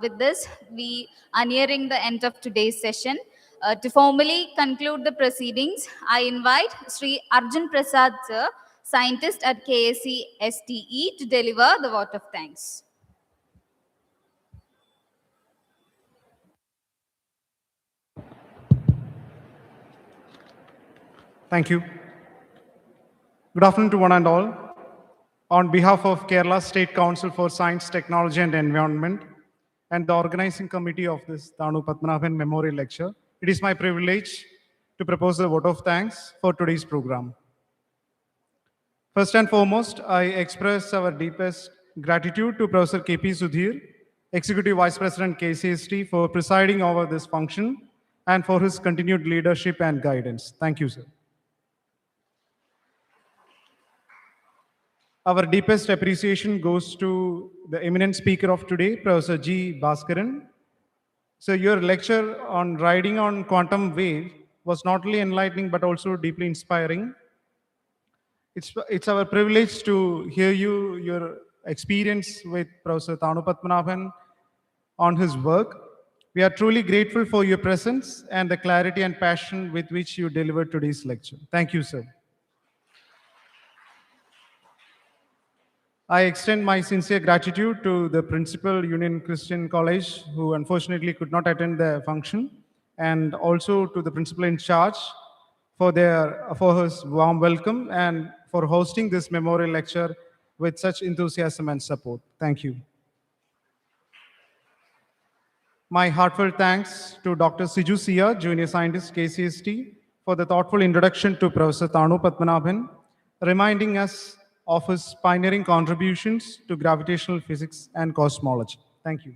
With this, we are nearing the end of today's session. To formally conclude the proceedings, I invite Sri Arjun Prasad, sir, scientist at KSC STE, to deliver the vote of thanks. Thank you. Good afternoon to one and all. On behalf of Kerala State Council for Science, Technology and Environment and the organizing committee of this Thanu Padmanabhan Memorial Lecture, it is my privilege to propose a vote of thanks for today's program. First and foremost, I express our deepest gratitude to Professor K.P. Sudhir, Executive Vice President KCST, for presiding over this function and for his continued leadership and guidance. Thank you, sir. Our deepest appreciation goes to the eminent speaker of today, Professor G. Bhaskaran. So your lecture on riding on quantum wave was not only enlightening, but also deeply inspiring. It's our privilege to hear your experience with Professor Thanu Padmanabhan on his work. We are truly grateful for your presence and the clarity and passion with which you delivered today's lecture. Thank you, sir. I extend my sincere gratitude to the Principal, Union Christian College, who unfortunately could not attend the function, and also to the Principal in charge for his warm welcome and for hosting this memorial lecture with such enthusiasm and support. Thank you. My heartfelt thanks to Dr. Siju Sia, Junior Scientist, KCST, for the thoughtful introduction to Professor Thanu Padmanabhan, reminding us of his pioneering contributions to gravitational physics and cosmology. Thank you.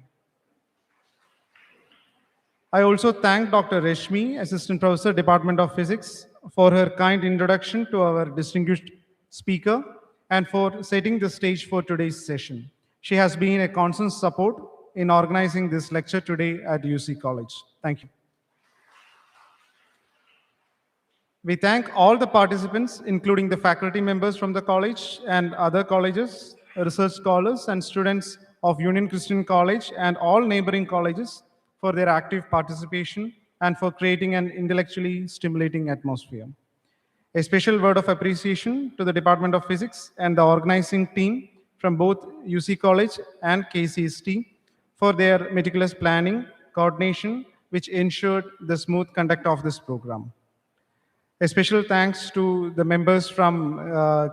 I also thank Dr. Reshmi, Assistant Professor, Department of Physics, for her kind introduction to our distinguished speaker and for setting the stage for today's session. She has been a constant support in organizing this lecture today at UC College. Thank you. We thank all the participants, including the faculty members from the college and other colleges, research scholars and students of Union Christian College and all neighboring colleges for their active participation and for creating an intellectually stimulating atmosphere. A special word of appreciation to the Department of Physics and the organizing team from both UC College and KCST for their meticulous planning, coordination, which ensured the smooth conduct of this program. A special thanks to the members from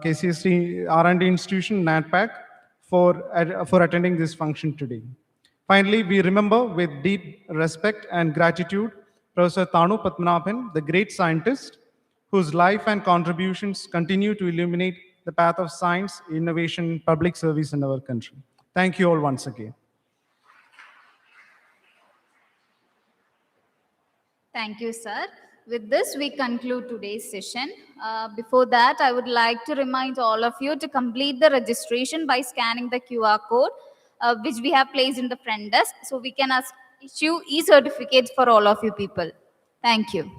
KCST R&D institution, NATPAC, for attending this function today. Finally, we remember with deep respect and gratitude Professor Thanu Padmanabhan, the great scientist, whose life and contributions continue to illuminate the path of science, innovation, and public service in our country. Thank you all once again. Thank you, sir. With this, we conclude today's session. Before that, I would like to remind all of you to complete the registration by scanning the QR code, which we have placed in the front desk, so we can issue e-certificates for all of you people. Thank you.